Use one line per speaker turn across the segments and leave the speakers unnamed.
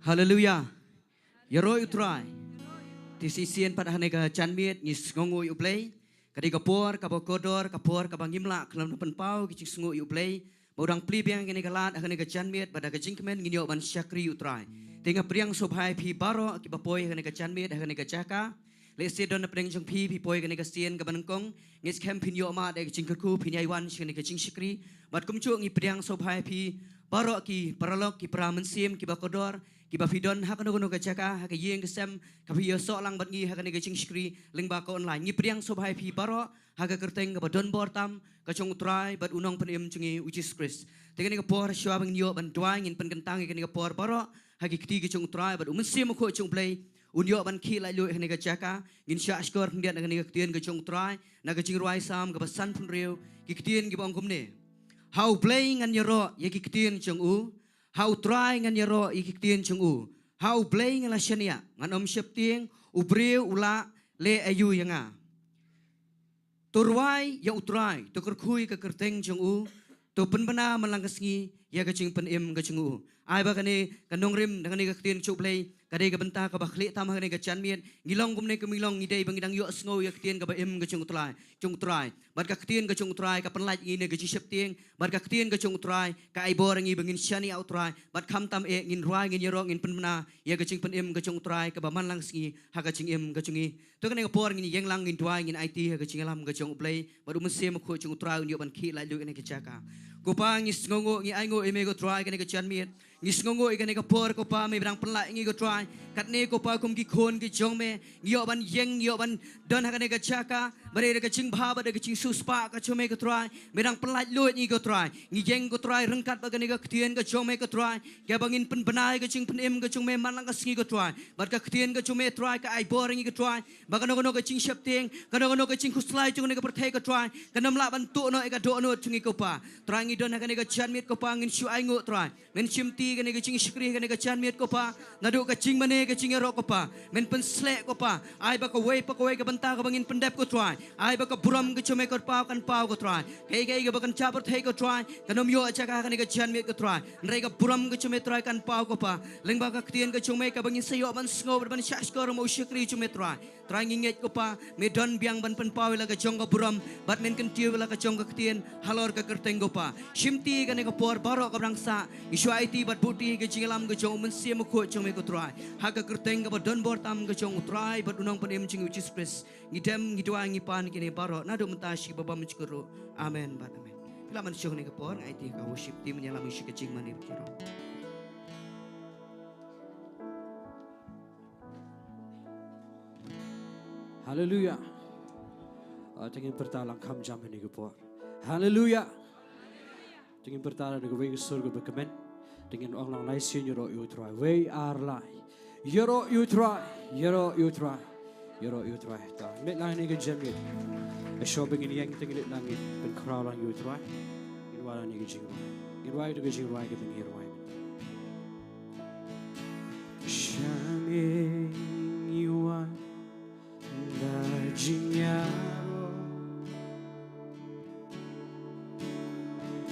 Hallelujah. Yaroi Trai. Tisisian pada hanega chanmiet ni Sngi U Blei. Kadi kapor, kabokodor, kapor, kabangimla kelam penpau kicing Sngi U Blei. Baudang plibiang kini galat hanega chanmiet pada jingmane nginyo ban syakri U Trai. Tengah priang sobhai pi baro kibapoi hanega chanmiet hanega Jaka. Lesi don preng jong pi poi hanega sien kabanengkong. Ngis kem pinyo ma de jingkyrkhu pinyaiwan hanega jingsikri. Bat kumcu ngi priang sobhai pi baro ki paralok ki pramansim ki bakodor ki bafidon hakano ka Jaka hak yeng kesem ka pi so lang bat ngi hakane ka jingsikri lyngba ko online ngi priang sobhai pi baro hak kerteng ka donbor tam ka chong Trai bat unong penim chingi which is Chris tegani ka por syabang nyo ban Jowai ngin pen kentang ka por baro hak kiti ka chong Trai bat umensim ko chong Blei unyo ban ki lai lu hakane ka Jaka ngin sya skor ndian hakane ka Ktien ka chong Trai na ka Jingduwai sam ka basan pun riu ki Ktien ki bong kumne how Blei ngan yaro ye ki Ktien chong U how Trai ngan yaro ye ki Ktien chong U how Blei ngan la shania ngan om syep tieng ubriu ula le ayu yanga Turwai ya Trai to kerkhui ka kerteng chong U to penbana malang Sngi ya ka ching penim ka chong U ai ba kane ka nongrim dengan ka Ktien chok Blei kadai ka Bynta ka bakhli tam hane ka chanmiet ngilong gumne ka milong ngidai bangidang yo sngo ya Ktien ka ba im ka chong Trai bat ka Ktien ka chong Trai ka penlaj ngine ka chishep tieng bat ka Ktien ka chong Trai ka ai bor ngi bangin shani out Trai bat kham tam e ngin roi ngin yero ngin penbana ya ka ching penim ka chong Trai ka ba man lang Sngi ha ka ching im ka chungi to ka ne ka por ngin yeng lang ngin Jowai ngin IT ha ka ching lam ka chong Blei bat umsem ko chong Trai nyo ban khi lai lu ne ka Jaka ko pa ngi sngo ngi ai ngo e me ko Trai ka ne ka chanmiet ngis ngongo ikane ka por ko pa me brang penlai ngi ko Trai katne ko pa kum ki khon ki jong me ngio ban yeng ngio ban don hakane ka Jaka bare ka ching bha bare ka ching suspa ka chome ko Trai me brang penlai lu ngi ko Trai ngi yeng ko Trai rengkat ba kane ka Ktien ka chome ko Trai ka bangin pen benai ka ching penim ka chong me man lang ka Sngi ko Trai bat ka Ktien ka chome Trai ka ai bor ngi ko Trai ba kana ka ching syap tieng kana ka ching khuslai chung ne ka perthai ko Trai kana mla ban tu no ka do no chungi ko pa Trai ngi don hakane ka chanmit ko pa ngin shu ai ngo Trai men chimti kene ka ching shkri kene ka chanmiet ko pa nadu ka jingmane ka jingiaroh ko pa men pen slek ko pa ai ba ka wei ka Bynta ka bangin pendep ko Trai ai ba ka buram ka chome ko pa kan pau ko Trai kai ka bakan chaper thai ko Trai kanom yo Jaka kene ka chanmiet ko Trai nrai ka buram ka chome Trai kan pau ko pa lyngba ka Ktien ka chome ka bangin sayo ban sngo ban shashkor mo shkri chome Trai nginget ko pa me don biang ban pen pau la ka jong ka buram bat men kan tiu la ka jong ka Ktien halor ka kerteng ko pa shimti kene ka por baro ka brangsa isu IT bat buti ke jingalam ke jong mensia mukho jong me ko Trai ha ka kerteng ka donbor tam ke jong Trai bat unong penim jing which is press ngidem ngidwa ngipan kini baro nado mentashi baba menjkuru amen bat amen bila man syong ne ka por IT ka worship team menyalam isi ke jingmane kiro
Hallelujah tingin pertalang kam jam ini ke por Hallelujah tingin pertalang ke wei surga berkemen dengan orang lain sih yoro you try we are lai yoro you try ta met lain ni ke jamit a shopping ini yang tinggal langit pen crowd you try in wala ni ke jingwai to ke jingwai ke pen hirwai shami yuan da jingiaroh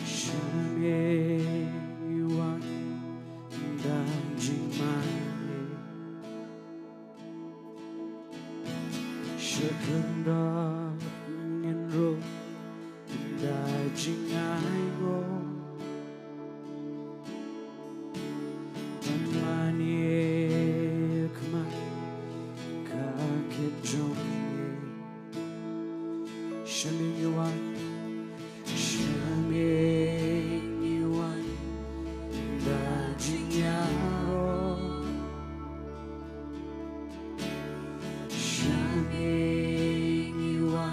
shami Shakunda ngenro da jingiaroh Tamani kma kaket jonge Shami yuan da jingiaroh Shami yuan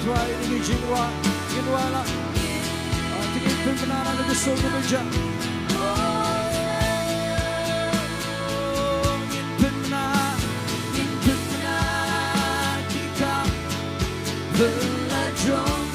Trai ini Jingduwai, Jingduwai lah. Tinggi pembenaran dan surga meja. Benar kita belajar.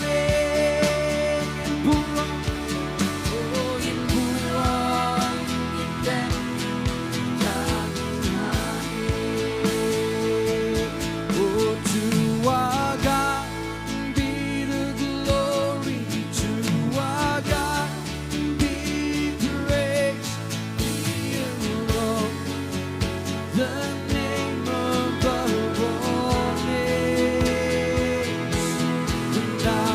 Now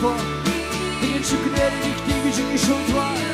po. Dengan syukur dan tinggi jingi Sohthri.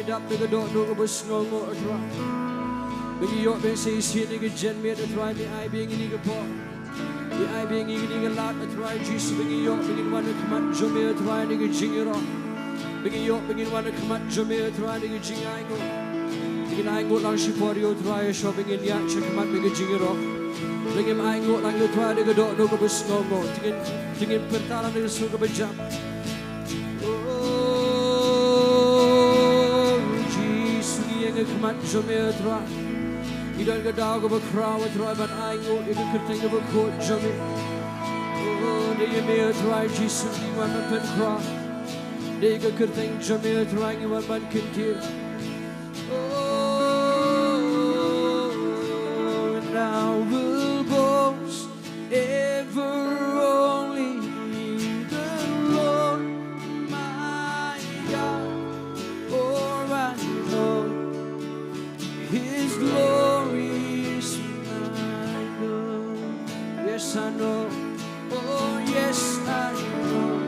Dap de dot no go Snong or Trai. Bigi yok ben say see nigga gen me at Trai me I being nigga po. Me I being nigga lot at Trai Jesus bigi yok begin one to come at Jome at Trai nigga jingiaroh. Bigi yok begin one to come at Jome at Trai nigga jingiaroh. Begin I go lang shipor yo Trai shopping in yak check come at nigga jingiaroh. Begin I go lang yo Trai nigga dot no go Snong or tingin pertalan nigga suga bejam. Come on, Jome Trai. You don't get dog of a crow, Trai, but I know you could think of a court, Jome. Oh, do you may try, Jayson, you want to pen crow. They could think Jome Trai, you want man can kill. Oh, and now will boast ever only the Lord, my God. Oh, I know. His glory is my God. Yes, I know. Oh, yes, I know.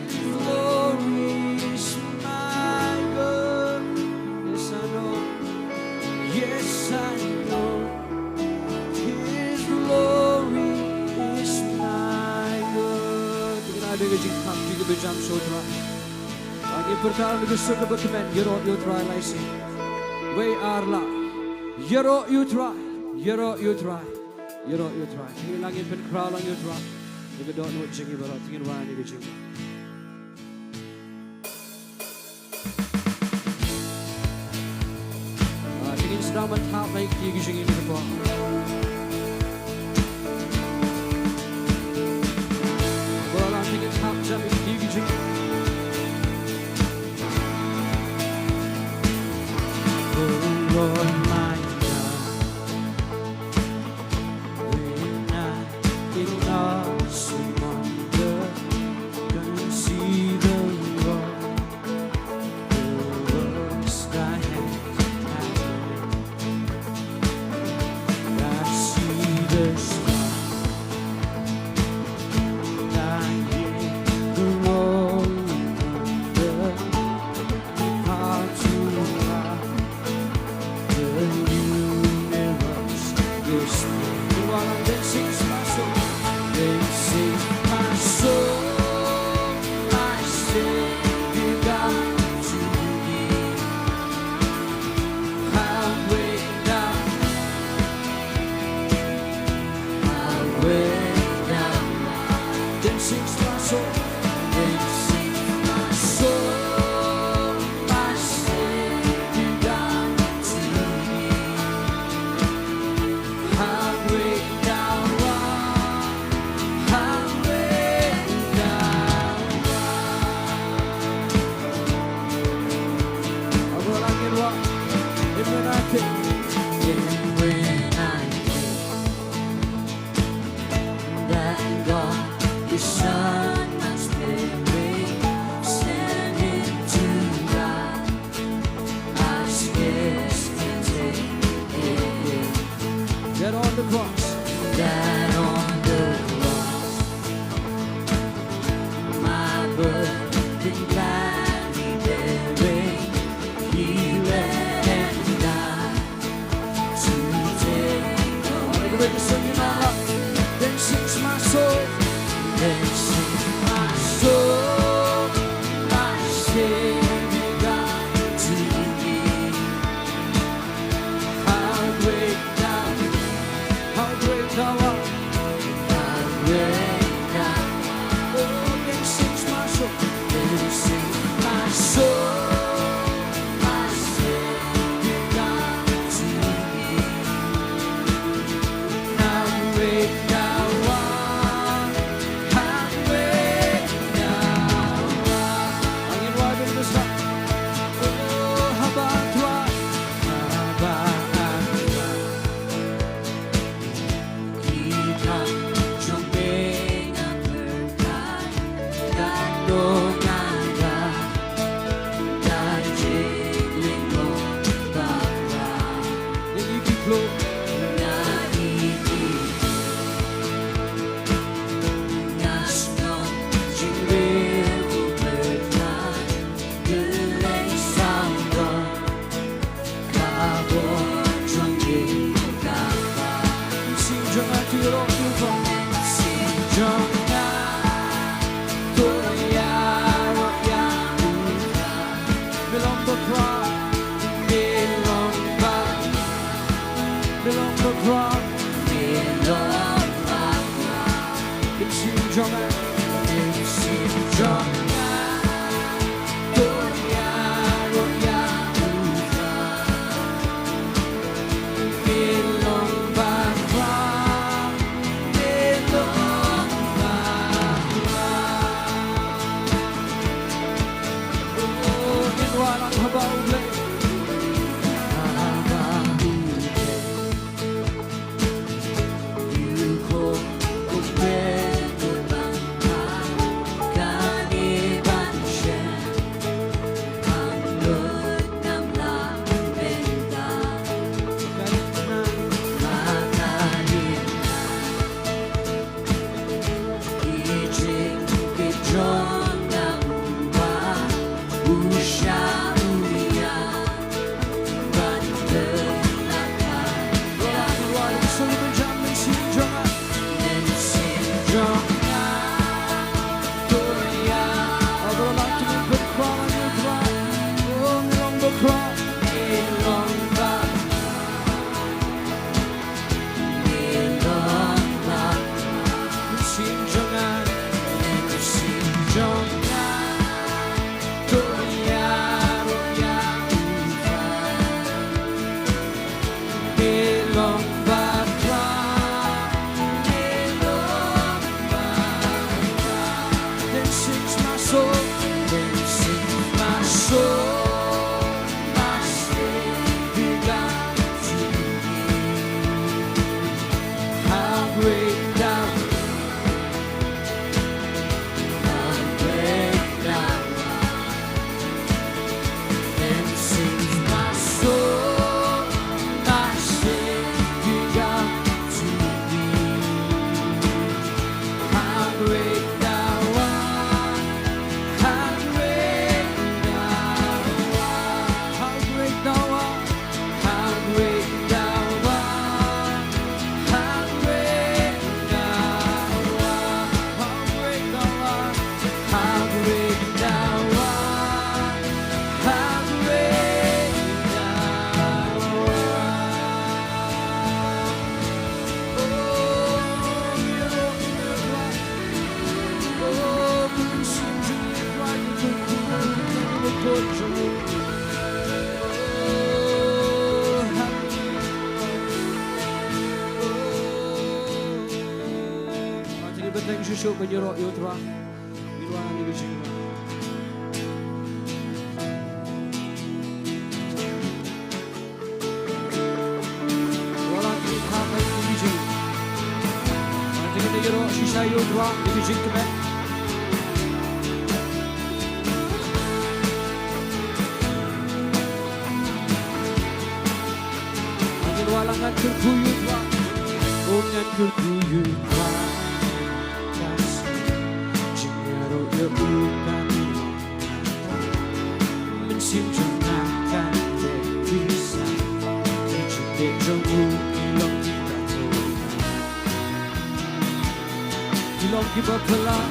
His glory is my God. Yes, I know. Yes, I know. His glory is my God. Dengan ada jingkyrkhu juga berjam Sohthri. Lagi pertama dengan surga berkemen Jinggiaroh you try lagi. We are la. Jinggiaroh you try. Jinggiaroh you try. Jinggiaroh you try. Tingin langit pen crow lang you try. Tingin dot no jingiaroh. Tingin wan ni jingma. Tingin sedang mentap naik di jingi ni po. Bola tingin tap jam di jingi. Lord my God, when I in awesome wonder can see the Lord, the works thy hands have made. I see the stars, I hear the rolling thunder, how to fly.
Show Jinggiaroh Trai. Miluan ni Jingduwai. Walang Paham ni Jingduwai. Jinggiaroh Shisha Trai ni Jingmane. Walang kynduh Trai. Oh kynduh Trai. Bukan mensimpankan bisa diculik jauh Shillong kita pelan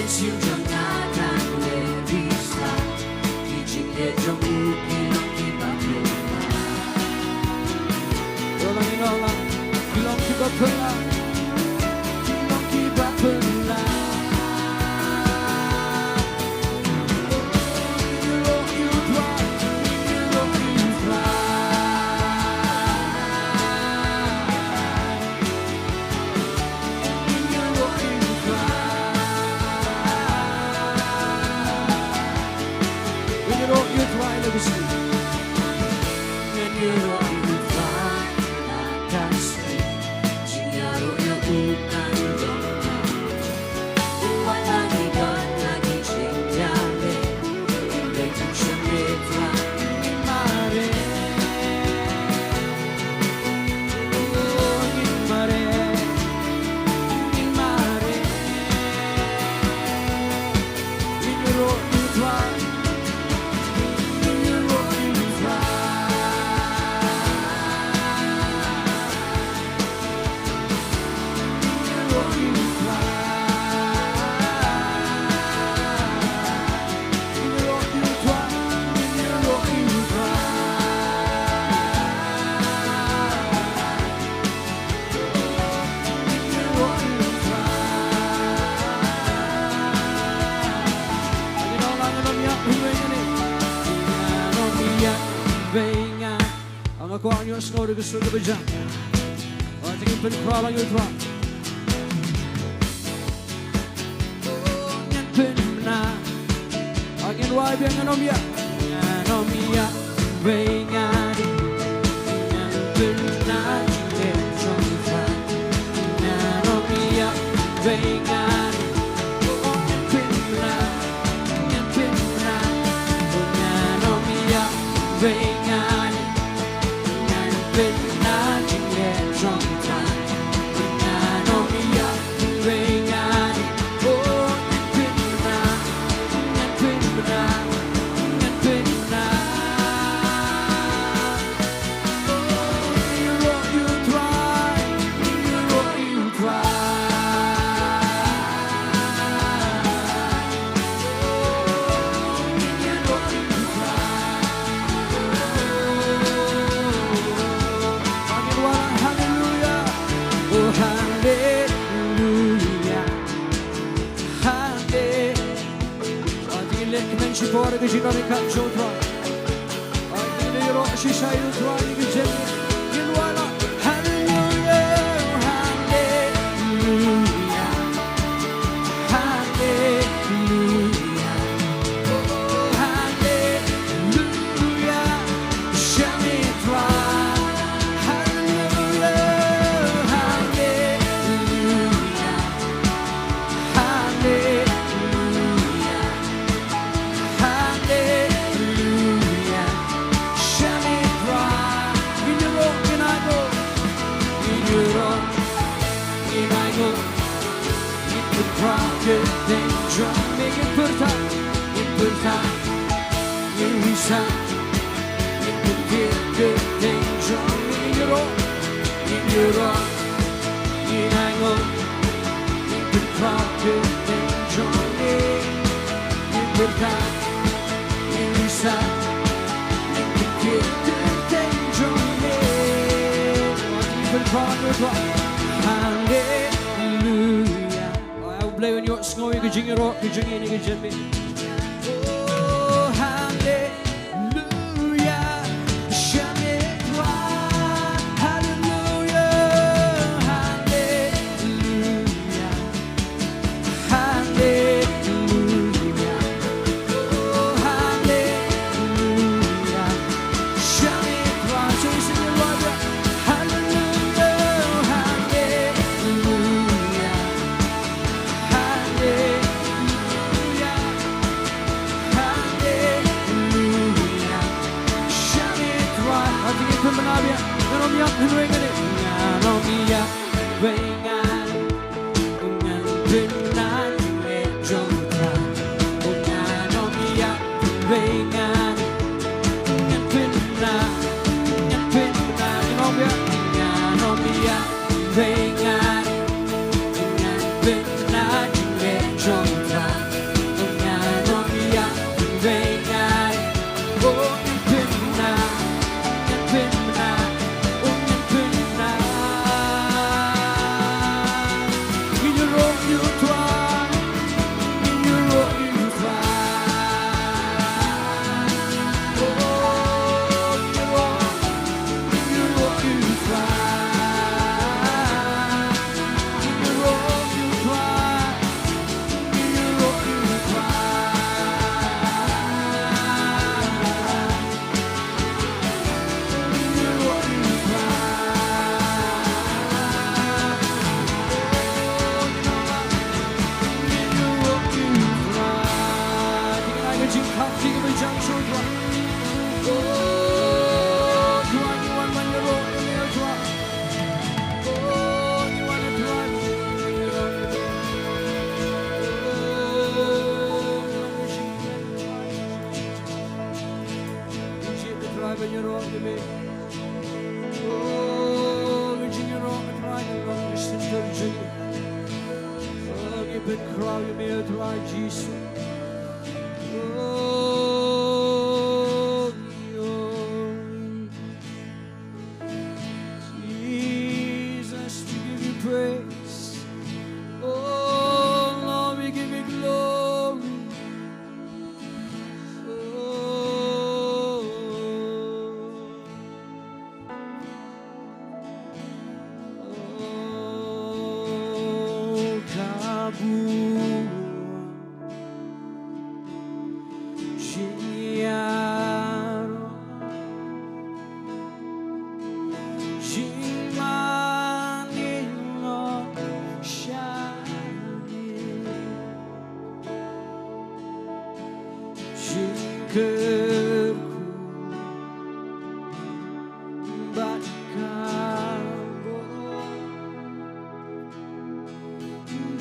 sim trong na kan le visa ki jing le trong u ki long ki ba pula Long ki ba pula Long ki ba pula Aku hanya snow dengan surga berjam. Orang tinggi penkuala yudha. Ngan penna, angin wai biang anomia, anomia bengani. Ngan penna jingkyrkhu, anomia bengani. Ngan penna, anomia bengani. Bora que gira de canto junto. Ai jingiaroh shisha yu Trai que Jaintia. Jingduwai hallelujah hallelujah hallelujah hallelujah shame Trai hallelujah hallelujah hallelujah Diengdoh, ingin bertahan, ingin bisa, ingin Diengdoh, jingiaroh, ingin anggun, ingin bertahan, ingin bertahan, ingin bisa, ingin Diengdoh, ingin bertahan, hallelujah. Blei when you're snowing, jingiaroh, jingmane, jingiasyllok. Oh, hallelujah, shame Trai, hallelujah, hallelujah, hallelujah. Oh, hallelujah, shame Trai. Jayson, hallelujah, hallelujah. Anomia bengani, ngan penna jingkyrkhu. Anomia bengani, ngan penna, anomia bengani, ngan penna jingkyrkhu. jingiaroh me. Oh, jingiaroh Trai long Sohthri. Oh, give it crown me Trai Jayson. Oh, Jesus, we give you praise. Oh, Lord, we give you glory. Jingkyrkhu bakabo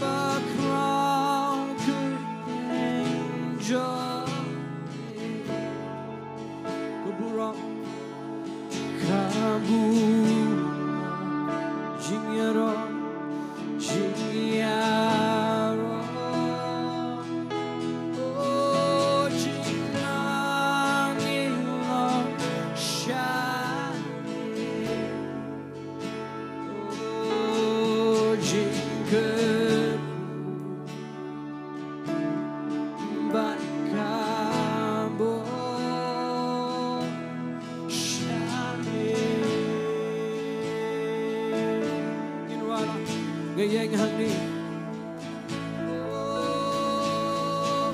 bakrau kynduh keburang kabu jingiaroh jingiaroh. Yang hangne oh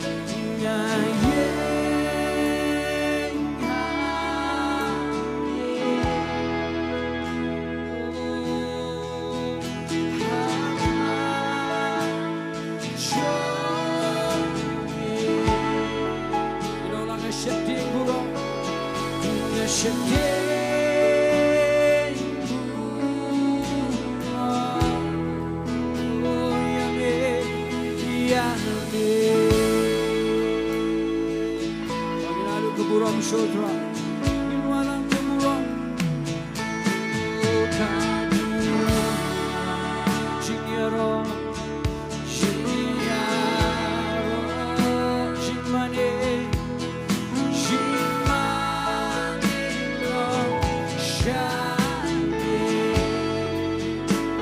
Sohthri, inwalang keburang, kabu, jingiaroh, jingiaroh, jingmane,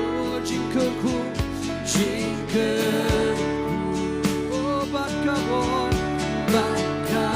oh jingkyrkhu, oh bakabo, bakabo.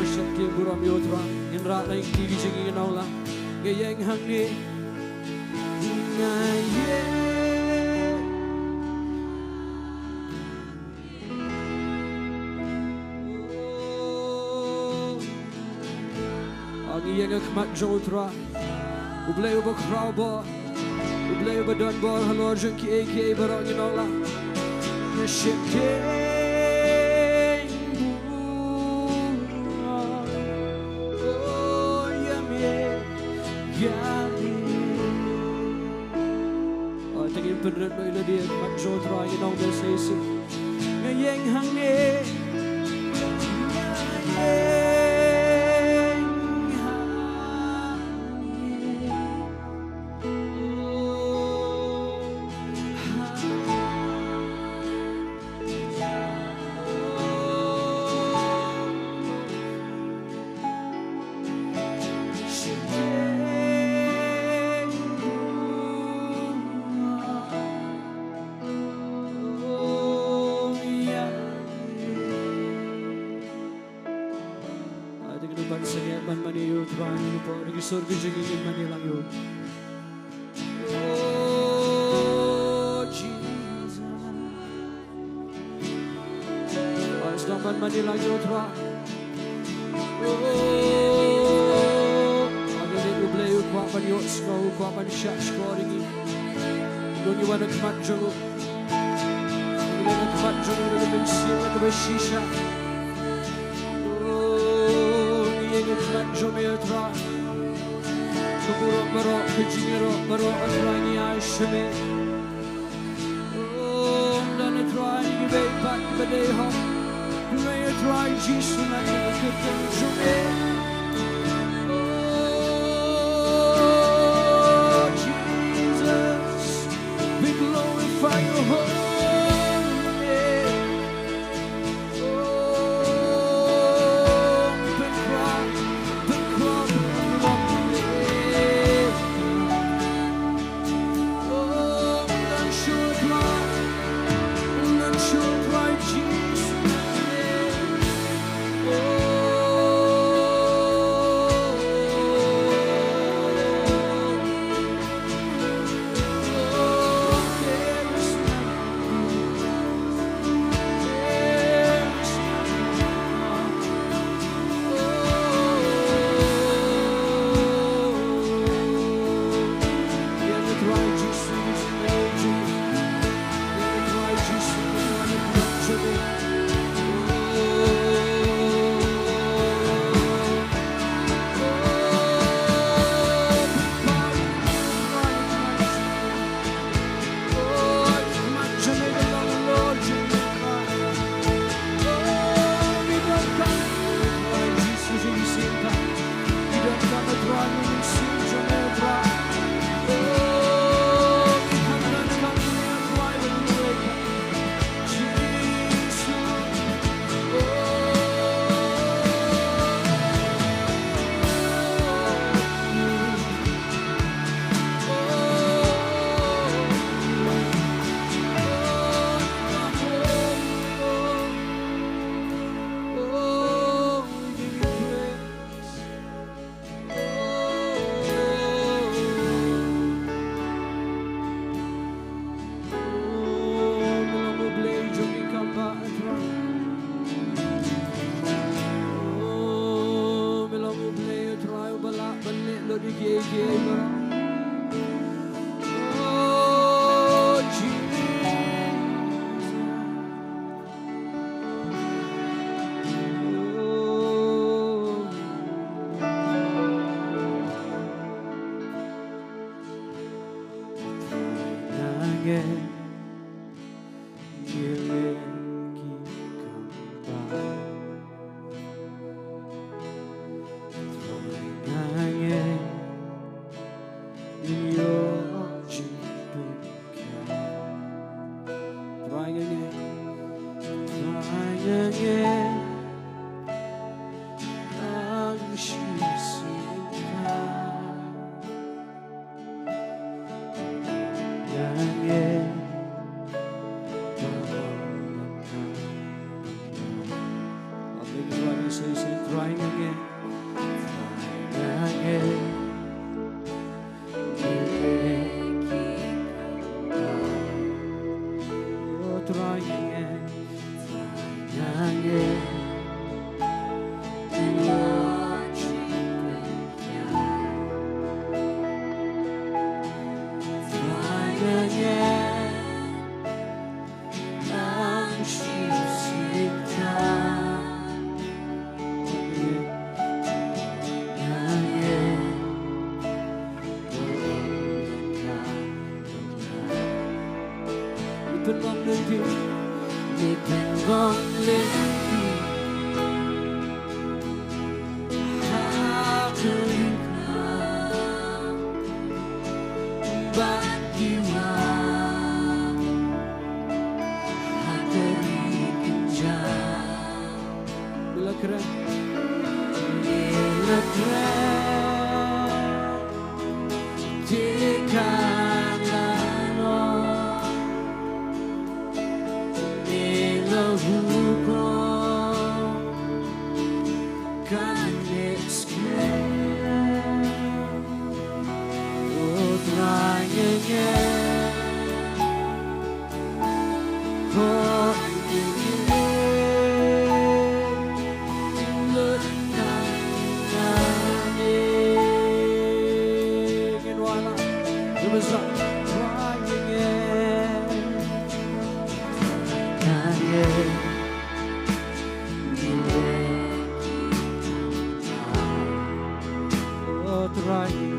Shit ke buram yotra in ra na ki jingi na la ge yang hangne na ye agi yang khmat jotra U Blei U krauba U Blei U donbor halor jinki ke barang na la shit ke Penrut bila dia macam Trai nong dia sesi ngayeng hangne surga jingmane lang yo. Oh Jesus, as daman mani lang yo tra. Oh, agad U Blei U kwa pan yo snow kwa pan shot scoring. Don't you wanna come out jungle? You wanna come out jungle with a big seal like a shisha. Oh, you come out jungle tra. Donbor jingiaroh Trai shame. Oh, done Trai give back the day home. You may try Jayson and Ktien U Blei. Oh, Jesus, we glorify your holy name. Oh, the crop. Trai hangne Trai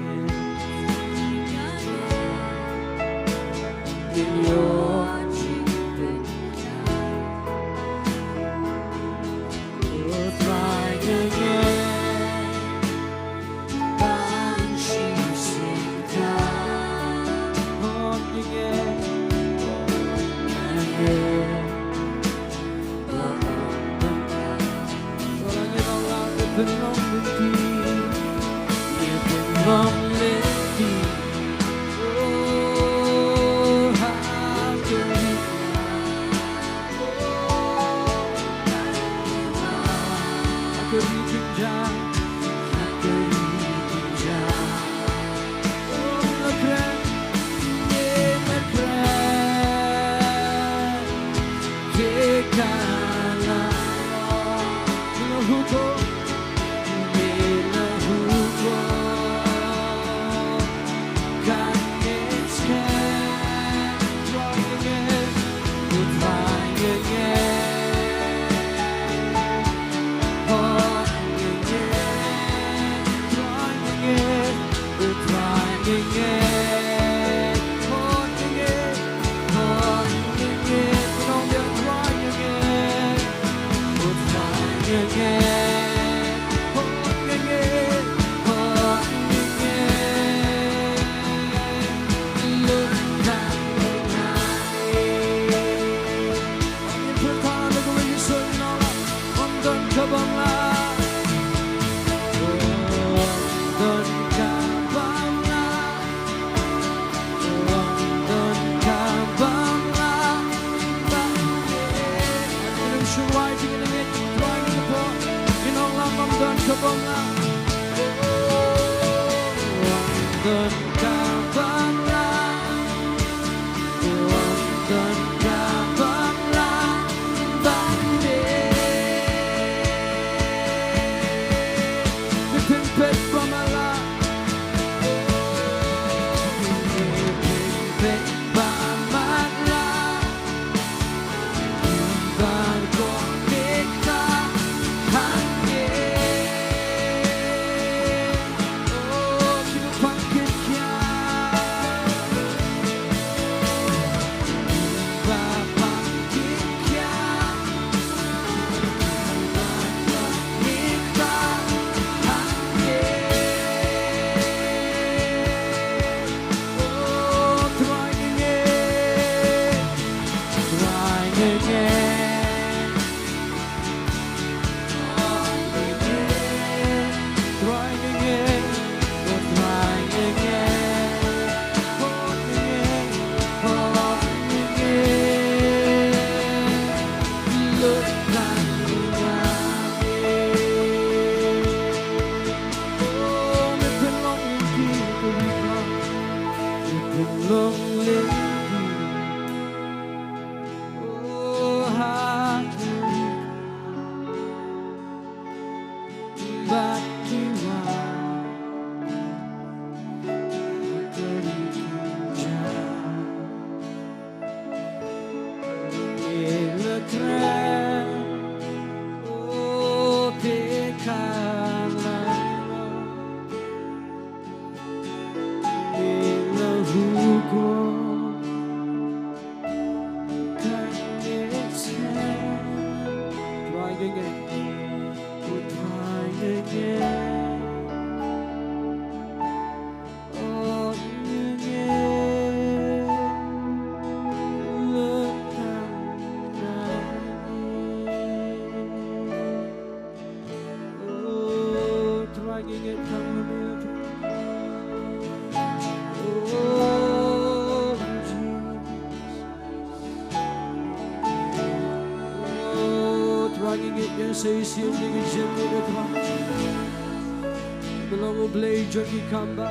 Belong U Blei Jaki Kamba.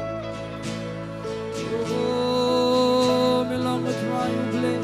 Oh, belong to Ri U Blei.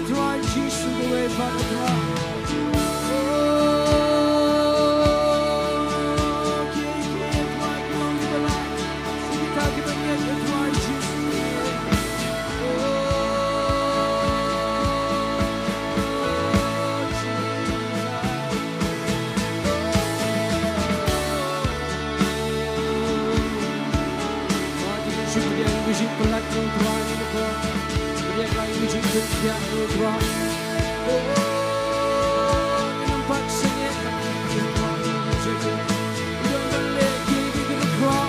Trai Jayson the way back to Trai. Jinggiaroh. Nampak sengit udah balik gigi kena keluar.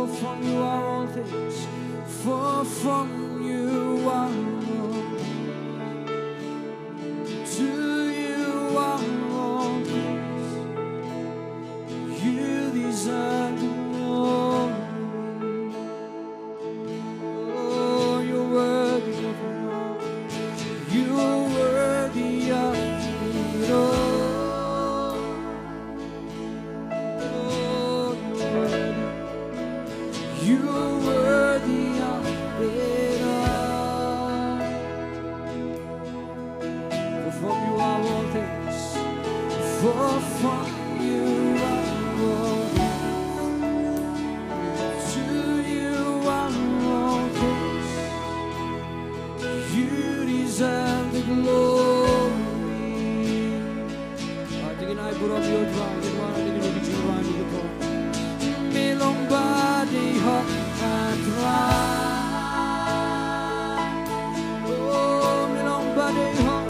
From you are all things, for from you are all, to you are all things, you deserve the glory. Oh, you're worthy of it all, you're worthy of it all. You're worthy of it all. For from you are all things. For from you are all things. To you are all things. You deserve the glory. Tingin ay pura biyo dwa. Ginawa na tingin yung Jowai ni ko. Lyngba di hok Trai. Oh, lyngba di hok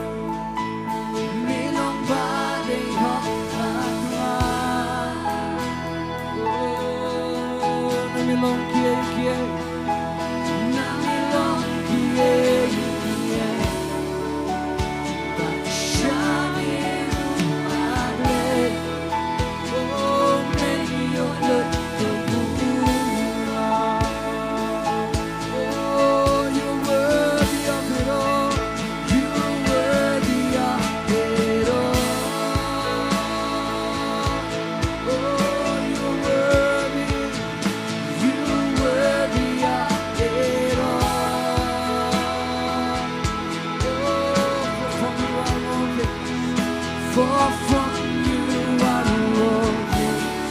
For from you are all things,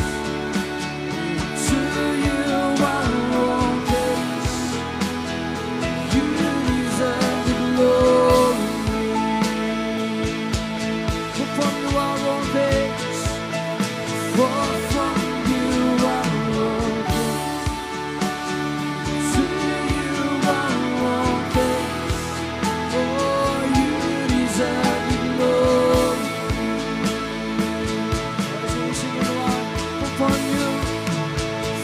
to you are all things. You deserve the glory. For from you are all things, for from you are all things, to you are all things. Oh, you deserve the glory. As we sing it aloud,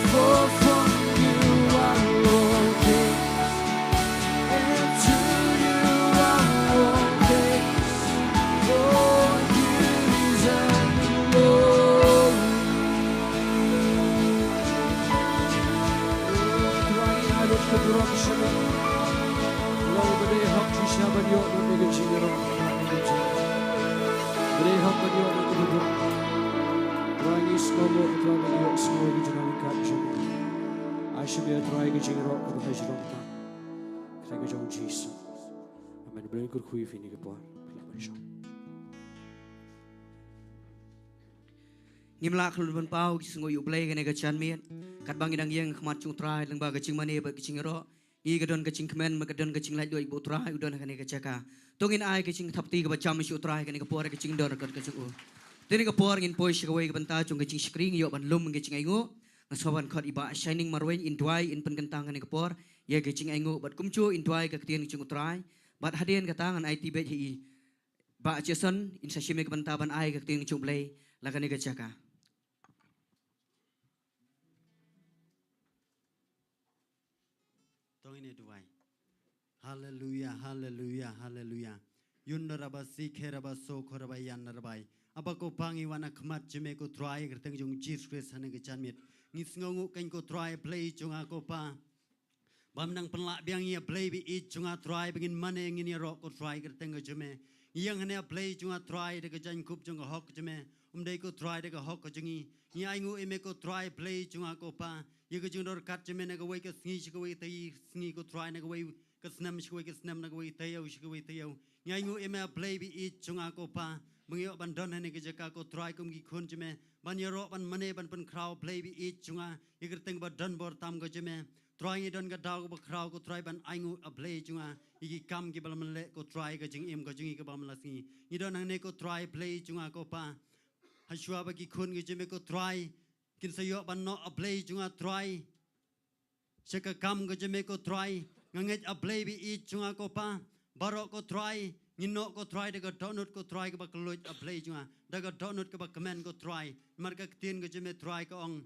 for from you are all things, and to you are all things. Oh, you deserve the glory. Trai alot keturang sana, lau berehak kisah beliau dan jingiaroh. Berehak beliau dan kynduh. Trai ni semua trai beliau semua dijenami Ktien. Aisyah biar trai ke jingiaroh ke bahasa Shillong tak. Kita ke Jong Jayson. Amen. Beli kurku ini ke puan. Bila Malaysia.
Ngimla khulun ban pau Thma U Blei kene Ktien miet kat bang idang yang khmat chung Trai lyngba ke jingmane ba ke jingiaroh i ke don ke jingkmen ma ke don ke jinglai doi bo Trai udon kene ke Jaka tongin ai ke jing thapti ke bacham shu Trai kene ke por ke jingdor ke jung tene ke por ngin poi shawai ke Bynta chung ke jing skring yo ban lum ke jingai ngasoban khot iba shining marwen in Jowai in pen kentang kene ke por ye ke jingai bat kumchu in Jowai ke Ktien chung Trai bat hadien ke tangan IT bet hi ba Jayson in sashime ke Bynta ban ai ke Ktien U Blei la kene ke Jaka.
Jingduwai. Hallelujah, hallelujah, hallelujah. Yundaraba sikheraba sokhoraba yanarbai. Abako pangi wana khmat jeme ko Trai gerteng jong Jesus hane ke chanmit. Ngisngongu kain ko Trai play jonga ko pa. Bamnang penlak biang ia play bi it jonga Trai bengin mane ngin ya rok ko Trai gerteng ke jeme. Yang hane play jonga Trai de ke jan kup jonga hok jeme. Umdai ko Trai de ke hok ko jongi. Ni aingu eme ko Trai play jonga ko pa. Ye ke jingdor kat jeme na ke wei ke sngi shi ke wei tai sngi ko Trai na ke wei ke snam shi ke wei ke snam na ke wei tai shi ke wei tai. Ni aingu eme play bi it jonga ko pa. Mengyo ban don hane ke Jaka ko Trai kum gi khun jeme. Ban ye ro ban mane ban pen kraw play bi it jonga. Ye gerteng ba donbor tam ko jeme. Trai ni don ka daw ko kraw ko Trai ban aingu a play jonga. Igi kam ki balam le ko Trai ka jing im ko jingi ka bam la sngi. Ni don hane ko Trai play jonga ko pa. Hashua ba ki khun gi jeme ko Trai. Kin sayo ban no a play jonga Trai. Shaka kam ko jeme ko Trai. Nganget a play bi it jonga ko pa. Barok ko Trai. Nino ko Trai daga donut ko Trai ka ba kloit a play jonga. Daga donut ka ba comment ko Trai. Marka Ktien ko jeme Trai ka ong.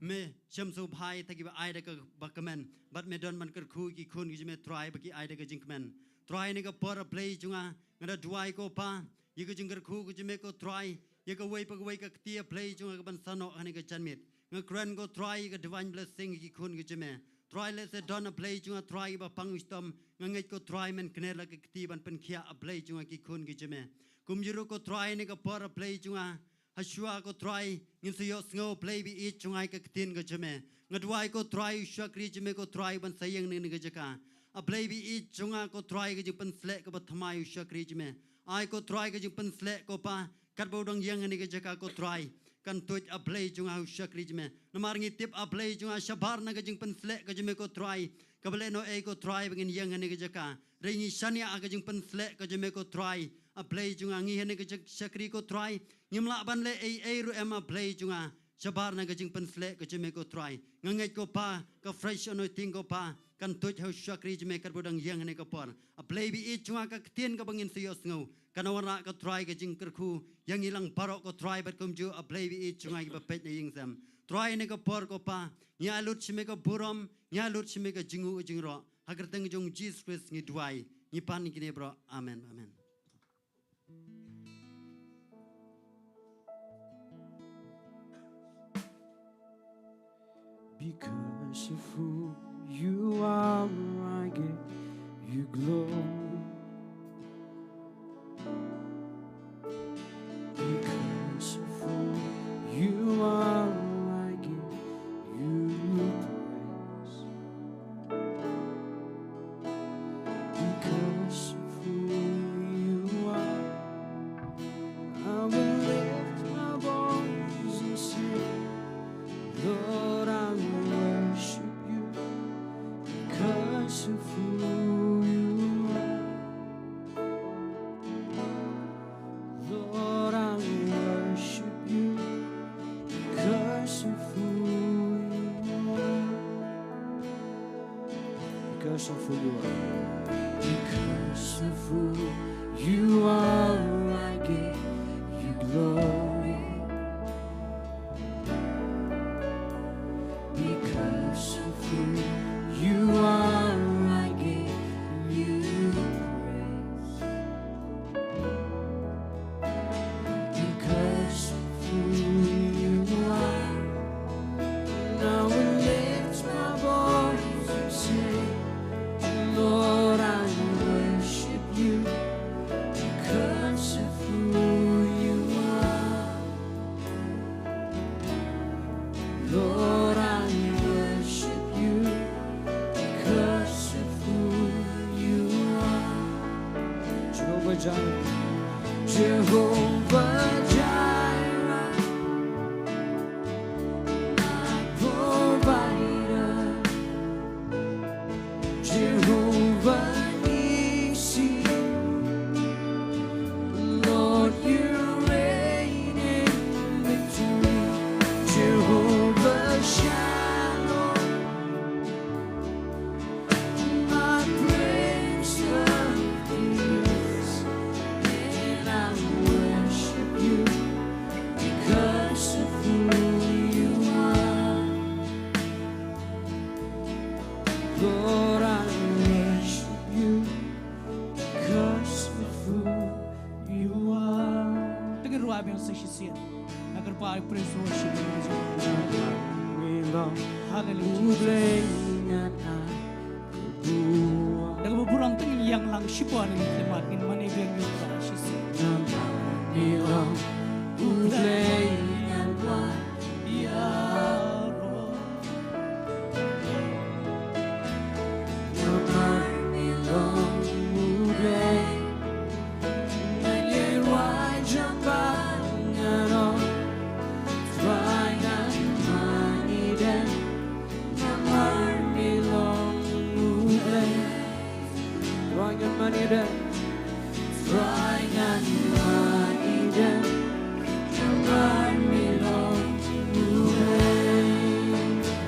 Me shamsu bhai taki ba ai daga ba comment. But me don man kyrkhu ki khun ki jeme Trai ba ki ai daga jing comment. Trai ni ka por a play jonga. Ngada Jowai ko pa. Ye ka jingkyrkhu ko jeme ko Trai. Ye ka wei pa wei ka Ktia play jonga ka ban sano hane ka chanmit. Ngakren ko Trai ka divine blessing ki khun ki jeme. Trai let se don a play jonga Trai ba pangustom. Nganget ko Trai men knela ka Kti ban pen khia a play jonga ki khun ki jeme. Kumjuru ko Trai ni ka por a play jonga. Hashua ko Trai ngin sayo sngo play bi it jonga ka Ktien ka jeme. Ngadwai ko Trai shakri jeme ko Trai ban sayang ni ka Jaka. A play bi it jonga ko Trai ka jing pen slek ka ba Thma shakri jeme. Ai ko Trai ka jing pen slek ko pa. Kat bodong yang ni ka Jaka ko Trai. Kan tuj a play jonga shakri jeme. Namar ngi tip a play jonga shabar na ka jing pen slek ka jeme ko Trai. Kabale no e ko Trai bengin yang ni ka Jaka. Reini shania ka jing pen slek ka jeme ko Trai. A play jonga ngi hene ka shakri ko Trai. Ngimla ban le e ru em a play jonga. Shabar na ka jing pen slek ka jeme ko Trai. Nganget ko pa ka fresh anointing ko pa. Kan tuj ho shakri jeme kat bodong yang ni ka por. A play bi it jonga ka Ktien ka bengin siyo sngo. Kanawara ka Trai ka jingkyrkhu yang ilang parok ko Trai bat kumju a play bi it chungai ba pet na yingsam Trai ne ka por ko pa nya lut chime ka burom nya lut chime ka jingu jingro hagar teng jong Jesus Christ ngi Jowai ni pan ni kine bro amen amen.
Because of who you are, I give you glory. Because of who you are, I give you praise. Because of who you are, because of who you are.
Because of who you are, I give you glory. Because of who you are, I give you praise. Because of who you are, now I lift my voice and say, Lord, I worship you because of who you are. Lord, I worship you because of who you are. Jehovah Jireh, Jehovah Jireh, my provider. Jehovah Nissi, Lord, you reign in victory. Jehovah Shalom, my Prince of Peace, and I worship you because of who you are. Lord, I worship you because of who you are.
Dengan ruah yang sesisian. Agar pai praise worship. Hallelujah. Dengan berburang tinggi yang lang sipuan ini klimat in mana yang kita sisi.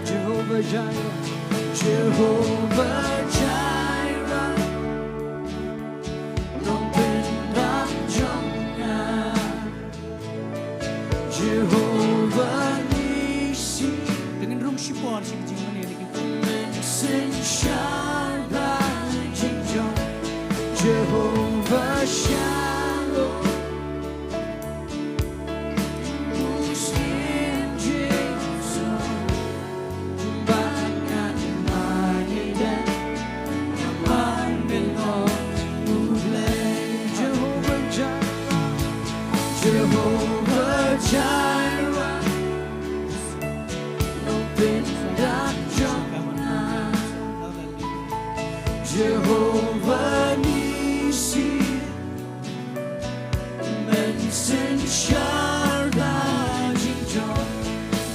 Jehovah Jireh, Jehovah Jireh, Nongpoh Jong, Jehovah Nissi,
Dengan rung sipuan sing jingmane kita.
Jingiaroh, Jehovah Shalom, who's in Jayson, Balang dan Mawlai. Jehovah Jireh, Jehovah Jireh, Nongpoh Jong, Jehovah Nissi, Jingiaroh,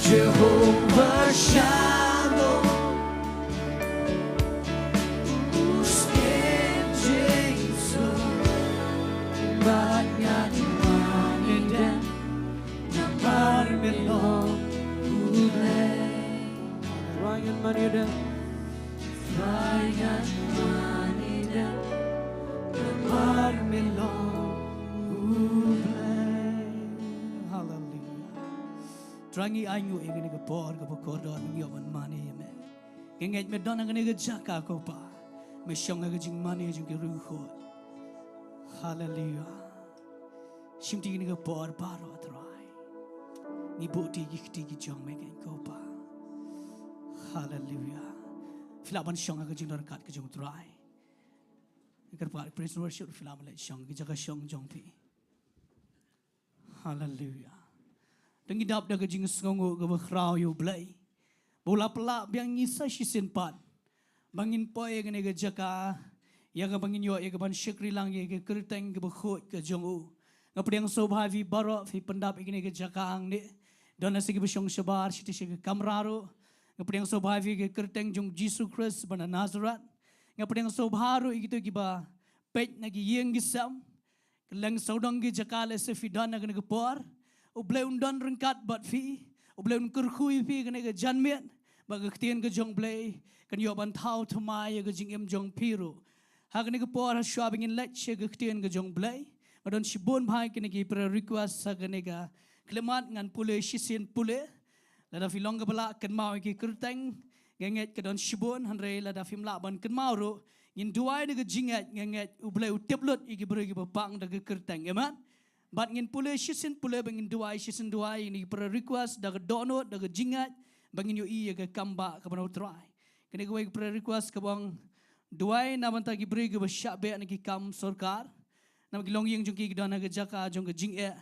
Jehovah Shalom, who's in Jayson, Balang dan Ryan Manida, Ryan Manida,
Hallelujah. Trangi ayu ingin ke por ke pokordor mengiawan mani me. Genget me dona ke Jaka ko pa. Me shong ke jingmane jingkyrkhu. Hallelujah. Shimti ke por paro Trai. Ni boti gikti ki Jong me ko pa. Hallelujah. Filaban shong ke jingdor kat ke Jong Trai. Ikan pak praise worship filam le shong ki Jaka shong Jong pi. Hallelujah. Tengi dap dah ke jing skongo ke Ktien U Blei. Bola pelak biang ngisa sisin pat. Bangin poy ke nega Jaka. Ya ke bangin yo ya ke ban Shillong ya ke kerteng ke bekhot ke Jong. Ngapdiang sobhavi barok fi pendap ke nega Jaka hangne. Dona segi besyong sebar siti segi kamraro. Ngapdiang sobhavi ke kerteng Jong Jesus Christ bana Nazareth. Ngapdiang sobharu gitu kiba pet nagi yeng gisam. Kelang saudang ke Jaka le sefidan ke nega por. U Blei undan rengkat bat fi. U Blei un kyrkhu fi ke nega janmiat. ba ga Ktien ga Jong Blei kan yo ban thau Thma ya ga jing Jong Piru ha kan ga por ha shopping in let che ga Ktien ga Jong Blei adon shibon bhai kan gi pra request sa ga ga klemat ngan pule shisin pule la da filong ga bala kan mau gi kerteng ngenget ka don shibon han re la da fim la ban kan mau ro Jingduwai de jingat ngenget U Blei uteplut igi beragi bapang de kerteng amen bat ngin pule shisin pule bangin duai shisin duai ini per request da donor da jingat bangin yo i ga kamba ka banau trai kene go per request ka bang duai na banta gi beragi ba syabe ni kam sarkar na gi longyeng jong ki dona ga Jaka jong ga jinge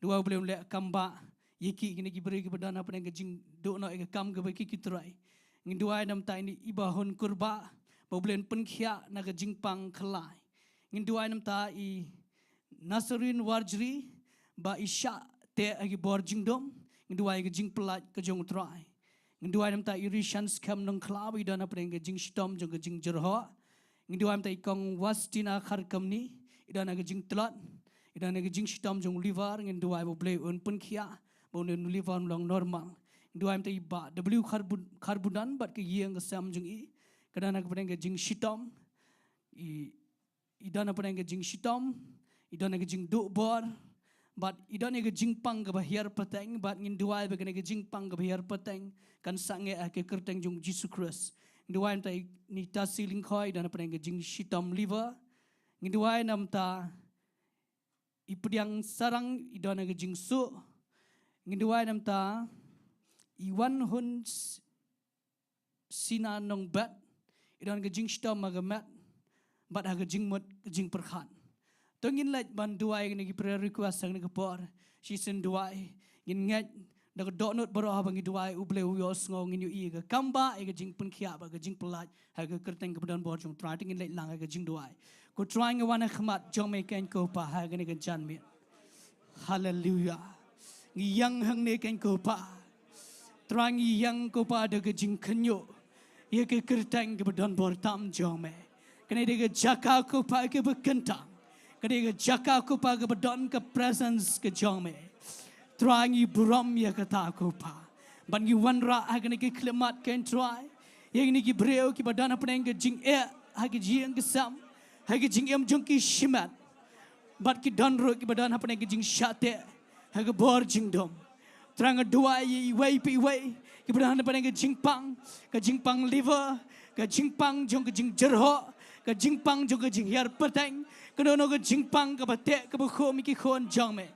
dua boleh le kamba yiki kene gi beragi ba dona pa ga jing do no ga kam ga ba ki trai ngin duai nam ta ini ibahun kurba Poblen penkhia naga jingpang kelai. Ngin duai nam ta I Nasarin warjri ba isya te agi bor jingdom. Ngin duai ga jing pelat ke jong Trai. Ngin duai nam ta I rishan skam nong klawi dan apa ga jing stom jong ga jingkyrkhu. Ngin duai nam ta ikong wastina kharkam ni idan ga jing telat. Idan ga jing stom jong liver ngin duai poble un penkhia bon liver long normal. Ngin duai nam ta iba w karbudan bat ke yang ga sam jong I kadana kepada jing shitom idana pada jing shitom idana jing donbor but idana jing pang ke bahir peteng but ngin duai begana jing pang ke bahir peteng kan sange ke kerteng jung Jesus Christ duai ta ni ta siling khoi idana pada jing shitom liver ngin duai nam ta ipediang sarang idana jing su ngin duai nam ta iwan hun sina nong bat idan ke jing stom magamat bat ha ke jing mot ke jing perkhan tongin lait ban duai ni prayer request sang ni ke por season duai ngin ngat da donot baro ha bangi duai U Blei yo sngo ngin yu I ke kamba ke jing penkhia ba ke jing pelat ha ke kerteng ke donbor jong Trai tingin lait lang ke jing duai ko trying wana khmat jong me ken ko pa ha ke jan mi hallelujah ngi yang hang ne ken ko pa trying yang ko pa da ke jing kynduh ia ke kerteng ke donbor tam jome kene de Jaka ko pa ke bekentang kene ke Jaka ko pa ke don ke presence ke jome Trai buram ya kata ko pa ban gi wanra agane ke klemat ken Trai yang ni ki breu ki badan apa ke jing ha ke jing ke sam ha ke jing jong ki shimat bat ki donro ki badan apa ke jing shate ha ke bor jing dom Terang dua wei pi wei kebenaran pada ke jingpang liver ke jingpang jong ke jingkyrkhu ke jingpang jong ke jingiar peteng ke dono ke jingpang ke batek ke bukho mi ki khon jong me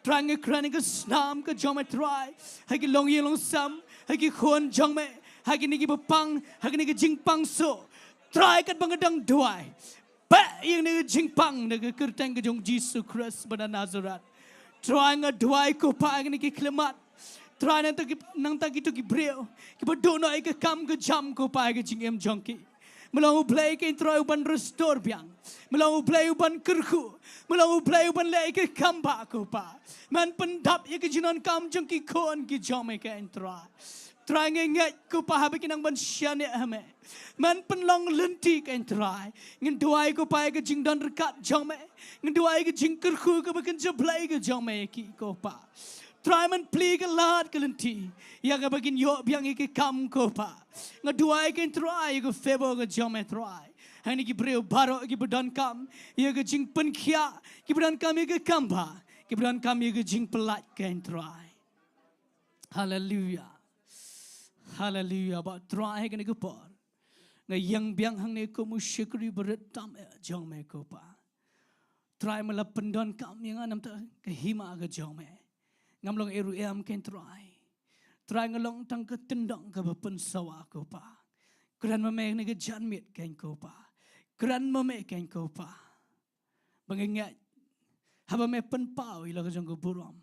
Terang ke ke snam ke jong me Trai hagi long ye long sam hagi khon jong me hagi ni ki bepang hagi ni ke jingpang so Trai kat bangadang duai ba yang ni jingpang de ke kerteng ke jong Jesus Christ pada Nazaret Trai duai ko pa ni ki klemat Trai nang ta gitu ki breu ki bodono ai ke kam ke jam ko pa ke jing jong ki melang U Blei ke Trai ban restore biang melang U Blei ban kyrkhu melang U Blei ban le ke kamba ko pa man pendap ye ke jinon kam jong ki kon ki jom ke Trai Trai nget ko pa ha nang ban syane ame man penlong lenti ke Trai ngin duai ko pa ke jing don rekat jom ngin duai ke jingkyrkhu ke bakan jeblai ke jom ki ko pa Trai man pli ke lat ke lenti ya ke bagin yo biang ke kam ko pa ngaduai ke Trai ke favor ke jom Trai hani ki breu baro ki bedan kam ya ke jing penkhia ki bedan kam ya ke kamba ki bedan kam ya ke jing pelat ke Trai hallelujah hallelujah ba Trai ke ne ke por ngayang biang hang ne ko musyikri berat tam jong me ko pa Trai melapendon kam yang anam ta ke hima ke jong me ngamlong eru am ken Trai ngalong tang ke tendang ke bapen sawa ko pa kran mame ne ke janmit ken ko pa kran mame ken ko pa bangengat haba me pen pau ila ke jong ko buram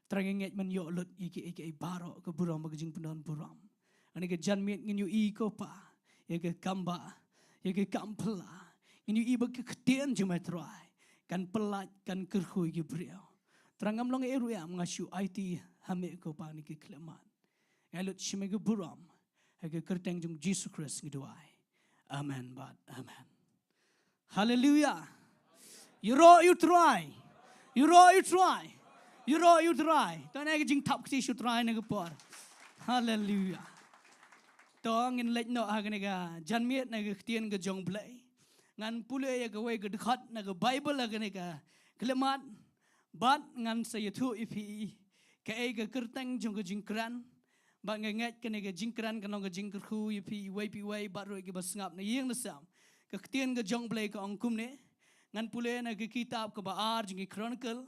Trai nget men yo lut iki baro ke buram ke jing pendon buram ani ke janmit ngin yu I ko pa ye ke kamba ye ke kampela ngin yu I ba ke Ktien jema Trai kan pelat kan kyrkhu ki breu Terangam long eru ya mengasyu IT hame ko pa ni ki klemat elut shime ke buram ha ke kerteng jong Jesus Christ ngiduai amen but amen hallelujah you try don't have jing tap ki should try ne ke por hallelujah tong in lech no hagne ga janmiet na Ktien ga Jong Blei ngan pule ya ga we ga khat na ga Bible hagne ga klemat bat ngan sayatu ipi ka e ga kertang jong ga jingkran ba ngat ka ne ga jingkran ka nong ga jingkyrkhu ipi wai bat ro ga basngap na yeng na sam ka Ktien ga Jong Blei ka ongkum ne ngan pule na ga kitab ka ba ar jingi chronicle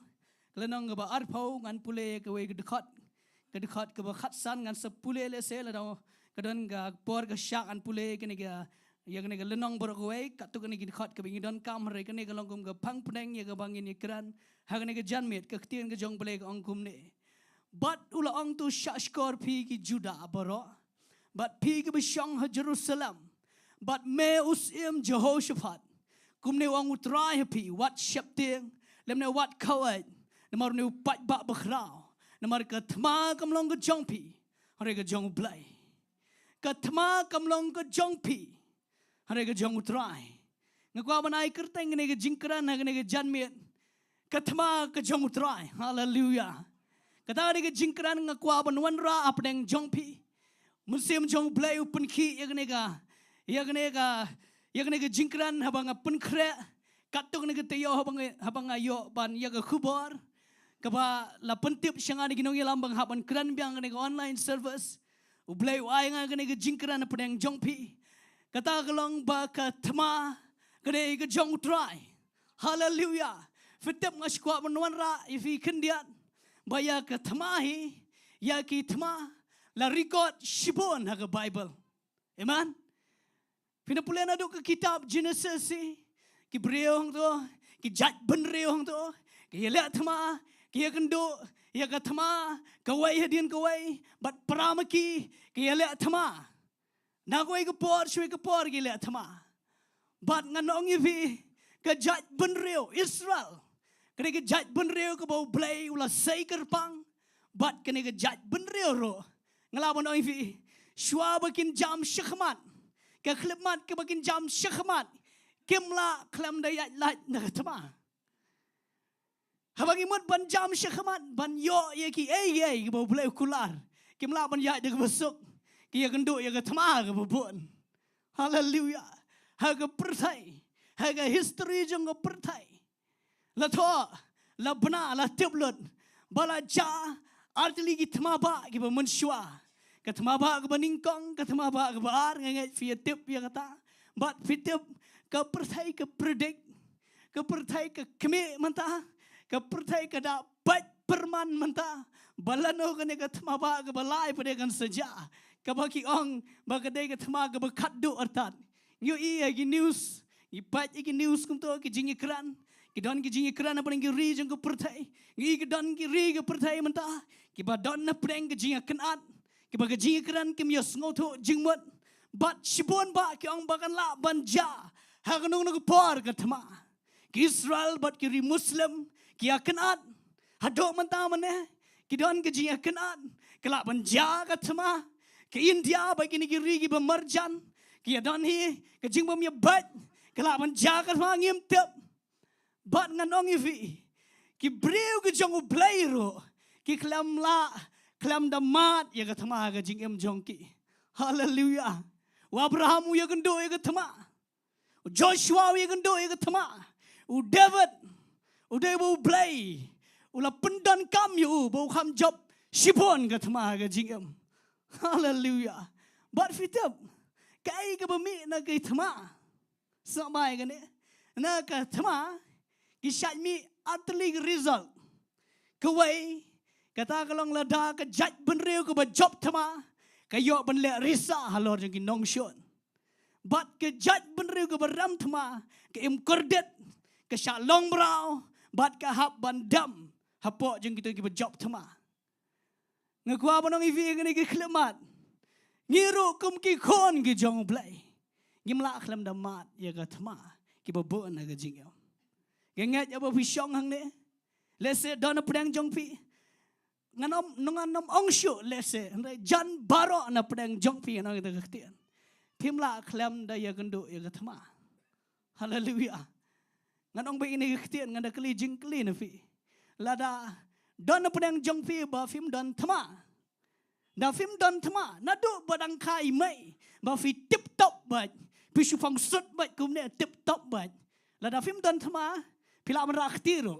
klenong ga ba ar phau ngan pule ka we ga khat ka ba khat san ngan sa pule le se la do kadon ga por ga syak an pule ka ne ga ya ga lenong bor ko we ka tu ka ne gi khat ka bi don kam re ka ne ga longkum ga phang pneng ya ga bangin ni kran ha ga ne ga janmet ka Ktien ga Jong Blei ka ongkum ne but ula ong tu shashkor pi ki juda boro but pi ki bishong ha Jerusalem but me usim Jehoshaphat kumne wang utrai pi wat shapting lemne wat kawai namar ne pat ba bakhrao namar ka Thma kamlong ka Jong pi hare ka Jong Blei ka Thma kamlong ka Jong pi hare ka Jong utrai ngakwa banai kerteng ne ka jingkran ha ne ka janmet ka Thma ka Jong utrai hallelujah kata ne ka jingkran ngakwa banwan ra apdeng Jong pi musim Jong Blei upun ki yagne ka jingkran habang apun kre katuk ne ka tayo habang ayo ban yaga khubor kaba la pentip syanga ni ginong lambang haban kran biang ne ka online service u Blei ai nga ne ka jingkran apdeng Jong pi kata gelong ba ka Thma kene ka Jong Trai hallelujah fitep ngashkwa banwan ra ifi kendiat baya ka Thma hi ya ki Thma la record shibon ha ka Bible amen pinapulena do ka kitab Genesis ki breong to ki jat ben reong to ki le Thma ki kynduh ya ka Thma ka wai hadin ka wai bat pramaki ki le Thma na ko ka por shwe ka por ki le Thma bat nganong ifi ka jat ben reo Israel kene ka jat ben reo ka bau Blei ula sei kerpang bat kene ka jat ben reo ro ngalaban ong ifi shwa bakin jam shkhmat ka khlemat ka bakin jam shkhmat kimla khlam da yat lat na Thma habang imut ban jam shkhmat ban yo ye ki ye bau Blei kular kimla ban yat de besuk ki ya kynduh ya ka Thma ka bubun hallelujah ha ka perthai ha ka history jong ka perthai la tho la bna la tiblut bala ja artli ki Thma ba ki ba menshwa ka Thma ba ka baningkong ka Thma ba ka bar ngai fi tip ya kata bat fi tip ka perthai ka predict ka perthai ka kme manta ka perthai ka da bat perman manta balano ka ne ka Thma ba ka balai pada kan saja ka ba ki ong ba ka dei ka Thma ka ba khatdu artat nyu I gi news I bat gi news kum to ki jingi kran ki don ki jingi kran apa ngi ri jong ko perthai ngi ki don ki ri ko perthai manta ki ba don na preng ki jingi kanat ki ba ki jingi kran ki myos ngoto jingmot bat shibon ba ki ong ba kan la banja ha kanong no ko por ka Thma ki Israel bat ki ri Muslim ki akanat hadok manta mane ki don ki jingi kanat ki la banja ka Thma ki India ba ki ni ki ri ki ba marjan ki don hi ki jingbom ya bat ki la banja ka Thma ngim tep bat nganong ifi ki breu ki Jong Blei ro ki klam da mat ya ka Thma ka jingem jong ki hallelujah wa Abraham ya kynduh ya ka Thma Joshua ya kynduh ya ka Thma u David u de bu Blei ula pendan kam yu bu kham job shipon ka Thma ka jingem hallelujah bat fitap kai ka bami na ka Thma samai ka ne na ka Thma ki mi atli result kawai kata kalong lada ka jat ben reu ka ba job Thma ka yo ben le risa halor jeng ki nong shon bat ka jat ben reu ka ba ram Thma ka im kordet ka Shillong brau bat ka hab bandam hapo jeng kita ki ba job Thma ngakwa banong ifi ngani ki klemat ngiru kum ki khon ki Jong Blei ngimla khlam damat ya ka Thma ki ba bon na ka jingem gengat apa pisong hangne lese dona pedang Jong pi nganom ongshu lese jan baro na pedang Jong pi na kita Ktien timla klam da ya kynduh ya ka Thma hallelujah nganong ba ini Ktien ngada kli jingkli na fi lada dona pedang Jong pi ba fim don Thma da phim don thma na do badang khai mai ba fi tip top ba pi su phong sut ba kum ne tip top ba la da phim don thma pila man raktiro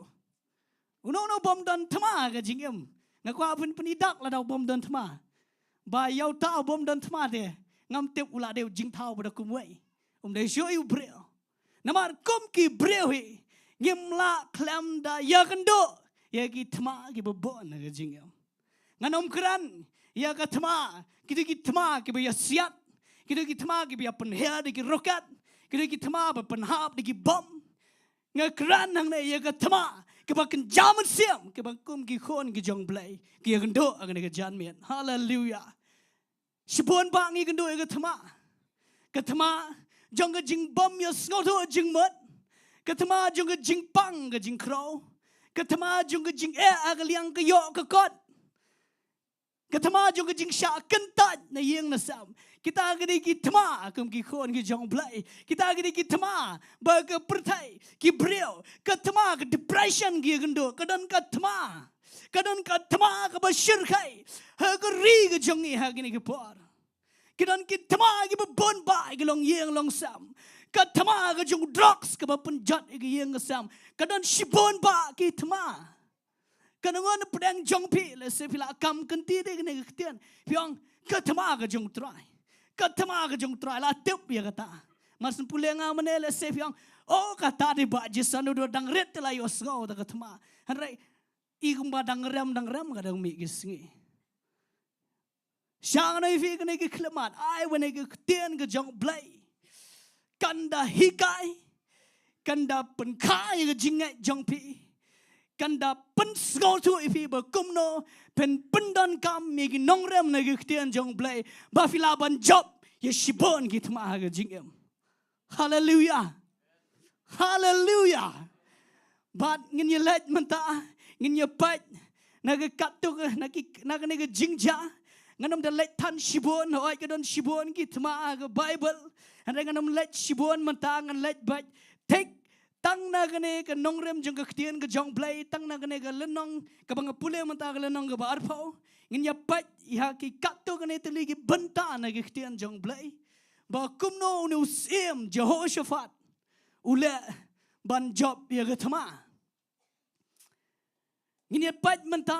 uno no bom don thma ga jingem ngakwa pun penidak la da bom don thma ba yau ta bom don thma de ngam tip ula de jing thau ba kum wei de show you breo namar kum ki breo hi ngim la klam da ya kan do ya ki thma ki bo na ga jingem nganom kran ya ka thma ki thma ki ya siat ki thma ki ya pen hair ki rokat ki thma ba pen hap ki bom ngakran hang ne ya ka thma ki ba kan jaman siam ki ba kum ki khon ki jong blai ki ya kan do ang ne ga jan mian hallelujah sibon ba ngi kan do ya ka thma jong ga jing bom ya sngo tho jing mot ka thma jong ga jing pang ga jing kro ka thma jong ga jing aga liang ka yo ka kot Katama jong jing sha kentat na yeng na sam. Kita gadi ki thma kum ki khon ki jong blai. Kita gadi ki thma ba ka perthai ki breu. Ka thma ka depression ki gendo. Kadon ka thma. Kadon ka thma ka ba shir khai. Ha ka ri ka jong ni ha gini ki por. Kadon ki thma ki ba bon ba ki long yeng long sam. Ka thma ka jong drugs ka ba pun jat ki yeng sam. Kadon shibon ba ki thma. Kanangon pedang jong pi le se pila kam kenti de ne Ktien piong katama ga jong trai katama ga jong trai la tep ya kata mas pulenga mane le se piong o kata de ba Jayson do dang ret la yo sngo da katama hanrai igum ba dang ram ga dang mi gisngi shang nei fi ne ki klemat ai when ke Ktien ga jong blai kanda hikai kanda pen khai ga jingai jong pi Kanda pen skol tu ifi ba kumno pen pendan kam mi gi nongrem na gi Ktien jong blai ba fila ban job ye shibon gi thma ga jingem hallelujah hallelujah but ngin ye let manta ngin ye pat na ga katuk na ga ne ga jingja nganom da let tan shibon hoi ga don shibon gi thma ga bible and nganom let shibon manta ngan let bat take Tang na gane ka nongrem jong ka Ktien ka jong blai tang na gane ka lenong ka bang pule manta ka lenong ka barpau ngin ya pat iha ki katto gane teli ki Bynta na ka Ktien jong blai ba kumno nu sim Jehoshaphat ule ban job ya ka thma ngin ya pat manta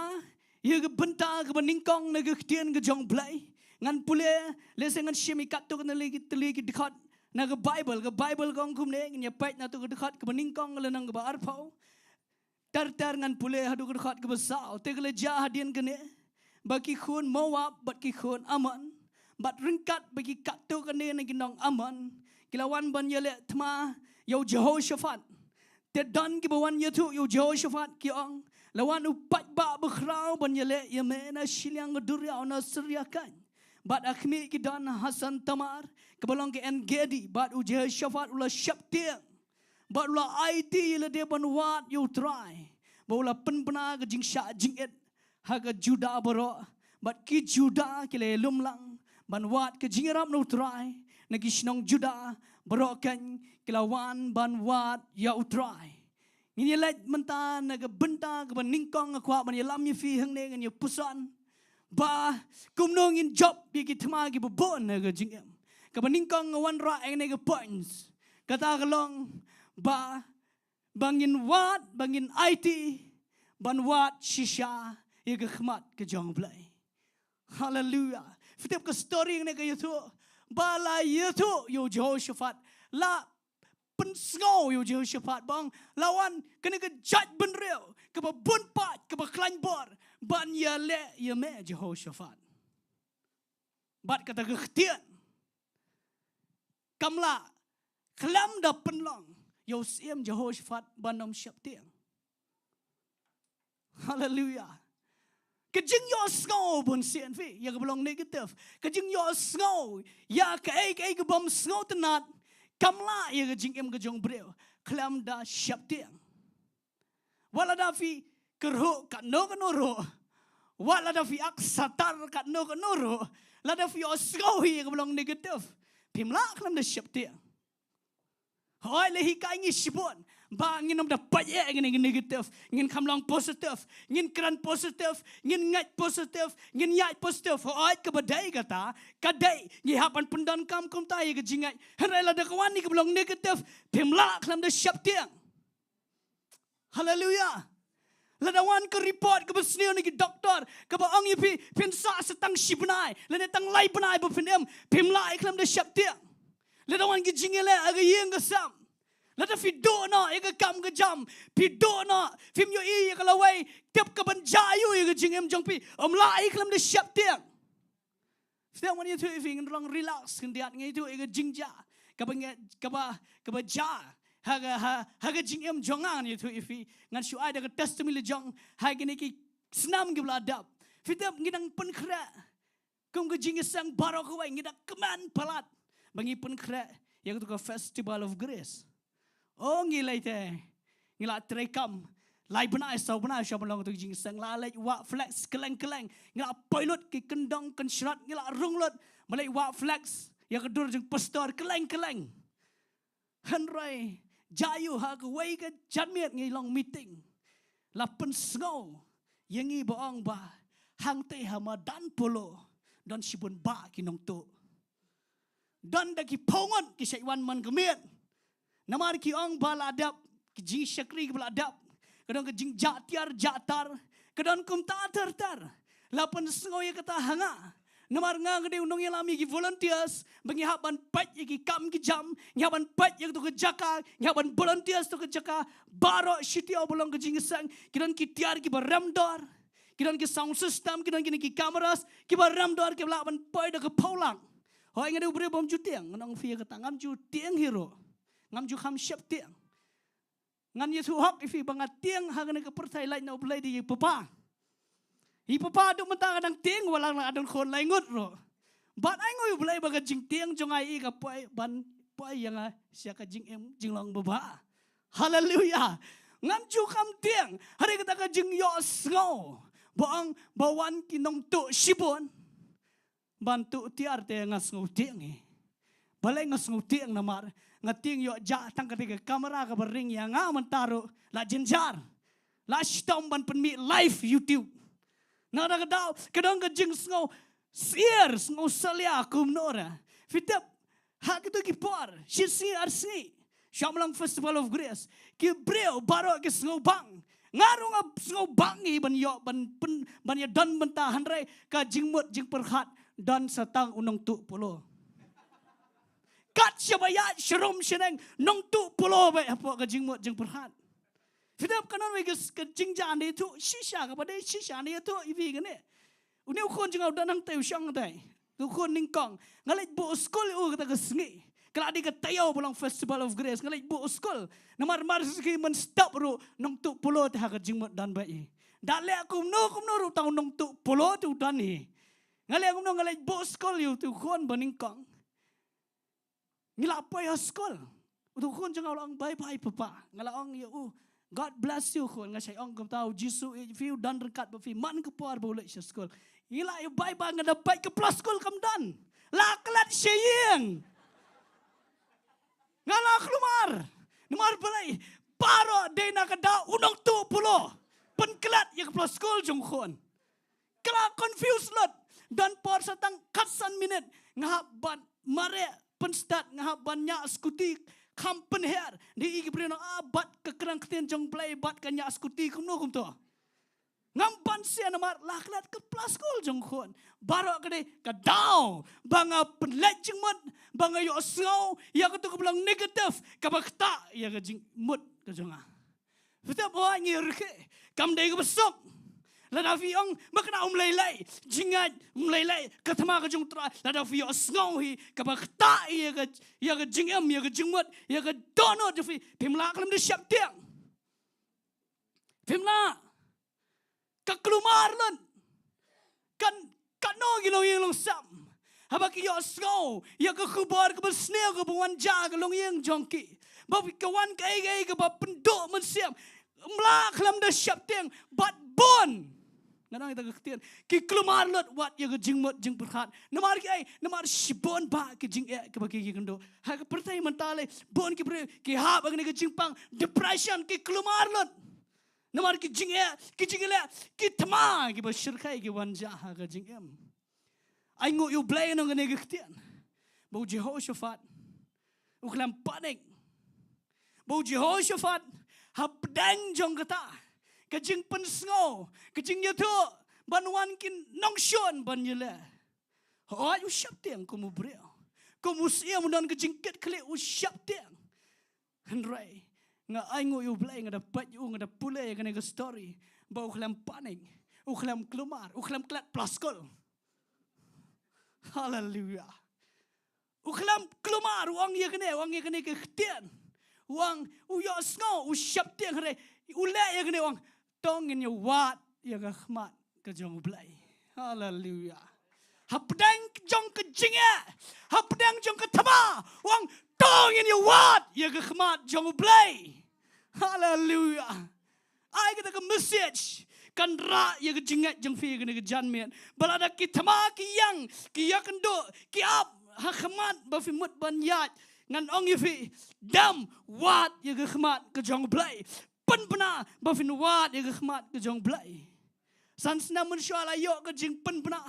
ya ka Bynta ka baningkong na ka Ktien ka jong blai ngan pule lese ngan shimi katto ka teli ki dikhat na ga Bible kong kum ne ngin ya pat na tu ga dekat ke beningkong le nang ga arpau tar ngan pule hadu ga dekat ke besau te ga ja hadien gane bagi khun Moab bat ki khun Aman bat ringkat bagi katto gane na ginong Aman kilawan ban yele thma yo Jehoshaphat te dan ki bawan yetu yo Jehoshaphat ki ong lawan upat ba bekhrau ban yele yeme na Shillong durya na sriakan Bat akhmi ki dan Hasan Tamar kebalong ke Engedi bat u Jehoshaphat ula Syaptiang bat ula IT le dia ban wat you Trai baula penbena ke jingsha jinget haga Juda baro bat ki Juda kile lumlang ban wat ke jingiaroh no Trai nagi Snong Juda baro kan kilawan ban wat ya Trai ngini let menta naga Bynta ke ban ningkong akwa ban yalam ye fi hang ne ngan ye pusan ba kumnong in job bi ki thma ki bon na ga jingem ka baningkong wan ra eng ne ga points kata galong ba bangin wat bangin IT ban wat shisha ye ga khmat ke jong blai hallelujah fitep ka story ne ga yutu ba la yutu yo Jehoshaphat la pen sngo yo Jehoshaphat bang lawan kene ga judge ben real ka ba bon pat ka ba klan bor ban ya le ya me Jehoshaphat bat kata ke Ktien kamla klam da penlong yo sim Jehoshaphat banom Syaptiang hallelujah ke jing yo sngo bun sien fi ya ke belong negative ke jing yo sngo ya ke ai ke bom sngo tenat kamla ya ke jing em ke jong breu klam da Syaptiang wala da fi kerho kat no kanoro wala da fi aksatar kat no kanoro la da fi osgohi ke belong negative pimla klam da Syaptiang hoi le hi kai ngi shibon ba ngin nom da paye ngin negative ngin khamlong positive ngin kran positive ngin ngat positive ngin yat positive oi ke badai kata kadai ngi hapan pendan kam kum tai ke jingai rela da kawan ni ke belong negative pimla khlam da syap tiang haleluya ladawan ke report ke besneu ni ke doktor ke ba ong ipi pensa setang shibnai lene tang lai benai bu pinem pimla khlam da syap tiang ladawan ke jingele aga yeng ke sam lada fi do no ega kam ke jam fi do no fim yo i ke lawai tep ke banjayu ke jingem jong pi lai khlam da syap tiang setiap mana itu ingin orang relax kendiat ngai itu ega jingja kaba ja haga jingem jongan itu ifi ngan shu ada ke testimony jong haga ni ki senam ke beladap fitap ngidang pen khra kum ke jingisang barok wai ngidak keman palat bangi pen khra yang tu ke festival of grace oh ngilai te ngila trekam lai benai sau benai syam long tu jingisang la lai wa flex keleng ngila pilot ki kendong kenshrat ngila runglot malai wa flex yang kedur jeng pastor keleng hanrai jayu ha ke wai ke janmiat ngi long meeting la pen sngau yangi boong ba hang te hama dan polo don sibun ba ki nong tu don da ki pongon ki saiwan man kemiat namar ki ong ba ladap ki jing syakri ki ladap kadang ke jing jatar kadang kum tar lapan sengau ya kata hanga namar nga gede unong yalami ki volunteers bangi haban pat ki kam ki jam nyaban pat yang tu ke Jaka nyaban volunteers tu ke Jaka baro shitio bolong ke jingisang kidan ki tiar ki baramdor kidan ki sound system kidan ki kameras ki baramdor ki laban pai da ke paulang ho ngade ubre bom jutiang nang fia kata ngam jutiang hero ngam ju kham syap tiang ngan yesu hok ifi bangat tiang hagane ke pertai lai no blai di papa i papa du mentang kadang tiang walang adon khon lai ngut ro bat ai ngoi blai baga jing tiang jong ai ka pai ban pai yang sia ka jing em jing long baba haleluya ngam ju kham tiang hari kata ka jing yo sngo boang bawan ki nong tu sibon bantu tiar te ngas ngau tiang balai ngas ngau tiang namar ngating yo ja tang ketika kamera ka bering yang mentaro la jenjar la stom ban penmi live YouTube nada kadau kadang ke jing sngo sier sngo salia kum nora fitap hak itu ki por sisi arsi Shamlang Festival of Grace ki breu baro ki sngo bang ngarung sngo bangi ban yo ban ya don benta hanrai ka jingmut jing perhat dan satang unong tu polo kat syabaya syrum syeneng nong tu pulo ba apa ka jingmut jing perhat fidap kanan we ke jingjan de tu shisha ka pada shisha ne tu ibi gane uni ukon jing au danang teu syang dai tu kon ning kong ngalai bo skol u kata ke Sngi kala di ke tayo pulang Festival of Grace ngalai bo skol namar mar ski men stop ru nong tu pulo ta ka jingmut dan bai dale akum no ru tau nong tu pulo tu dan ni ngalai akum no ngalai bo skol yu tu kon baning kong ngila apa ya skol tu kon jang orang bye papa ngala ong ya God bless you kon ngasai ong kam tahu jisu if you dan rekat befi man ke por boleh skol ngila ya bye ngada baik ke plus skol kam dan la kelat syeng ngala keluar nomor belai paro dena kada unong tu pulo pen kelat ya ke plus skol jong kon kala confused lot dan por satang katsan minute ngaban mare penstat ngahap banyak skuti kampen her di igi brino abat kekerang Ktien Jong Blei bat kanya skuti kumno kumto ngampan sia namar laklat ke plaskol jong khon baro kade kadau banga penlejing mut banga yo sngau ya ketu kebelang negatif kabakta ya ke jing mut ke jonga fita boa ngir ke kam dei ke besok lada fiong makna lelai jingat lelai ke Thma ke jong Trai lada fiong sngau hi ke bakta ya ke jingem ya ke jingmut ya ke dono de fi pimla kelam de syap tiang pimla ke kelumar lon kan no gilong yeng sam habak yo sngau ya ke khubar ke besneu ke buan ja ke long yeng jongki babi kawan ke ba pendok mensiam mla kelam de syap tiang bat bon nganang ita Ktien ki klumar lot wat ya jingmot jing perkhat namar ki ai namar shibon ba ki jing ke bagi ki kendo ha ka pertai mentale bon ki bre ki ha bagi ki jingpang depression ki klumar lot namar ki jing ki jingile ki Thma ki ba shirkai ki wanja ha ka jing em ai ngo U Blei no ngane Ktien bau Jehoshaphat uklam panik bau Jehoshaphat ha pedang jong kata ka jing pen sngo ka jingiaroh ban wan kin nong shon ban yele ho u shap tiang ko mu bre ko mu sia mu dan ka jing ket kle u shap tiang hanrai nga ai ngo U Blei nga da pat u nga da pule nga ne story ba u khlam panik u khlam klumar u khlam klat plaskol hallelujah u khlam klumar wang ye kene ke Ktien wang u yo sngo u shap tiang hare u le ye kene wang tong in your wat ye ga khmat ka Jong U Blei hallelujah hapdang jong ka jinga hapdang jong ka Thma wang tong in your wat ye ga khmat Jong U Blei hallelujah ai ka ka message kan ra ye ga jinga jong fi ga ne janmen balada ki Thma ki yang ki yakndo ki ap ha khmat ba fi mut ban yat ngan ong ye fi dam wat ye ga khmat ka Jong U Blei pen pena ba fin wat ye ga khmat ka Jong U Blei san sna mun shwala yo ka jing pen pena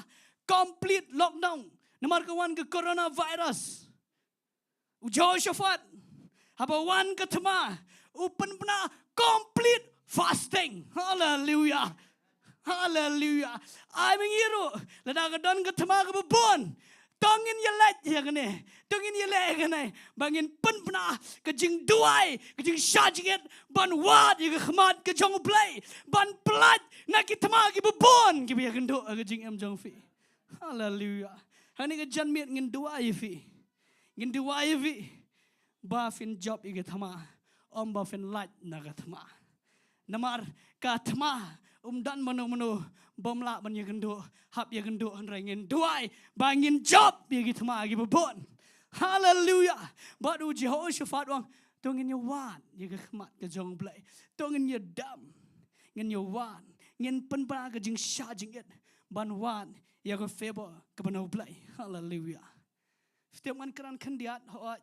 complete lockdown namar ka wan ka coronavirus u Jehoshaphat haba wan ka Thma u pen pena complete fasting hallelujah hallelujah ai mengiro lada ka don ka Thma ka bon tongin ye let ye gane tongin ye le gane bangin pen pena ka Jingduwai ka jing shajget ban wat ye khmat ka Jong U Blei ban plat na ki Thma ki bon ki ye kendo ka jing em jong fi hallelujah hani ka janmet ngin Jowai fi ngin Jowai fi ba fin job ye Thma om ba fin lat na ka Thma namar ka Thma dan mano bomla ban ye kendo hap ye kendo hanrai ngin Jowai bangin job ye Thma ki bon hallelujah badu Jehoshaphat wang tongin ye wan ye khmat ka Jong U Blei tongin ye dam ngin ye wan ngin pen pa ka jing sha jing et ban wan ye ka favor ka ban U Blei hallelujah setiap man keran kendiat ho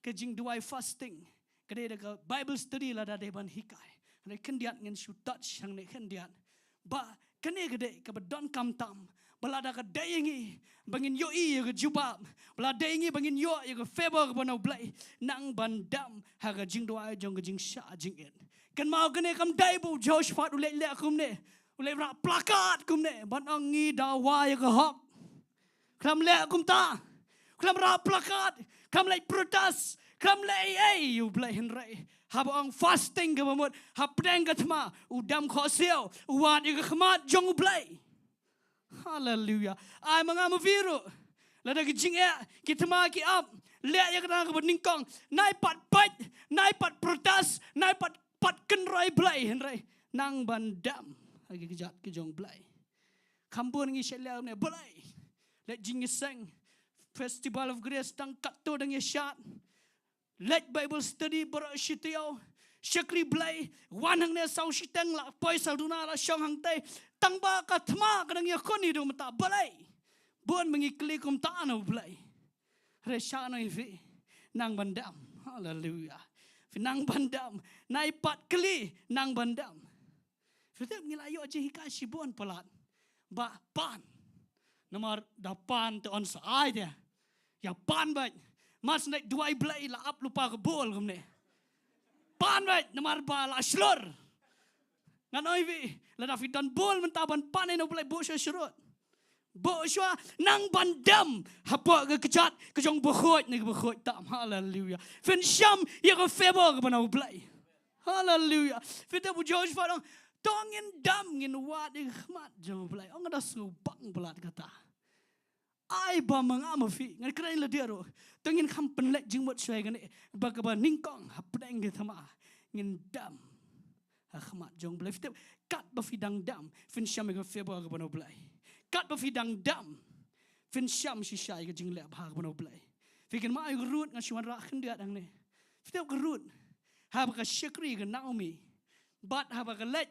ka Jingduwai fasting ka de ka Bible study la da de ban hikai ne kendiat ngin shu touch hang ne kendiat ba kene gede ka don kam tam balada ka dayengi bangin yo I ka jubab bala dayengi bangin yo ka favor ka banau Blei nang bandam ha ka Jingduwai jong ka jing sha jing en kan mau kene kam dai bu Jehoshaphat ule le kum ne ule ra plakat kum ne ban angi da wa ka hok klam le kum ta klam ra plakat kam le protest kam le ai U Blei henrai habang fasting ka mamut hapdang ka Thma udam khosel wat ye khmat Jong U Blei hallelujah ai manga maviru lada ki jing ki Thma ki up le ye ka ka ningkong nai pat protest nai pat kenrai Blei henrai nang bandam agi kejat ki Jong Blei kambun ngi shelam ne Blei le jingiseng festival of grace tang katto dang ye shat let Bible study bershitio Shakri Blei wan hangne sau shiteng la poi salduna la shong hang te tang ba ka Thma kadang ya koni do mata Blei bon mengikli kum ta no Blei re sha no fi nang bandam hallelujah fi nang bandam nai pat kli nang bandam fitem ngila yo je hika shibon palat ba pan nomor dapan te on sa dia ya pan ba mas naik Jowai Blei la up lupa ke bol kumne. Pan baik namar ba la slor. Ngan oi vi la da fi dan bol mentaban pan no Blei bo shrot. Bo shwa nang bandam hapa ke kejat ke jong bekhot ni bekhot tam hallelujah. Fin sham ye ke favor ke banau Blei. Hallelujah. Fi da bu Jehoshaphat tongin dam ngin wat de khmat jong Blei. Ong da su bang belat kata. Ai ba mangama fi ngan krai la diaro tengin kham penlek jingmot shwai gane ba ka ba ningkong hapdang ge Thma ngin dam ha khmat Jong Blei fit kat ba fi dang dam fin sham ge febo ga banau Blei kat ba fi dang dam fin sham shi shai ge jingle ba ga banau Blei fi kan ma ai rut ngan shwan ra khin dia dang ne fit ga rut ha ba ka shikri ge Naomi bat ha ba ga let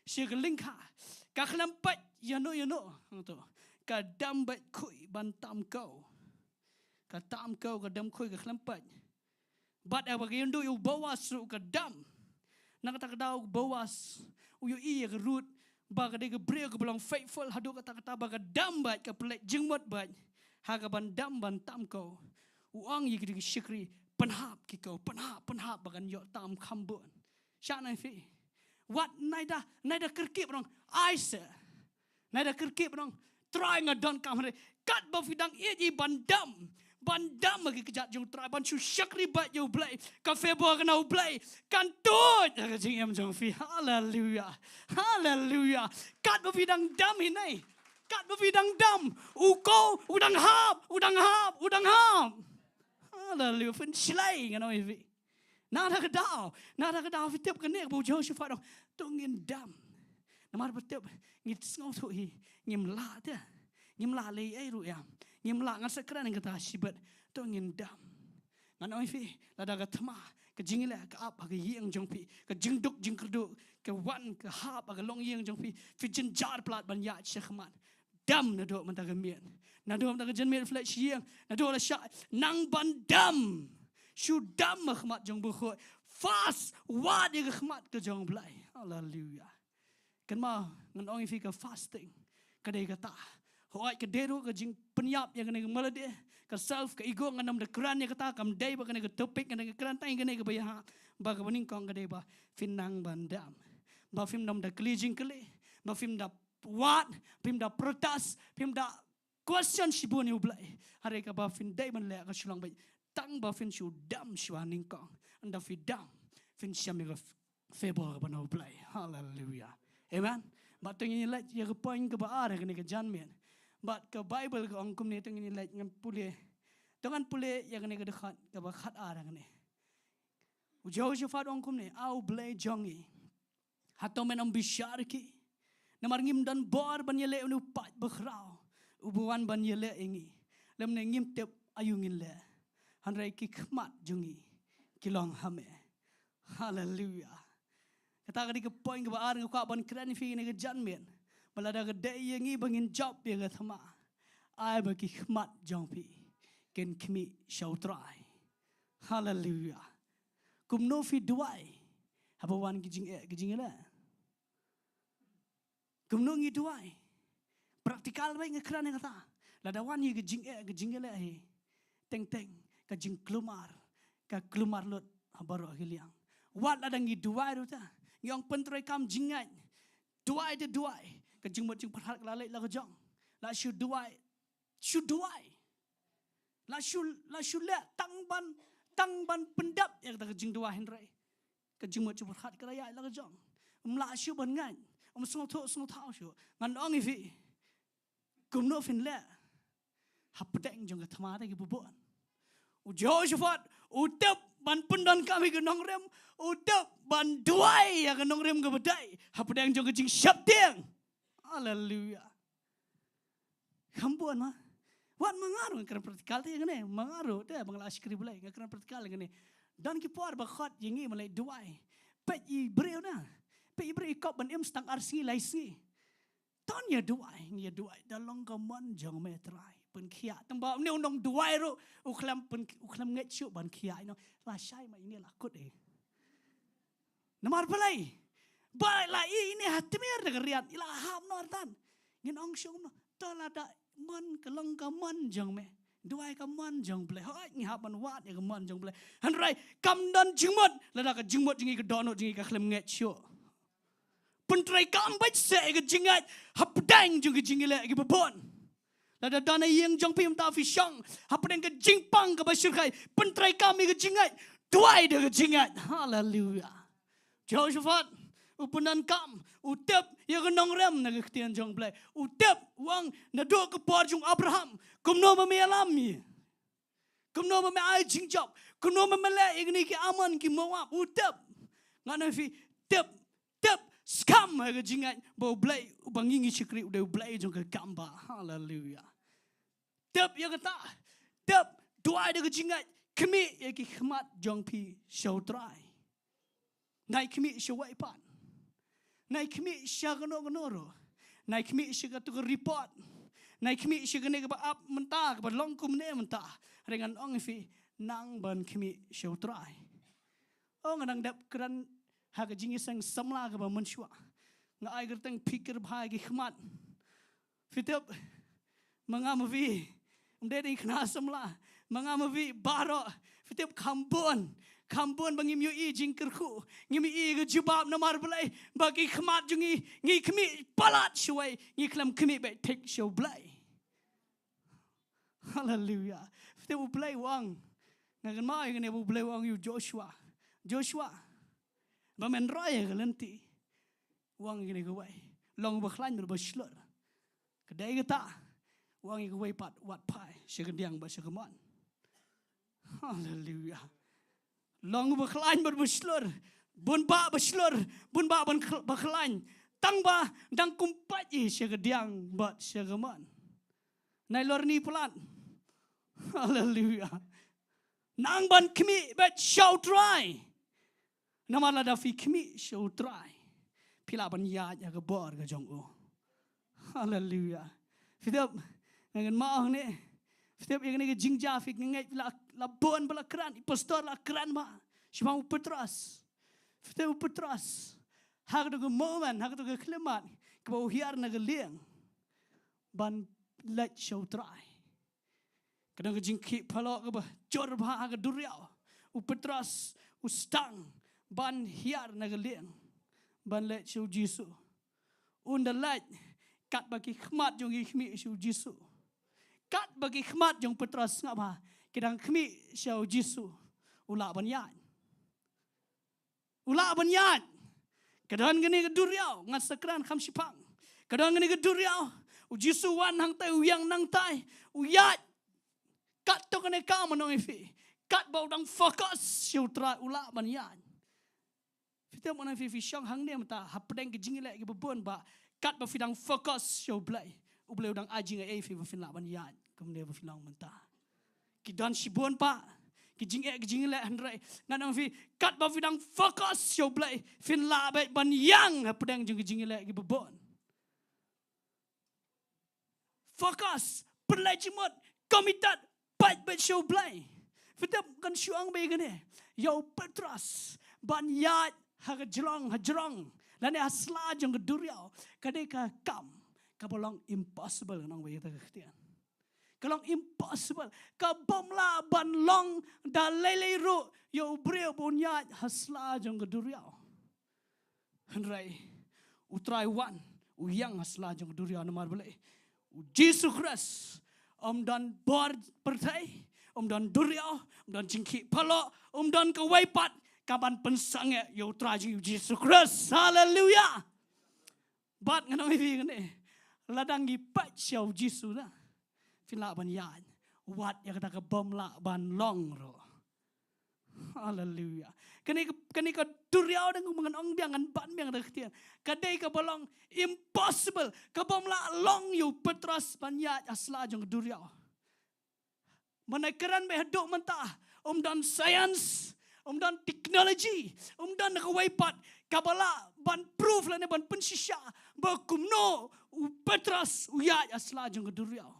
shi ge lingka ka kelampat yano tu ka dam bat khui ban tam kau ka tam kau ka dam khui ka kelampat bat apa ka yendo yu bawas ru ka dam nak tak dau bawas uyu iya ka rut ba ka de ka bre ka belong faithful hadu ka tak ba ka dam bat ka plek jingmot bat ha ka ban dam ban tam kau uang yi ki shikri penhap ki kau penhap bagan yo tam khambun shana fi what naida kerkip rong aise naida kerkip rong try ngadon kamre kat ba fidang i bandam bagi kejat jong try ban chu shakri bat yo blai ka febo kana blai kan tut ka jing em jong fi hallelujah kat ba fidang dam hinai kat ba fidang dam uko udang hap hallelujah fin slay ngano fi nada kedau fitip kenek bu jauh syafat dong tungin dam namar betep ngit ngau tu hi ngim la dia ngim la le ai ru ya ngim la ngan sekran ngata sibat tungin dam ngano fi lada ka thma ka jingile ka ap ka yeng jong pi ka jingduk jingkyrkhu ka wan ka hap ka long yeng jong pi fi jin jar plat ban ya chekhmat dam na do man ta ka mien na do man ta ka jen mien flesh yeng na do la sha nang ban dam Shu dam khmat jong bu kho fast wa de khmat ke jong blai hallelujah kan ma ngan ong fi ka fasting ka de ka ta hoi ka de ru ka jing penyap yang ne melade ka self ka ego nganam de kran ya ka ta kam dei ba ka ne ka topik ka ne ka kran tai ka ne ka ba ya ba ka baning kong ka de ba finang bandam ba fim nam da klijing kle ba fim da wat fim da protest fim da question shibun yu blai hare ka ba fin dei man le ka shilong ba tang ba fin shu dam shwa ning kong anda fi dam fin sham ga favor ba no play hallelujah amen ba tong ni let ya ko point ka ba are ka ni ka jan men ba ka bible ka ong kum ni tong ni let ngam pule tongan pule ya ka ni ka dekhat ka ba khat are ka ni u Jehoshaphat ong kum ni au blay jongi hato men am bishar ki namar ngim dan bor ban yele unu pat bakhrao ubuan ban yele ingi lam ne ngim tep ayungin le Hanrai ki khmat jungi kilong hame hallelujah kata ka di ka point ka ba ar ka ban kran fi ni ka jan men balada ka de yengi bangin job ya ka thama ai ba ki khmat jong pi ken khmi Sohthri hallelujah kum no fi duai haba wan ki jingela kum no ngi duai praktikal ba ngi kran ka ta lada wan yi ki jingela he teng ka jing klumar lot habaro hiliang wat ladang gi duai ruta yong pentrai kam jingat duai ka jing mot jing phat la le la ka jong la shu duai la shu le tang ban pendap ya ka jing duai henrai ka jing mot jing phat ka ya la ka jong mla shu ban ngan song thao shu ngan ong fi kum no fin le hapdeng jong ka thma ta gi bubon Jehoshaphat utap ban pendan kami ke Nonglum utap ban duai ya ke Nonglum ke bedai hapdang jong ke jing syaptiang hallelujah kampuan ma wan mangaru kan praktikal te ngene mangaru te bangla askri bulai kan praktikal ngene dan ki por ba khat yingi malai duai pe i breu na pe i breu kop ban em stang arsi laisi ton ya duai dalong ka man jong me trai pen khia tang ba ne nong duai ro uklam nget chu ban khia no la shai ma ini la kut e namar balai la ini hatmir de riat ila ham no tan ngin ong shong no tala da man kalong ka man jong me duai ka man jong ble hoi ngi haban wat ya ka man jong ble han rai kam dan jingmot la da ka jingmot jingi ka dono jingi ka khlem nget chu pentrai kam bach se ka jingat hapdang jong jingile ki babon Lada dana yang jong pim ta fi shang hapdeng ke jingpang ke basyurkai pentrai kami ke jingat duai de ke jingat hallelujah Jehoshaphat upunan kam utep ya ke Nonglum na ke Ktien U Blei utep wang na do ke por jung Abraham kumno me alami kumno me ai jingjob kumno me le igni ki aman ki Moab utep ngana fi tep skam ke jingat bo blai ubangingi sikri udah blai jong ke kamba hallelujah tep ya kata tep doa de ke jingat kemi ya ki khmat jong pi Sohthri nai kemi Jowai pan nai kemi shagano ro nai khmi shiga tu report nai khmi shiga ne ba up menta ba long kum ne menta rengan ong fi nang ban khmi show trai ong nang dap kran ha ga jingi sang samla ga ba menshwa nga ai gerteng pikir bhai gi khmat fitep mangamavi umdedi khna samla mangamavi baro fitep khambon bangim yu I jingkyrkhu ngim I ga jubab namar blai bagi khmat jungi ngi khmi palat shwai ngi klam khmi be tek show blai hallelujah fitep u blai wang ngagan mai ngene u blai wang yu Joshua ba men roy ga lenti wang ngene ga wai long ba khlan ba shlor kedai ga ta wang ga wai pat wat pai shegdiang ba shegamon hallelujah long ba khlan ba slur bun ba ban ba khlan tang ba dang kumpat I shegdiang ba shegamon nai lor ni plan hallelujah nang ban khmi bet show try namala da fi khmi show try pila ban ya ga bor ga Jong hallelujah fidap ngan ma ne fidap yang ne jingja fi ngai la bon bala kran pastor la kran ma shimau petras fidap petras hak do moment hak do klimat ko hiar na ga liang ban let show try kadang jingki palo ga ba jor ba ga duriao u petras u stang ban hiar na ga liang ban let show jisu unda let kat bagi khmat jong khmi show jisu kat bagi khmat jong petras ngaba kedang khmi show jisu ula ban yan kadang ngene ga duriao ngat sakran kham sipang kadang ngene ga duriao u jisu wan hang tai uyang nang tai uyat kat to kene ka manong ifi kat bau dang fokus show tra ula ban yan kita mana fi syang hangne mata hapdeng ke jingile ke bebon ba kat ba fidang fokus show blai u blai dang ajing ai fi fin la ban yan kemne ba filang menta ki dan sibon pa ki jingile handrai nganang fi kat ba fidang fokus show blai fin la ba ban yang hapdeng jing jingile ke bebon fokus perlajimot komitat pat ba show blai fitap kan syuang ba gane yo petras ban yat hajrong lane asla jong duriao kadai ka kam ka bolong impossible nang we ta khtian kalong impossible ka bomla ban long da lele ru yo breu bonya hasla jong duriao hanrai utrai wan u yang hasla jong duriao namar bele Jesus Christ dan bor pertai dan duriao dan jingki palo dan ka waipat kaban pensange yo traji Jesus Christ hallelujah bat ngana mi ngene ladang gi pat show Jesus la fila ban yan wat ya kata ka bom la ban long ro hallelujah kani ka duriao dang mangan ong biang an ban biang dak tian kadai ka bolong impossible ka bom la long yo petras ban ya asla jong duriao mana keran be hadok mentah dan science dan teknologi dan kawaipat kabala ban proof la ne ban pensisya ba kumno u petras u ya asla jong duriao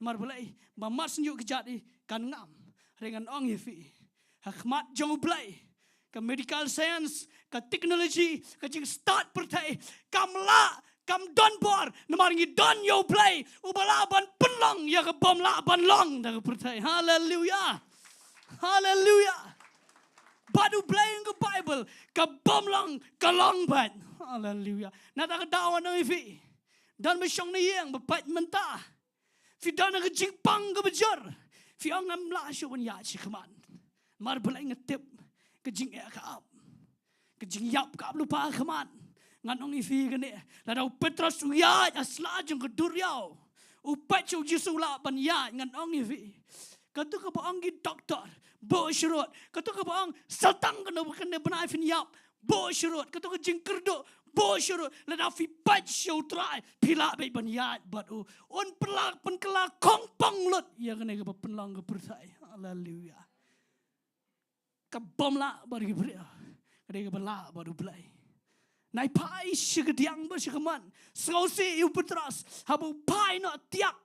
mar belai ba mas nyu kejadi kan ngam dengan ong yefi hakmat jong blai ka medical science ka teknologi ka jing start pertai kamla kam donbor namar ngi don yo blai u bala ban penlong ya ka bom la ban long da pertai hallelujah hallelujah badu blai ng Bible ka bom long ka long ban hallelujah na ta ka dawan ng ifi dan mesyong ni yang bepat mentah fi dan ka jingpang ka bejor fi ang am la syo ban ya chi khaman mar blai ngetip ka jing ka up ka jing yap ka lupa khaman nganong ifi gane la dau petros ya asla jung ka duriao upat chu jisu la ban ya nganong ifi katu ka ba ang gi doktor bo shurut katu ka ba ang satang kana banai fin yap bo shurut katu ka jingkyrkhu bo shurut la da fi pat show try pila be ban ya but on pelak pen kala kong pang lut ya kana ka penlang ka pertai hallelujah ka bom la bar gi bria kada ka bala baru blai nai pai sigediang bersikeman sausi iu petras habu pai no tiak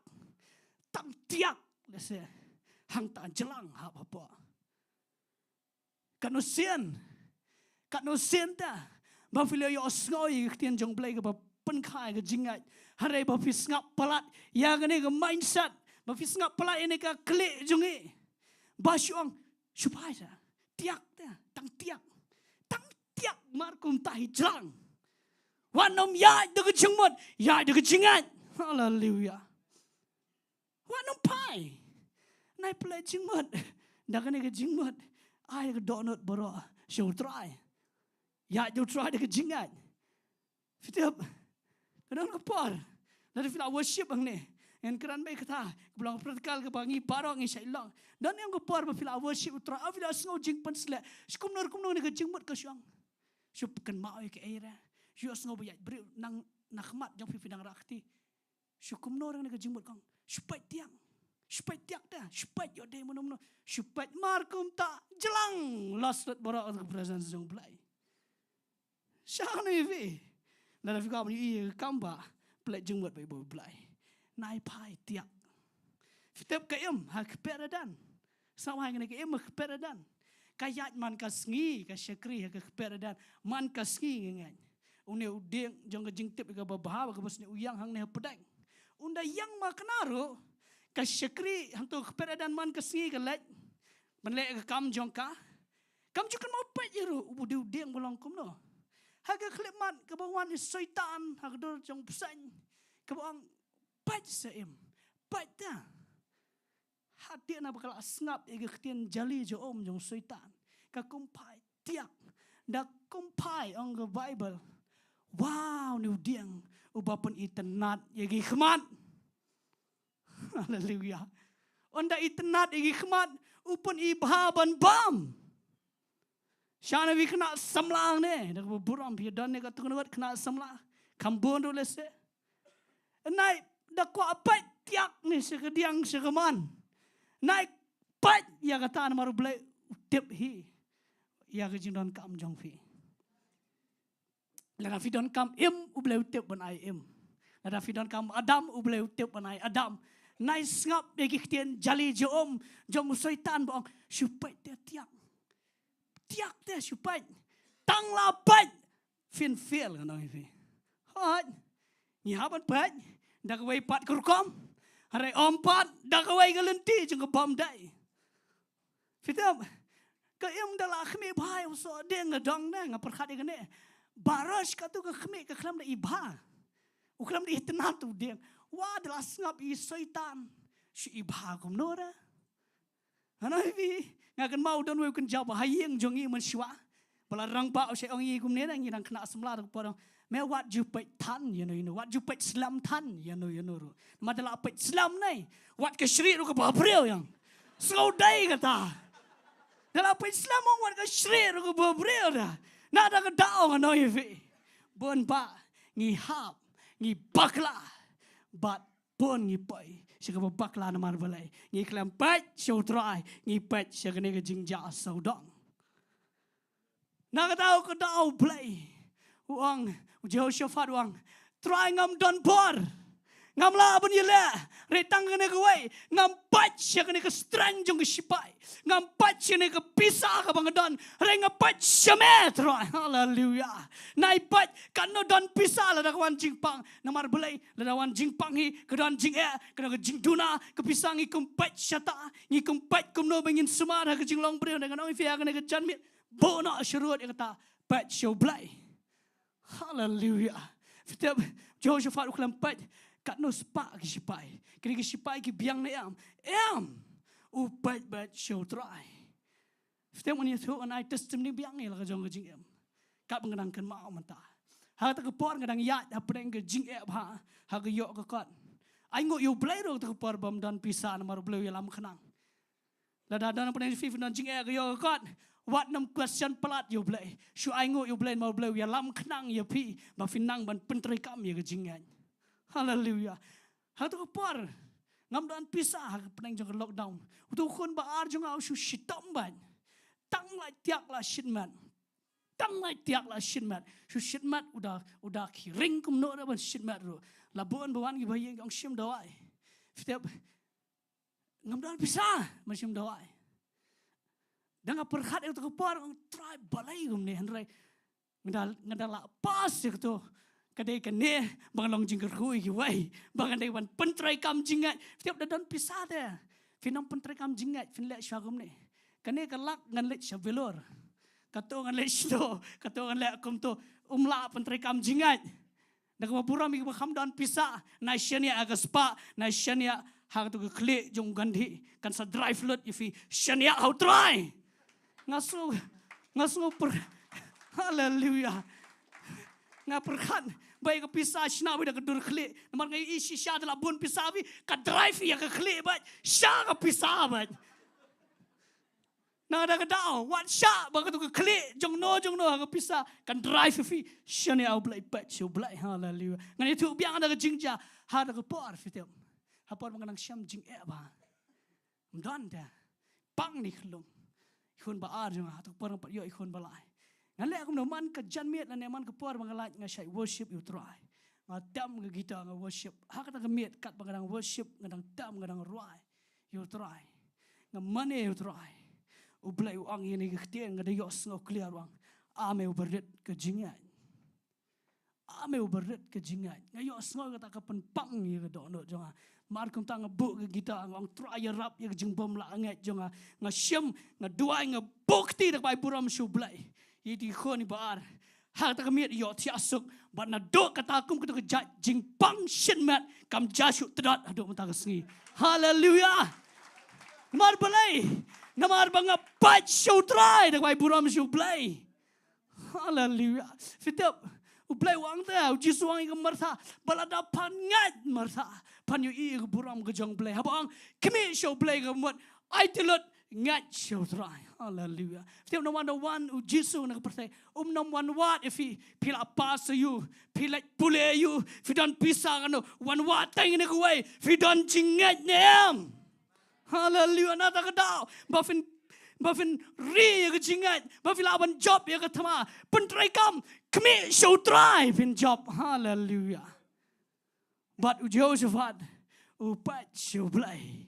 tang tiak lese hang ta jelang apa kanusian ta ba filio yo Sngi Ktien Jong Blei ke ba pen khai ke jingai hare ba fis ngap palat ya gane ke mindset ba fis ngap palat ini ka klik jungi ba syong supai sa tiak ta tang tiak markum tahi jelang wanom ya de ke jingmot ya de ke jingai haleluya wanom pai nai play jingmot da gane ke jingmot ai ke donut boro Sohthri ya do try de ke jingai fitap kadang kapar dari fila worship hangne en keran baik kata belang pratikal ke bangi barong ngi Shillong dan yang kapar ba fila worship tra afila sngo jing pen sle skumnor ne ke jingmot ke syang syup kan mau ke era yo sngo ba bri nang nakmat jong fidang rakti syukum nor ne ke jingmot kang supai tiang dah supai yo de mono supai markum ta jelang lost bora ke presence Jong Blei Shani vi. Nada fika mani kamba plek jengmot bai bo Blei. Nai pai tiak. Fitep kaem ha keperadan. Sama hang ne kaem keperadan. Kayat man ka Sngi ka syakri ka keperadan man ka Sngi ngan. Une udeng jong jing tip ka babaha ka bosne uyang hang ne pedang. Unda yang ma kenaro ka syakri hang tu keperadan man ka Sngi ka lek. Man lek ka kam jong ka. Kam jukan mau pai jeru ubu udeng bolong kum no. Haga klimat kebawan syaitan haga dor jong pesan kebawang pat seim pat dah hati na bakal asngap ege Ktien jali jo om jong syaitan ka kumpai tiak da kumpai ong the Bible wow ni udiang ubapan itenat ege khmat haleluya onda itenat ege khmat upun ibha ban bam Shana vi kena samlang ne, dak buram pi dan ne katung nuat kena samlang, kambon do lese. Nai dak ko apai tiak ne sekediang sekeman. Nai pat ya kata maru Blei tip hi. Ya ke jingdon kam jong fi. Lada fi don kam im u Blei tip ban ai im. Lada fi don kam Adam u Blei tip ban ai Adam. Nai ngap de Ktien jali jom jong syaitan bong supai tiak. Tiak teh supai tang lapai fin feel kan oi fi hot ni haban pat dak wei pat kurkom hare ompat dak wei galenti jeng bom dai fitam ka em dala khme bhai so deng dong na ngapar khat ikane baros ka tu ka khme ka khlam da ibha ukram da itna tu deng wa dala ngap i syaitan si ibha kom nora hanoi fi ngakan mau don we kan jawab hayeng jongi man shwa bala rang pa se ong yi kum ne nang nang kena semla dak porong me wat ju pet tan you know what ju pet slam tan you know madala pet slam nai wat ke shri ru ka babreu yang so dai kata dala pet slam ong wat ke shri ru ka babreu da na da ka dao ngai fi bon ba ngi hap ngi bakla bat bon ngi pai Siapa bakla na marbalai, ngi klam pat Sohthri, ngi pat siapa ni ke jingiasyllok. Nak tahu ke tahu Blei, uang Jehoshaphat uang, Trai ngam donbor, ngam lah pun yelah, retang kena kawai, ngam pat siapa ni ke strength jong ke sipai, ngam pat siapa ni ke pisah ke bangdon, ngam pat siapa Trai, haleluya. Nai pat kano don pisah lah dakwaan jingpang, namar Blei lah dakwaan jingpang hi, kedon kena ke jingduna, ke pisah ngi kumpat syata, ngi kumpat kumno bengin semar ke jinglong breu dengan orang fiak kena ke janmit, bono syurut yang kata pat show Blei, haleluya. Setiap Jehoshaphat uklam pat kano spak ke sipai, kena ke sipai ke biang na upat pat Sohthri. Setiap orang itu anai testimoni biang ni lah ke jong ke jingem. Kap mengenangkan mau mentah. Hak tak kepor ngadang yat apa yang ke jingep ha ke yok ke kot. Ai ngot yo Blei ro tak kepor bam dan pisah namar Blei lam kenang. La dan apa yang fi dan jingep ke yok ke kot. Wat nam question pelat yo Blei. Shu ai ngot yo Blei mar Blei lam kenang ya pi ba finang ban pentri kam ya ke jingan. Haleluya. Hak tak kepor ngam dan pisah ke penang jong lockdown. Tu kon ba ar jong au shu shitam ban. Tang lai tiak la shitman. tangai tiak la shitmat su shitmat udah kiring kum no ban shitmat ru labuan bawan gi bayeng ong shim dawai setiap ngamdan pisah macam dawai dengan perkhat itu kepar ong trai balai gum ne handrai ngandal la pas itu kadai kene bangalong jingkyrkhu gi wai bangadai wan pentrai kam jingat setiap dadan pisah dia finam pentrai kam jingat fin lek syagum ne kene kalak ngan lek syavelor kato ngan lek sto kato ngan lek kum to umla pentrai kam jingat dak mapuram gi kham dan pisah na shania agaspa na shania hang tu klik jong gandhi kan sa drive lot ifi shania how try ngasu per haleluya ngaperkan baik ke pisah shna wi dak dur klik namar ngai isi sha la bun pisah wi ka drive ya ke klik ba sha ka pisah ba na ada kedau wat sha ba tu klik jong no ka pisah kan drive fi shania au blai pat chu blai haleluya ngai tu biang ada ke jingja ha da ke por fitem ha por mengenang syam jing ba mdan da pang ni khlum ikhun ba ar jong ha tu por pat yo ikhun balai ngan le akum no man ka jan miet na man ka por mangalat nga shai worship you try nga tam nga gita nga worship ha ka ta miet kat bangadang worship ngadang tam ngadang ruai you try nga mane you try u blai u ang ini ka ktien nga yo sngo clear wang ame u berdet ke jingat ame u berdet ke jingat nga yo sngo ka ta ka pen pang ye ka do no jonga mar kum tang bu ke gita ang try rap ye jingbom la anget jonga nga syam nga duai nga bukti dak bai buram shu blai Yiti khoni baar hak ta kamiet yo tiasuk bat na do kata kum kutu kejat jing pang shin mat kam jasuk tedat aduk mata Sngi haleluya namar balai namar banga pat Sohthri dak bai buram Shu Blei haleluya fitap u blai wang ta u jisuang i martha balada pangat martha pan yu i buram ke jong blai habang kami Shu Blei ke mot ai tilot ngat Sohthri hallelujah setiap no one u jisu na percaya no one what if he pila pas you pila pule you if don't pisang no one what tang in the way if don't jingat nem hallelujah na ta kadau bafin ri ke jingat bafila ban job ya ke Thma pentrai kam kami Sohthri fin job hallelujah but u Josephat u pat Shu Blei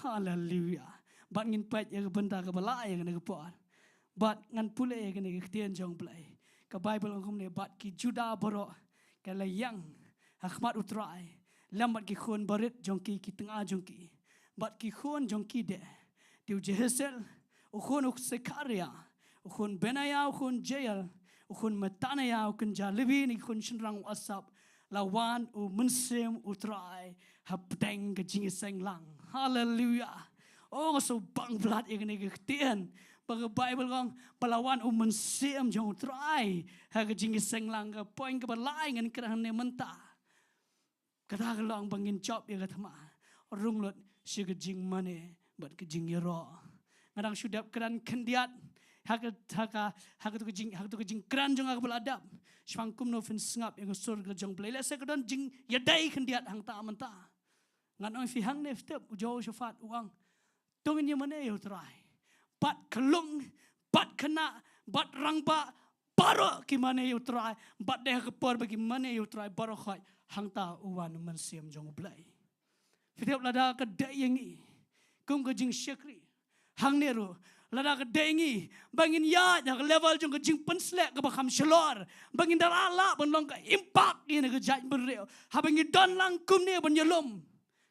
hallelujah bat ngin pat ya ke Bynta ke Balang ya ke por bat ngan pule ya ke Ktien Jong Blei ke Bible ngom ne bat ki juda boro ke layang hakmat utrai lambat ki khon barit jong ki tengah jong ki bat ki khon jong ki de tiu jehesel u khon u sekaria u khon benaya u khon jail u khon matanaya u kun jalibi ni khon shinrang asap lawan u munsem utrai hapdeng ke jingiasyllok hallelujah oh so bang blood yang ni Ktien bagi Bible kong pelawan mensiam jong Trai ha ke jingiasyllok ke poin ke Balang ngan kerana ne mentah kata kelong bangin job ya ke Thma runglot si ke jingmane bat ke jingiaroh ngadang sudap keran kendiat ha ke jing keran jong ke beladap spangkum no fin ngap yang sur ke jong Blei lese ke don jing yadai kendiat hang ta mentah ngan oi fi hang ne step ujo syafat uang tongin ye mane yo Trai bat kelung bat kena bat rangba baro ki mane yo Trai bat deh ke por bagi mane yo Trai baro khoi hang ta uwan mensiam jong Blei fitiap lada ke dayengi kum ke jing syakri hang ne ro lada ke dayengi bangin ya ke level jong ke jing penslek ke bakam shlor bangin darala bonlong ke impact ni ke jaj berreo ha bangin don lang kum ne bon yelom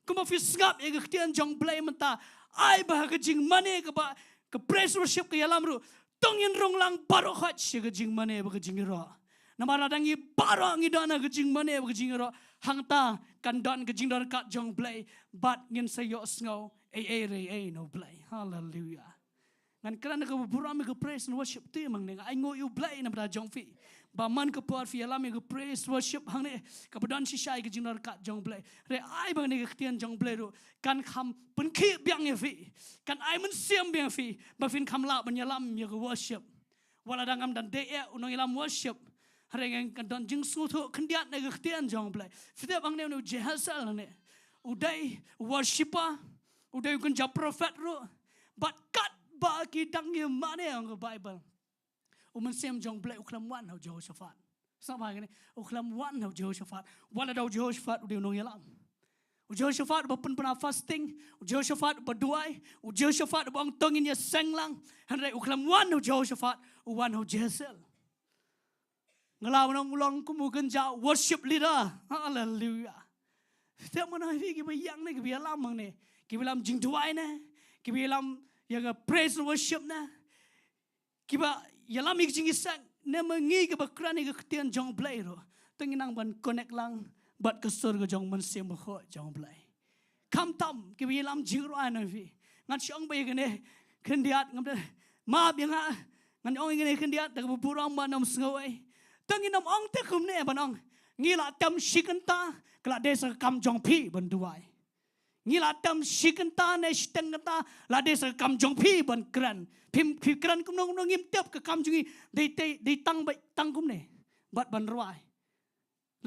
kum ofis ngap ye ke Ktien Jong Blei mentah ai bah ke jingmane ke praise worship ke yalam ru tongin rong lang baro khat si ke jingmane ba ke jingiaroh namara dangi baro ngi dana ke jingmane ba ke jingiaroh hangta kan don ke jingdor kat Jong Blei bat ngin sayo sngo ai no Blei hallelujah ngan kerana ke buram ke praise and worship tu mang ne ai ngo you Blei na bra Jong fi baman ke por fi yalam ke praise worship hang ne ke don si shai ke jingdor kat Jong Blei re ai bang ne ke Ktien Jong Blei ru kan kham pen ki biang ye fi kan ai men siam biang fi ba fin kham la ban yalam ye ke worship wala dangam dan de e unong yalam worship hareng kan don jing su thu kendiat ne ke Ktien Jong Blei fite bang ne no jehasal ne udai worshipa udai kun ja prophet ru but kat ba ki dang ye mane ang Bible มันเสียมจงเปล่อุคลามวันเอาเยโฮชาฟัดสบายกันเนี่ยอุคลามวันเอาเยโฮชาฟัดวันละเยโฮชาฟัดเดี๋ยวนงยลามเยโฮชาฟัดบุปผา fasting เยโฮชาฟัดบุดวยเยโฮชาฟัดบุอังตงอินยาเซงลังฮันไรอุคลามวันเอาเยโฮชาฟัดวันเอาเจเซลงลาวนองลองกุมูกันจ้า worship leader hallelujah เท่ามันให้กี่ไปยังเนี่ยกี่ไปลำมึงเนี่ยกี่ไปลำจิงถวายนะกี่ไปลำอย่างกับ praise and worship นะกี่ไปอย่าลำอีกจริงๆสักเนี่ยมึงงี้กี่ไปครั้งนี้ก็เตียนจงเปล่าหรอตั้งนั่งบัน connect ลังบัดกระสุนก็จงมันเสียมโคจงเปล่าคำตั้มกี่ไปลำจิงร้อยนะพี่งั้นช่องไปกันเนี่ยขึ้นเดียดงั้นมาเบียงฮะงั้นองกันเนี่ยขึ้นเดียดแต่ก็บุรุษมันนำสงวยตั้งน้ำองเตะคุมเนี่ยบ้านองงี้ละเต็มชิกันตากระเดสกำจงพี่บนด้วยงี้ละเต็มชิกันตาในสตังกันตาละเดสกำจงพี่บนกรันพิมกรันกุมน้องยิ้มเทียบกับกำจงได้ตั้งไปตั้งกุมเนี่ยบัดบันรวย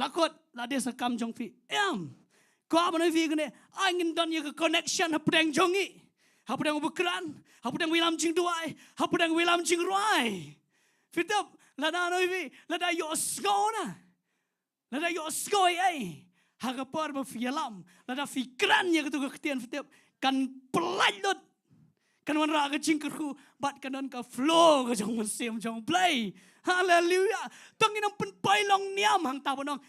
ละกดละเดสกำจงพี่ก็อาบันพี่กันเนี่ยอันนี้ตอนนี้ก็ connection ฮับแดงจงงี้ฮับแดงอุปกรณ์ฮับแดงวิลามจิงด้วยฮับแดงวิลามจิงรวยฟิตบละดานอยพี่ละได้ยอสโกนะละได้ยอสโกไอ้หากปอร์บฟิลามละได้ฟิกรันยังตัวเตียนฟิตบกันปลายลดกันวันราก็จิงกรูบัดกันนั่นก็ฟลูก็จงมันเสียมจงเพลย์ฮาเลลูยาต้องกินน้ำเป็นไปลองเนียมหางตาบน้อง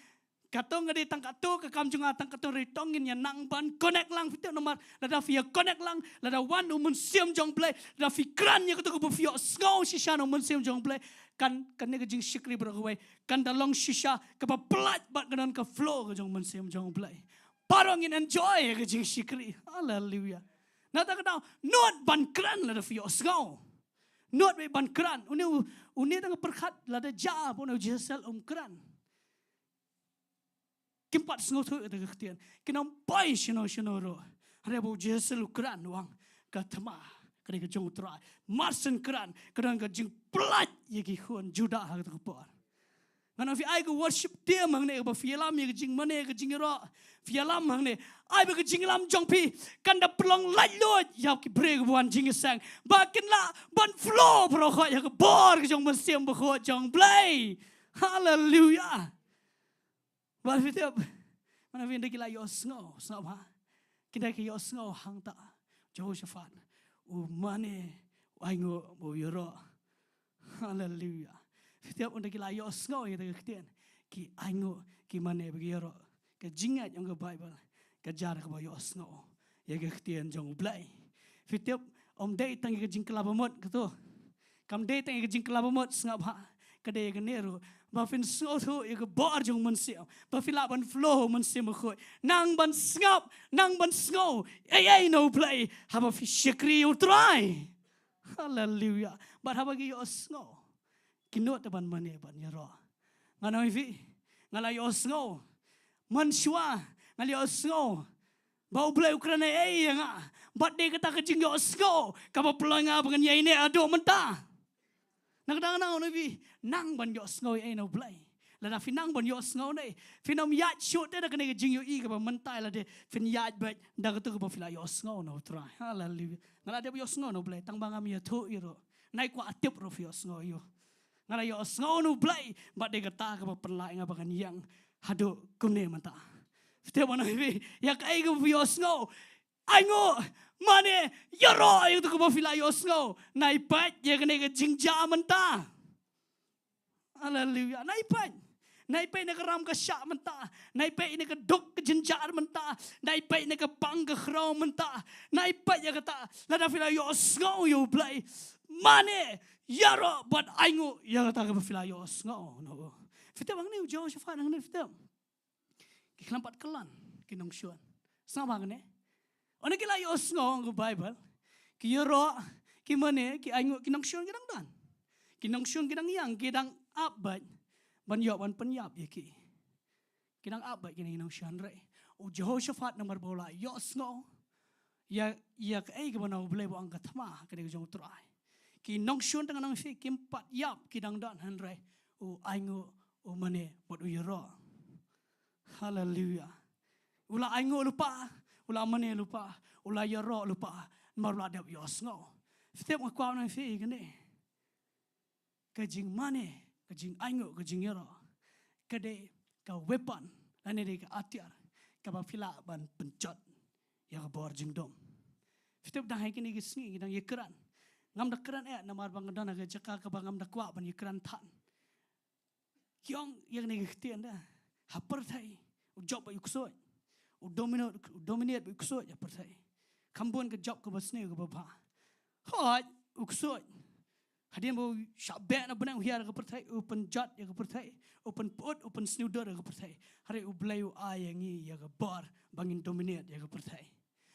กระตุ้งก็ได้ตั้งกระตุ้งก็กำจงอาตั้งกระตุ้งรีต้องกินอย่างนั่งบัน connect ลังฟิตบน้ำมันละได้ฟิconnect ลังละได้วันมันเสียมจงเพลย์ละได้ฟิกรันยังตัวก็ฟิสโกชิชาน้มันเสียมจงเพลย์kan ne jing shikri berkuai kan dalong shisha ke pelat bat kan ke flow ke jong mensiam jong play parong in enjoy ke jing shikri hallelujah na ta ka not ban kran la da fio sgau not be ban kran uni ta perkhat la da ja pon jesel kran kimpat sngau thu ta ktien kinam pai shino ro rebu jesel kran wang ka thma kena ke jong Trai marsen keran kadang ke jing pelat yaki khun judah ha ta por ngana fi ai ko worship dia mang ne ba fi lam ye ke jing mane ke jingiaroh fi lam mang ne ai ba ke jing lam jong pi kan da plong lai lo ya ki brek wan jing sang ba kin la ban flow pro kho ya ke bor ke jong man siam ba kho jong blai hallelujah ba fi te mana fi ndeki la yo sngo ba kita ke yo sngo hang ta Jehoshaphat mane aingo bo yoro hallelujah setiap untuk kita yo sngo ya ketian ki aingo ki mane bo yoro ke jingat yang ke bible ke jar ke bo yo sngo ya ketian jong blai setiap dei tang ke jing kelabamot gitu kam dei tang ke jing kelabamot snga ba ke dei ke neru ba fin sngo thu ya ke bor jong man siam ba fila ban flow man sim khoi nang ban snap nang ban sngo ai no play haba fi shikri u Trai hallelujah but haba gi yo sngo kinot ban mane ban yaro nganoi fi ngala yo sngo man shwa ngal yo sngo ba play ukraine ai nga but de kata ke jing yo sngo ka ba play nga ban yai ne ado menta nakadang na ono vi nang ban yo sngo ai no play la na finang ban yo sngo nei finam ya shoot de ka ne jing yo I ka ba mentai la de fin ya ba da ka tu ka ba fila yo sngo no Trai hallelujah ngala de yo sngo no play tang bang am ya thu iro nai kwa atip ro yo sngo yo ngala yo sngo no play ba de ka ta ka ba perlai nga ba kan yang hado kune mata te bona vi ya kai ka yo sngo ai ngo mane yaro ayo tu ko fila yo sngo nai pat ye ka ne ka jingja menta hallelujah nai pat ne ka ram ka sha menta nai pat ne ka dok ka jinjar menta nai pat ne ka pang ka khro menta nai pat ya ka ta la da fila yo sngo yo play mane yaro but ai ngo ya ka ta ka fila yo sngo no fita bang ne jo shafa nang ne fita ki klampat kelan ki nong shuan sa bang ne ona kila yo sngo ng Bible ki yoro ki mane ki aingo ki nong shon kidang dan ki nong shon kidang yang kidang abad ban yo ban penyap ye ki kidang abad ki nong shon re o Jehoshaphat nomor bola yo sngo ya ai ka bana boleh bo ang Thma ka de jong Trai ki nong shon tang nong fi kim pat yap kidang dan han re o aingo o mane bot yoro hallelujah ula aingo lupa ula mane lupa ula yaro lupa marla dep yo sngo setiap ngakwa na fi gane ke jingmane, ke jingiaroh, ke jingiaroh, ke de ke weapon, lane de ke atiar, ke bapila ban penjat, ya ke bor jingdom. Fitip dah hai kini ke sngi dang yekran. Ngam dak keran namar bang dana ke Jaka ke bangam dak kwa ban yekran tan. Jong yang ni Ktien dah. Hapar thai, job ba yuksoi. Dominate ba yuksoi ya parthai. Kambon ke job ke basne ke baba. Hoi uksoi. Hadian bo syabek na benang hiar ke parthai, open jot ya ke parthai, open pot, open snooder ya ke parthai. Hari U Blei ayangi ya ke bar bangin dominate ya ke parthai.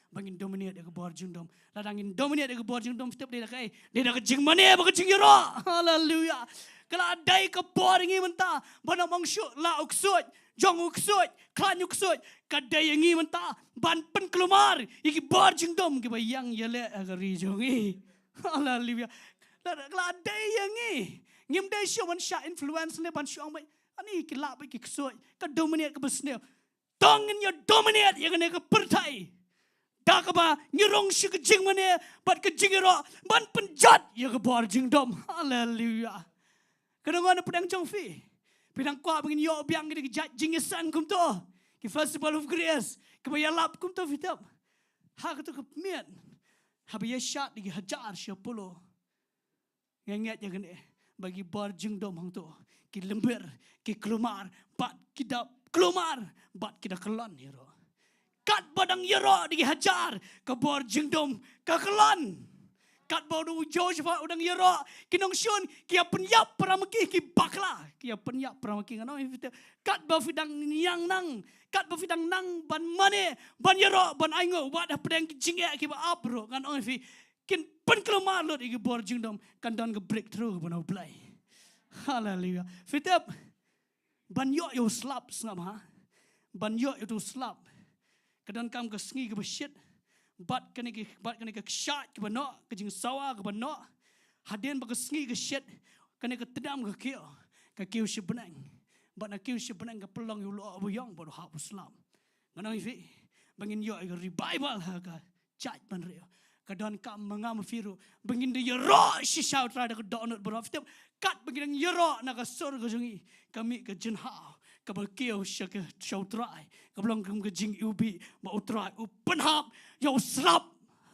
Bangin dominate ke bor jingdom, ladangin dominate ke bor jingdom setiap dia dah ke jingmane ba ke jingiaroh. Haleluya. Kalau adai ke bor ngi mentah, bana mangsyu la uksut, jong uksut, klan uksut, kadai ngi mentah, ban pen kelumar, iki bor jingdom ke bayang yale agari jongi. Haleluya. Kalau adai ngi, ngim dai syo man sya influence ne ban syo mai, ani ki la ba ki ksut, ka dominate ke besne. Tongin ya dominate ya ke pertai. Dak ba nyerong si ke jingmane bat ke jingiaroh ban penjat ya ke bor jingdom. Haleluya. Kadang-kadang pedang jongfi. Pedang kuat begini yo biang ke jingiasan kum tu. Ke festival of grace. Ke bayalap kum tu fitap. Ha ke tu ke miat. Ha bayar syat di hajar syapolo. Ngenget ya kene bagi bor jingdom hang tu. Ki lember, ki kelumar, bat kita kelumar, bat kita kelan hero. Kat badang yero dihajar ke bor jingdom ke kelan. Kat bodu Joshua udang yero kinong syun kia penyap pramaki ki bakla kia penyap pramaki ngano invite. Kat ba fidang yang nang, kat ba fidang nang ban mane ban yero ban aingo wat pedang jingia ki ba abro ngano invi kin pen kelomar lot ki bor jingdom kan don ke breakthrough ban U Blei. Haleluya. Fitap ban yo slap ngam ha. Ban yo itu slap. Kadang kam ke sngi ke besyit, bat kene ke kshat ke bano, ke jing sawa ke bano, hadin ba ke sngi ke syit, kene ke tedam ke kiu si benang, bat na kiu si benang ke pelong yu lo buyong bodo hak Islam. Ngano ifi, bangin yo ke revival ha ke chat ban rio. Kadang kam mangam firu, bangin de yero si shout ra ke donut bodo fitip, kat bangin yero na ke sur ke jungi, kami ke jinha. Kabakio syaka Sohthri, kablang ke Jing U Blei, mau Trai, Paham, yo slap,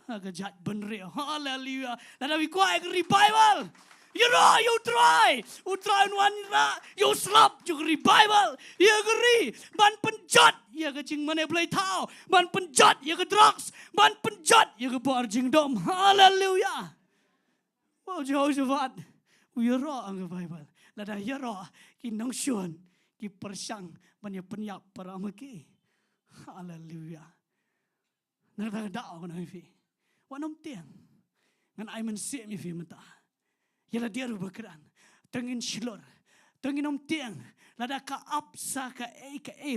agak jat benrio, haleluya. Nada kuat revival, you try, wanra, yo slap, you revival, ya geri, ban penjat, ya ke jingmane Blei tau, ban penjat, ya ke drugs, ban penjat, ya ke bor jingdom, haleluya. Oh Jehoshaphat, uyaro ang revival, nada yaro kinong syun. Ki persang banyak penyap paramaki. Haleluya. Nada dao na ifi. Wanom tiang. Ngan ay man si mi fi mata. Yala dia ru bakran. Tengin shilor. Tengin tiang. Lada ka up sa ka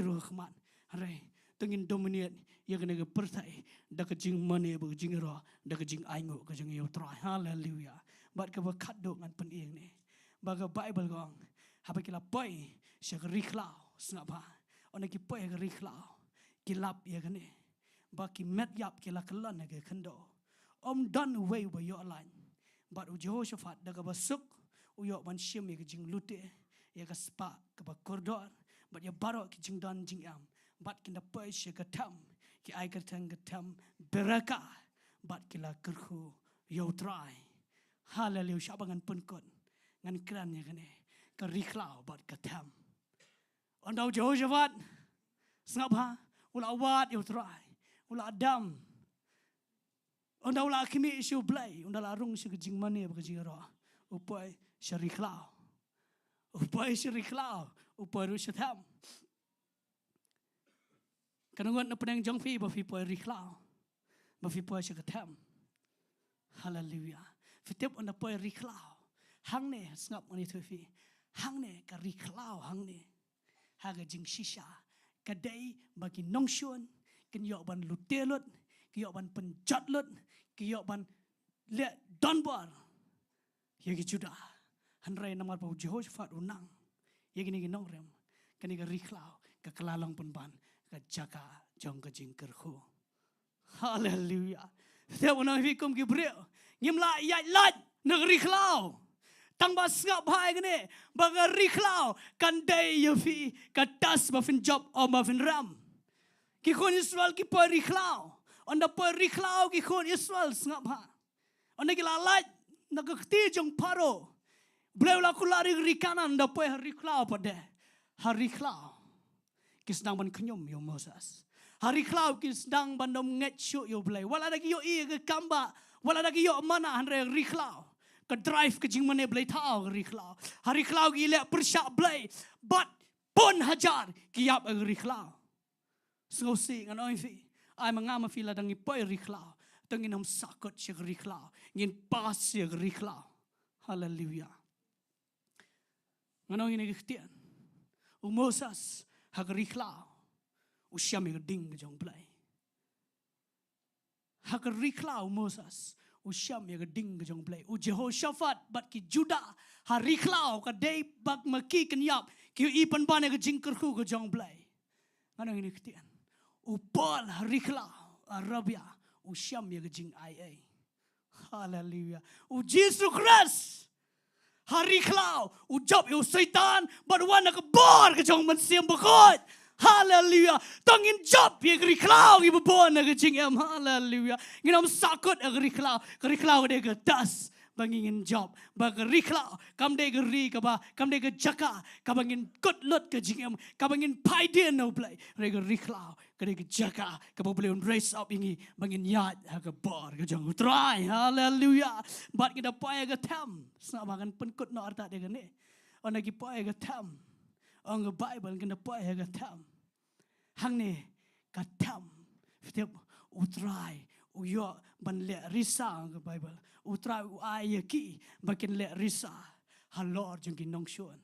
ru khman. Hare. Tengin dominate ya kena ke pertai. Da ke jingmane bu jingiaroh, da ke jingiaroh ke Trai. Haleluya. Bat ke bakat do ngan pening ni. Baga Bible gong. Haba kila boy. Syaka riklau snapa ona ki poy ga riklau ki lap ya gane ba ki met yap ki la kelan ga kynduh om done away with your line but u Jehoshaphat daga basuk u yo ban shim ya jing lute ya ga spa ka ba kordor but ya baro ki jing don jing am but ki na poy syaka tam ki ai ka tam beraka but ki la kyrkhu yo Trai haleluya syabangan penkon ngan kran ya gane ka riklau but ka tam Ondau Jehoshaphat, sengapa? Ulah awat U Trai, ulah adam. Ondau lah kimi U Blei, ondau larung si ke jingmane ke jingiaroh. Upai syariklau, upai rusyatam. Kanangot na penang jongfi bafi poi riklau, bafi poi syakatam. Haleluya. Fitip ondau poi riklau, hangne sengap mani tufi, hangne ka riklau hangne. Haga jing shisha kadai bagi nongshun ken yok ban lutelot ke yok ban penjatlot ke yok ban le donbor yagi juda hanrai namar bau Jehoshaphat unang yagi ni nongrem kani ga riklau ka kelalong penban ka Jaka Jong ke jingkyrkhu. Haleluya. Dia unang hikum gibril ngimla yat lat negeri klau tang ba snga bhai gane baga riklau kan day yofi katas ba fin job o ma fin ram ki kon Israel ki pa riklau on da pa riklau ki kon Israel snga bha on ki la lai na ka ti jong paro bleu la kulari rikanan da pa riklau pa de hariklau ki sedang ban kenyum yo Moses hariklau ki sedang ban dom nget syu yo blei wala da ki yo I ke kamba wala da ki yo mana andre riklau ka drive ke jingmane blei tau riklau hariklau ki le persyak blei but pon hajar ki yap riklau so si ngan oi fi ai mangama fi la dang I poi riklau tangin am sakot che riklau ngin pas che riklau hallelujah ngan oi ne Ktien U Moses hag riklau U syam ye ding jong blai hag riklau Moses U syam ye ding jong blai U Jehoshaphat bat ki Juda ha riklau ka dei bak maki kan yap ki I pan ban ye jingkyrkhu ka jong blai ngan oi ne Ktien U Paul riklau Arabia U syam ye jing IA hallelujah U Jesus Christ hari klau U job U Satan but wana ka bor ka jong man siam bakot hallelujah tangin job ye ri klau I bor na ka jing em hallelujah nginam sakot ri klau de ka tas bangin job bag ri klau kam de ka ri ka ba kam de ka Jaka ka bangin kot lot ka jing em ka bangin pai dia no play re ka ri klau ka de ka Jaka ka ba boleh raise up ingi bangin yat ha ka bor ka jong Trai hallelujah bat kita pai ka tam sa makan penkut no arta de ka ne ona ki pai ka tam on the Bible kita pai ka tam hangne ka tam fitep U Trai U yo ban le risa ka Bible U Trai U ai ki bakin le risa ha Lord jong ki nong shon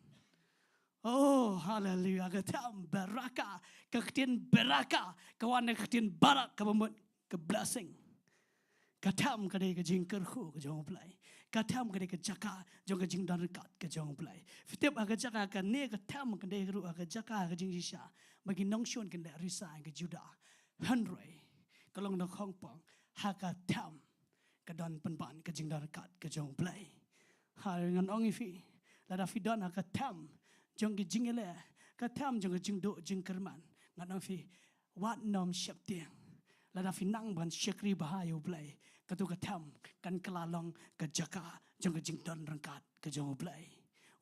oh hallelujah ka tam baraka ka Ktien baraka ka wan ka Ktien barak ka bamut ka blessing ka tam ka de ka jingkyrkhu ka jong blai ka tam ka de ka Jaka jong ka jing dan kat ka jong blai fitep ka Jaka ka ne ka tam ka de ru ka Jaka ka jing sha bagi nong shon ka le risa ka Juda hanroi ka long na khong pong ha ka tam ka don pan ban ka jing dan kat ka jong blai ha ngan ong fi la da fi don ka tam jong ki jingele ka tam jong jingduh jingkerman ngan fi wat nom syap tiang la da fi nang ban syakri bahayu blai ka tu ka tam kan kelalong ka Jaka jong jingdon rangkat ka jong blai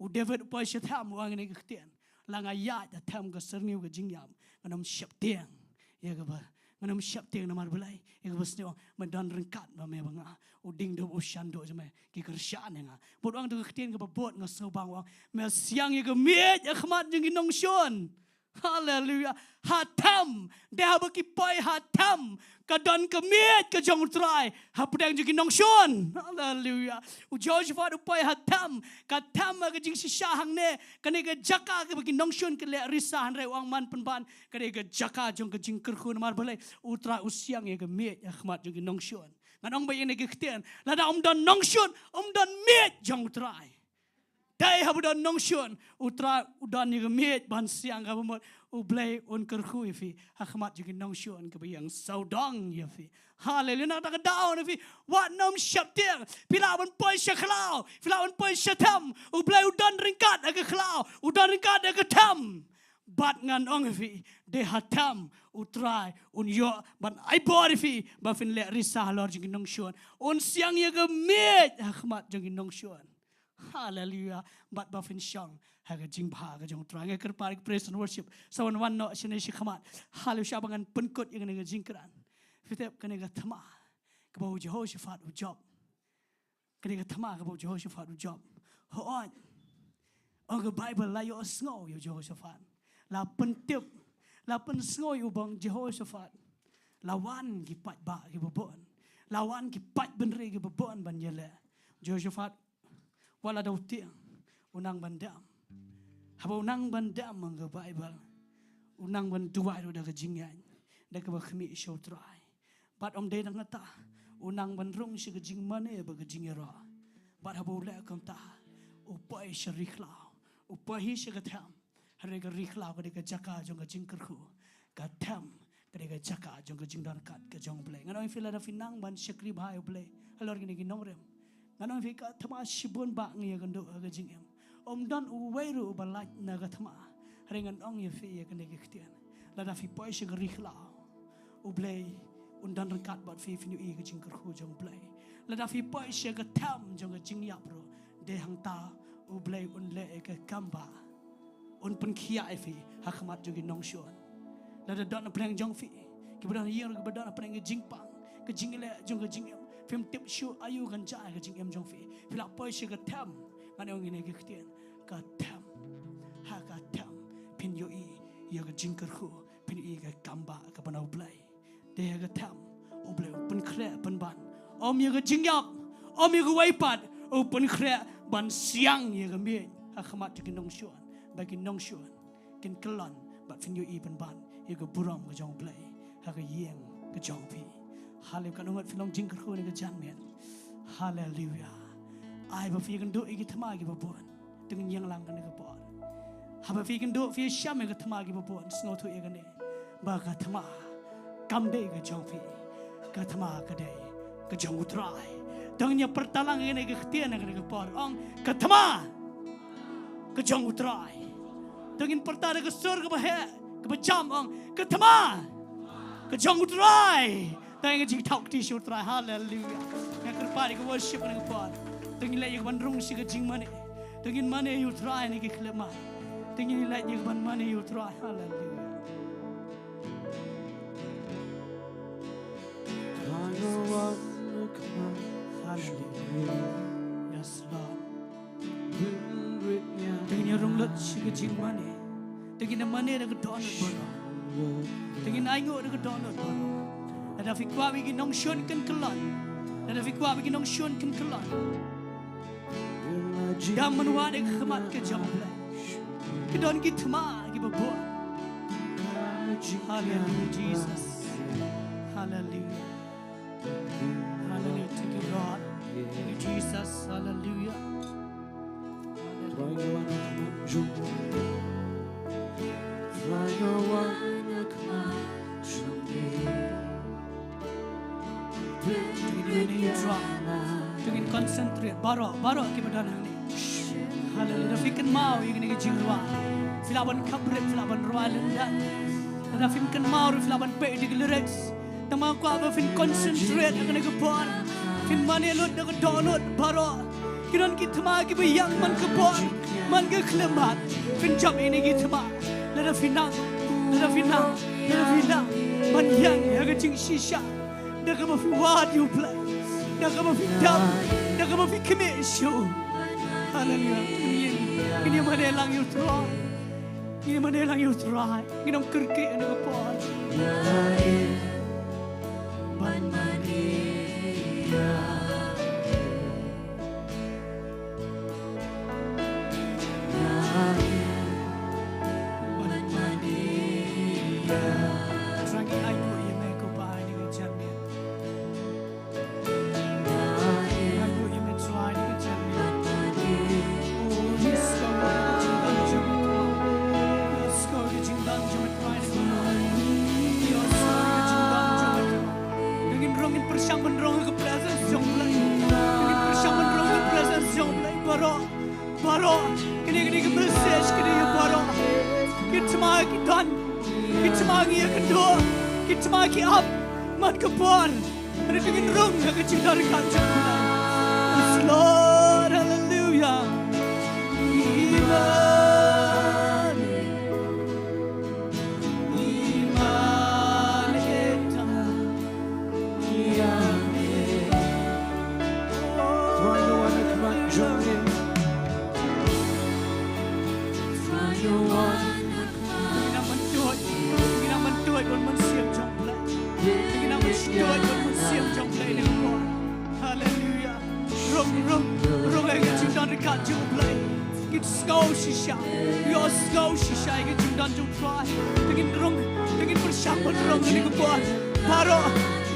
U David pa syat tam wang ni Ktien la nga ya da tam ka serniu ka jingyam ngan syap tiang ya ka ba ngan syap tiang namar blai ya ka bas ni mandon rangkat ba me banga U Diengdoh U Shando jame ki kersaan nga bot wang tu Ktien ka bot nga so bang wang me siang ye ka miet ya khmat jing nong shon hallelujah hatam de ha ki pai hatam ka don ka miet ka jong Trai ha pedang jing nong shon hallelujah U Jehoshaphat U pai hatam ka tam ka jing sisha hangne ka ne ka Jaka ka bagi nong shon ka le risa han re wang man pan ka ne ka Jaka jong ka jingkyrkhu namar balai U Trai U siang ye ka miet ya khmat jing nong shon ngan ong bayi ne ka Ktien la da don nong shon don miet jong Trai dai ha don nong shon U Trai U don ye ka miet ban siang ka bamot U blai un kyrkhu fi ha khmat jing nong shon ka bayang saudong ye fi hallelujah na ta ka down fi wat nom syap tiang pila ban poi syaklau pila ban poi syatam U blai U don ringkat ka khlau U don ringkat ka tam bat ngan ong fi de hatam U Trai un yo ban ai bor fi ba fin le risa Lord jing nong shon un siang ye ka miet ha khmat jing nong shon hallelujah bat ba fin shang ha ka jing bha ka jong Trai ker par praise and worship sawan wan no shine shi khmat hallelujah bangan penkut yang ne jing kran fitep ka ne ka Thma ka ba Jehoshaphat U job ka ne ka Thma ka ba Jehoshaphat U job ho on ong ka Bible la yo sngo yo Jehoshaphat la pentip la pen sngo yo bang Jehoshaphat lawan ki pat ba ki bobon lawan ki pat benre ki bobon ban yele Jehoshaphat wala daw tiang unang bandam haba unang bandam ang Bible unang ban duwai do daga jingan daga ba khmi show Trai bat om de dang ta unang ban rong shi ga jingmane ba ga jingiaroh bat haba le kam ta upai sharikla upai shi ga tham hare ga rikla ga Jaka jong ga jingkyrkhu ga tham ga Jaka jong ga jingdan kat ga jong blai ngan oi fila da finang ban syakri bhai blai halor gini gi nomrem Nganong fi ka Thma shibun ba ngi kan do ga jingem. Don uweiru balaj na ga Thma. Ringan ong ye fi kan ge Ktien. Lada fi poi shi gri khla. U Blei undan rekat bat fi nu I ga jingkyrkhu Jong Blei. Lada fi poi shi ga tham jong ga jingiaroh. De hang ta U Blei un le ke kamba. Un pun khia fi hakmat jogi Nongshon. Lada don preng jong fi. Ki badan yer ke badan preng ge jingpang. Ke jingile jong ga jingem. Film tip show ayu kan ja ke jingem jong fi. Fila poi shi ga tham. Ngan ong ne ge Ktien. Ka tham. Ha ka tham. Pin yo I ya ga jingkyrkhu. Pin I ga kamba ka banau Blei. De ga tham. U Blei pun khre pun ban. Om ya ga jingyap. Om ya ga waipat. U pun khre ban siang ya ga mi. Hakmat jogi Nongshon. Bagi Nongshon. Kin kelon bat fin yo I pun ban. Ya ga buram ga Jong Blei. Ha ga yeng ga Jong Pi. Haleluya kan ungat filong jingkyrkhu ni ga janmen. Haleluya. Ai ba fi kan do I ga Thma gi ba bon. Dengan yang lang kan ga bon. Ha ba fi kan do fi syam ga Thma gi ba bon. Sngo thu ga ne. Ba ga Thma. Kam de ga Jong Pi. Ga Thma ga de ga Jong Trai. Dengan yang pertalang ga ga Ktien ga bon. Ong ga Thma. Ga Jong Trai. Dengan pertara ga sur ga ba he. Ga ba jam ong ga Thma. Ga Jong Trai. Dengan jing thok ti shu Trai. Haleluya. Yang kerpari ga worship ga bon. Dengan lai ga ban rung si ga jingmane. Dengan mane you try ni ga klema. Dengan lai ga ban mane you try. Haleluya. Hallelujah. Yes, Lord. Dengan rung lut si ga jingmane. Dengan mane ga donut bono. Dengan aingo ga donut bono. Ada fi kwa wi gi Nongshon kan kelon. Ada fi kwa wi gi Nongshon kan kelon. Dam menua de khmat ke Jong Blei. Ke don ki Thma ki ba bo. Hallelujah Jesus. Hallelujah. Hallelujah. Thank you God. Thank you Jesus. Hallelujah. Dengan concentrate baro ke badan ni. Haleluya. Fikan mau yang ni jingduwai. Filaban kabret filaban rualan dan. Dan fikan mau filaban pe di lyrics. Tama ko aba fin concentrate akan ke bon. Fin mane lut dengan download baro. Kiran ki Thma ki bayang man ke bon. Man ke klemat. Fin jam ini ki Thma. Lada finang. Man yang ke jing shisha. Dah ke mafi wad you play. Dah ke mafi dam. Dah ke mafi kemishu. Haleluya. Ini mana lang you try. Ini mana lang you try. Ini nam kerke ane ke pon. Ban mania. Ban mania. Sangi ayu ye me ko ba ni ke jamnya. Ayu ye me try ni ke jamnya. Persiang menrong ke presence Jong Blei. Kini persiang menrong ke presence Jong Blei. Baro. Kini ke message kini ya baro. Kini Thma ki dan. Kini Thma ki ya kynduh. Kini Thma ki up. Man ke bon. Ada dengan rong ke cinta dekat Jong Blei. Yes Lord. Hallelujah.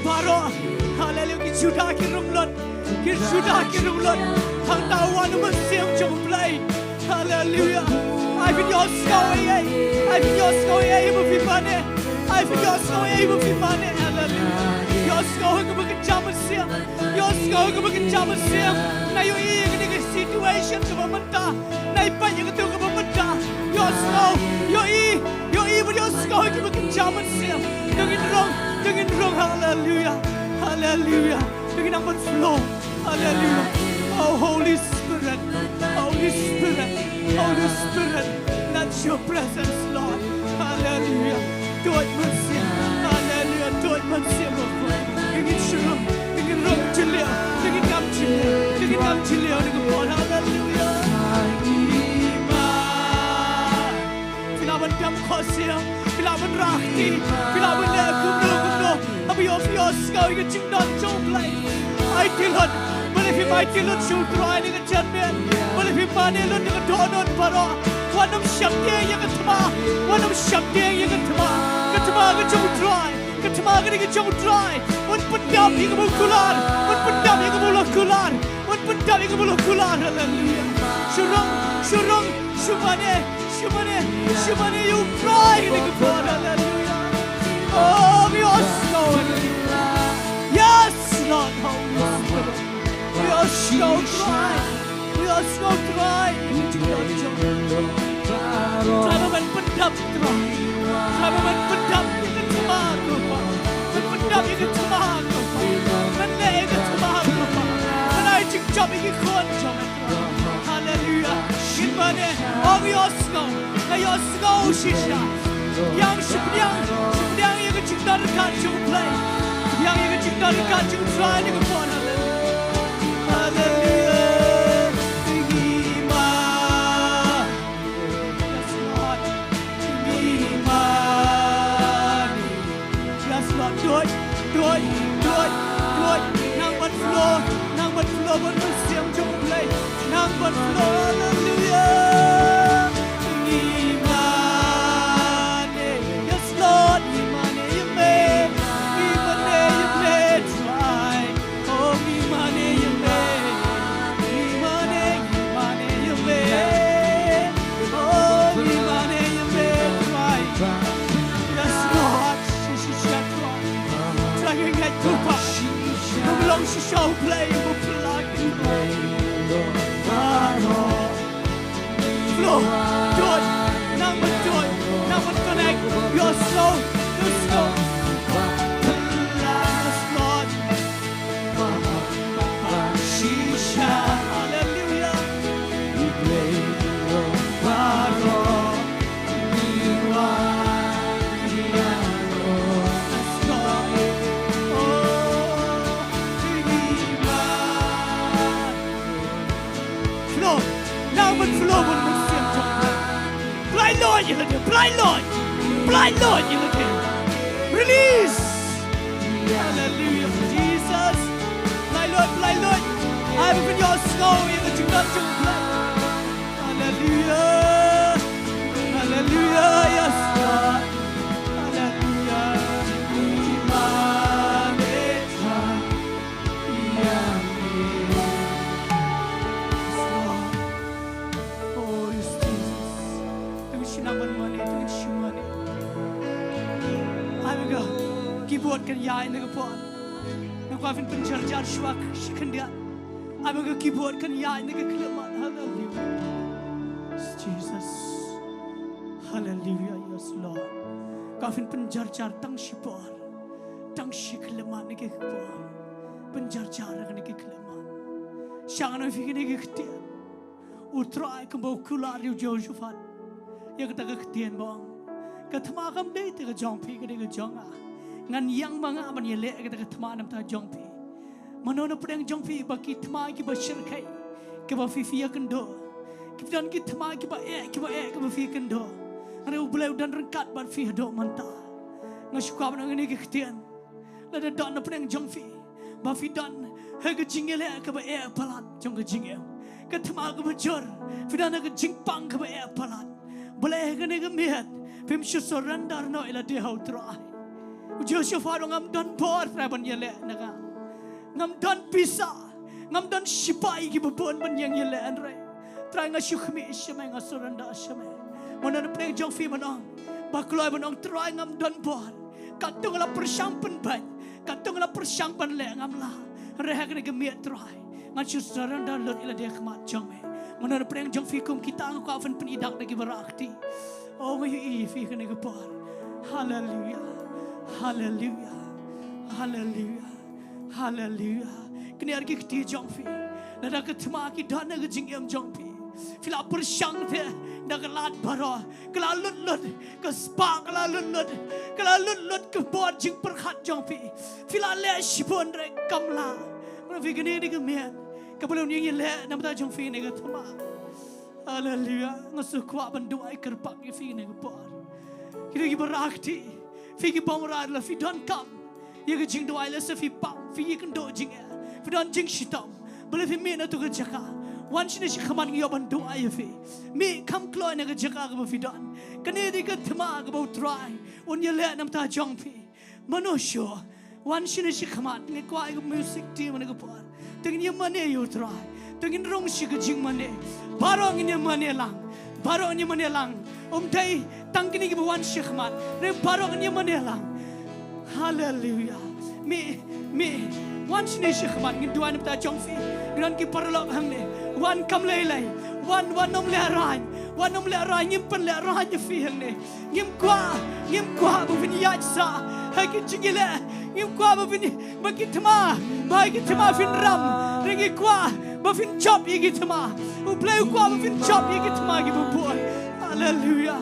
Baro, haleluya, kita sudah kirumlot, hang tawan masih Jong Blei, haleluya. I bin your scoy, ibu fipane, I for your snow able to money. Hallelujah. Your snow can be a jump sim. Your snow can be a jump sim. Now you in a situation to a manta. Now you can do a manta. Your snow, your evil, your snow can be a jump sim. Don't get wrong. Hallelujah. Hallelujah. Look at number flow. Hallelujah. Oh, Holy Spirit. Holy Spirit. Holy Spirit. That's your presence, Lord. Hallelujah. Do it, mercy. Hallelujah. Do it, mercy. Look at Shillong. Look at Rome to live. Look at come to live. Look at come to live. Look at God. Hallelujah. Filaban dam khosia. Filaban rahti. Filaban kumno. Abi of your scout. You can not Jong Blei. I kill her. But if you might kill her, she'll try to get Janman. But if you find it, look at donbor. One of Shakti, you can Thma. One of Shakti, you can Thma. Thma, get Jong Trai. Thma, get Jong Trai. One put down, you can move Kular. One put down, you can move Kular. One put down, you can move Kular. Hallelujah. Shillong, Shumane, you cry in the God. Hallelujah. Oh, we are so. Yes, Lord, Holy Spirit. We are so dry. We are so dry. Trabaman pedap dry. Trabaman pedap ini Thma lupa. Pedap ini Thma lupa. Hangne ini Thma lupa. Hanai jingjob ini kon jom. Hallelujah. Jingmane. Oh, we are snow. We are snow shisha. Yang sebenang yang jingkyrkhu Jong Blei. Yang jingkyrkhu Jong Trai ini kon. Nang flow bun siam Jong Blei. Nang flow, hallelujah. Imane, yes Lord, imane you may try. Oh, imane you may oh, imane you may try. Yes Lord, she shall try. Try to get to pass. Long she shall play, will plug in flow, joy, number connect, your soul, yes Lord, she shall, hallelujah, you play, blind Lord, you look at release. Hallelujah, Jesus. Blind Lord. I'm in your snow, you got you not to play. Hallelujah. Hallelujah, yes, Lord. Hallelujah. Oh, yes, Jesus. Keyboard kan yai nega pon. Nega fin penjarjar shwak shikandia. Abaga keyboard kan yai nega klemat. Hallelujah. Jesus. Hallelujah. Yes Lord. Kafin penjarjar tang shipor. Tang shiklemat nega pon. Penjarjar nega klemat. Shangan fi nega ktia. Utrai kembau kular yu Joshua. Ya kata Ktien bang. Thma kam dei te Jong pi ke de Jong a. Ngan yang manga man ye le ke Thma nam ta Jong pi. Manono pedang Jong pi ba ki Thma ki ba shir kai. Ke ba fi kynduh. Ki dan ki Thma ki ba ke ba fi kynduh. Ane U Blei dan rengkat ba fi do manta. Ngasuka ban ngene ke Ktien. La da dan pedang Jong pi. Ba fi dan he ke jingele ke ba palat Jong ke jingel. Ke Thma ke ba jor. Fi dan ke jingpang ke ba palat. Boleh ke ne ke miat. Pim should surrender no ila de how try. Joshua ngam don por praban yele naga. Ngam don pisa. Ngam don shipai ki bubon ban yang yele andre. Try nga shukmi shame nga surrender shame. Mana na play Jong fi manong. Bakloi manong try ngam don por. Katung la persang pen ban. Katung la persang pen le ngam la. Rehak ni gemiat try. Ngan chu surrender lot ila dia kemat jong me. Menurut preng jong fikum kita angku avan penidak lagi berakti. Oh my fi kena gepar. Hallelujah. Hallelujah. Hallelujah. Hallelujah. Kini argi keti jong fi. Nada ketma ki dana ke jingiam jong fi. Fila persang the nak lat baro. Kala lut ke spark kala lut ke bod jing perkhat jong fi. Fila le shipon re kamla. Mana fi kini ni kemian. Kabelum ni le namta jong fi ni ke Thma. Hallelujah. Ngasukwa banduai kerpak ki fi ni ke bod. Kini ki berakti. Fi ki pamrad la fi don kam. Ye ke Jingduwai la se fi pam. Fi ye kynduh jingia. Fi don jing shitam. Boleh fi mi na tu ke Jaka. Wanshnong si khaman ngi yoban do ai fi mi kham kloi na ga Jaka ga fi don kane di ga Thma ga bo Trai on ye le nam ta jong fi manusho Wanshnong si khaman ngi kwa ga music team na ga par teng ni mane yo Trai teng rong si ga jingmane barong ni mane lang dai tang kini ga Wanshnong khaman re barong ni mane lang hallelujah mi Wanshnong si khaman ngi duan nam ta jong fi gran ki parlok hangne wan kam lei wan nom le rai nyimpen le rai je fi hang ne ngim kwa bu fin ya sa ha ki jingile ngim kwa bu fin ba ki Thma ba ki Thma fin ram ringi kwa ba fin chop yi ki Thma u play kwa ba fin chop yi ki Thma ki bu boy hallelujah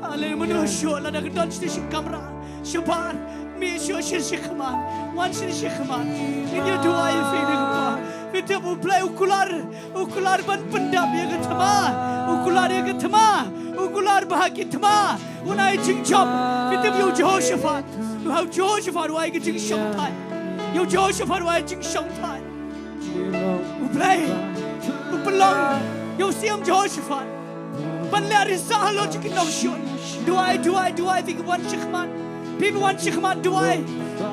hallelujah sho la da don station kamera shabar mi sho shi khaman wan shi khaman ni do ai fi ni kwa Kita play ukular ban pendap ya ke Thma, ukular ya ke Thma, ukular bahagi Thma, unai jing chop, kita yo Jehoshaphat, yo Jehoshaphat wai ke jing shong thai, yo Jehoshaphat wai jing shong thai, play, Balang, yo siam Jehoshaphat, ban le risa halo jikin nong shon, duai, fi wan shikman, fi wan shikman duai,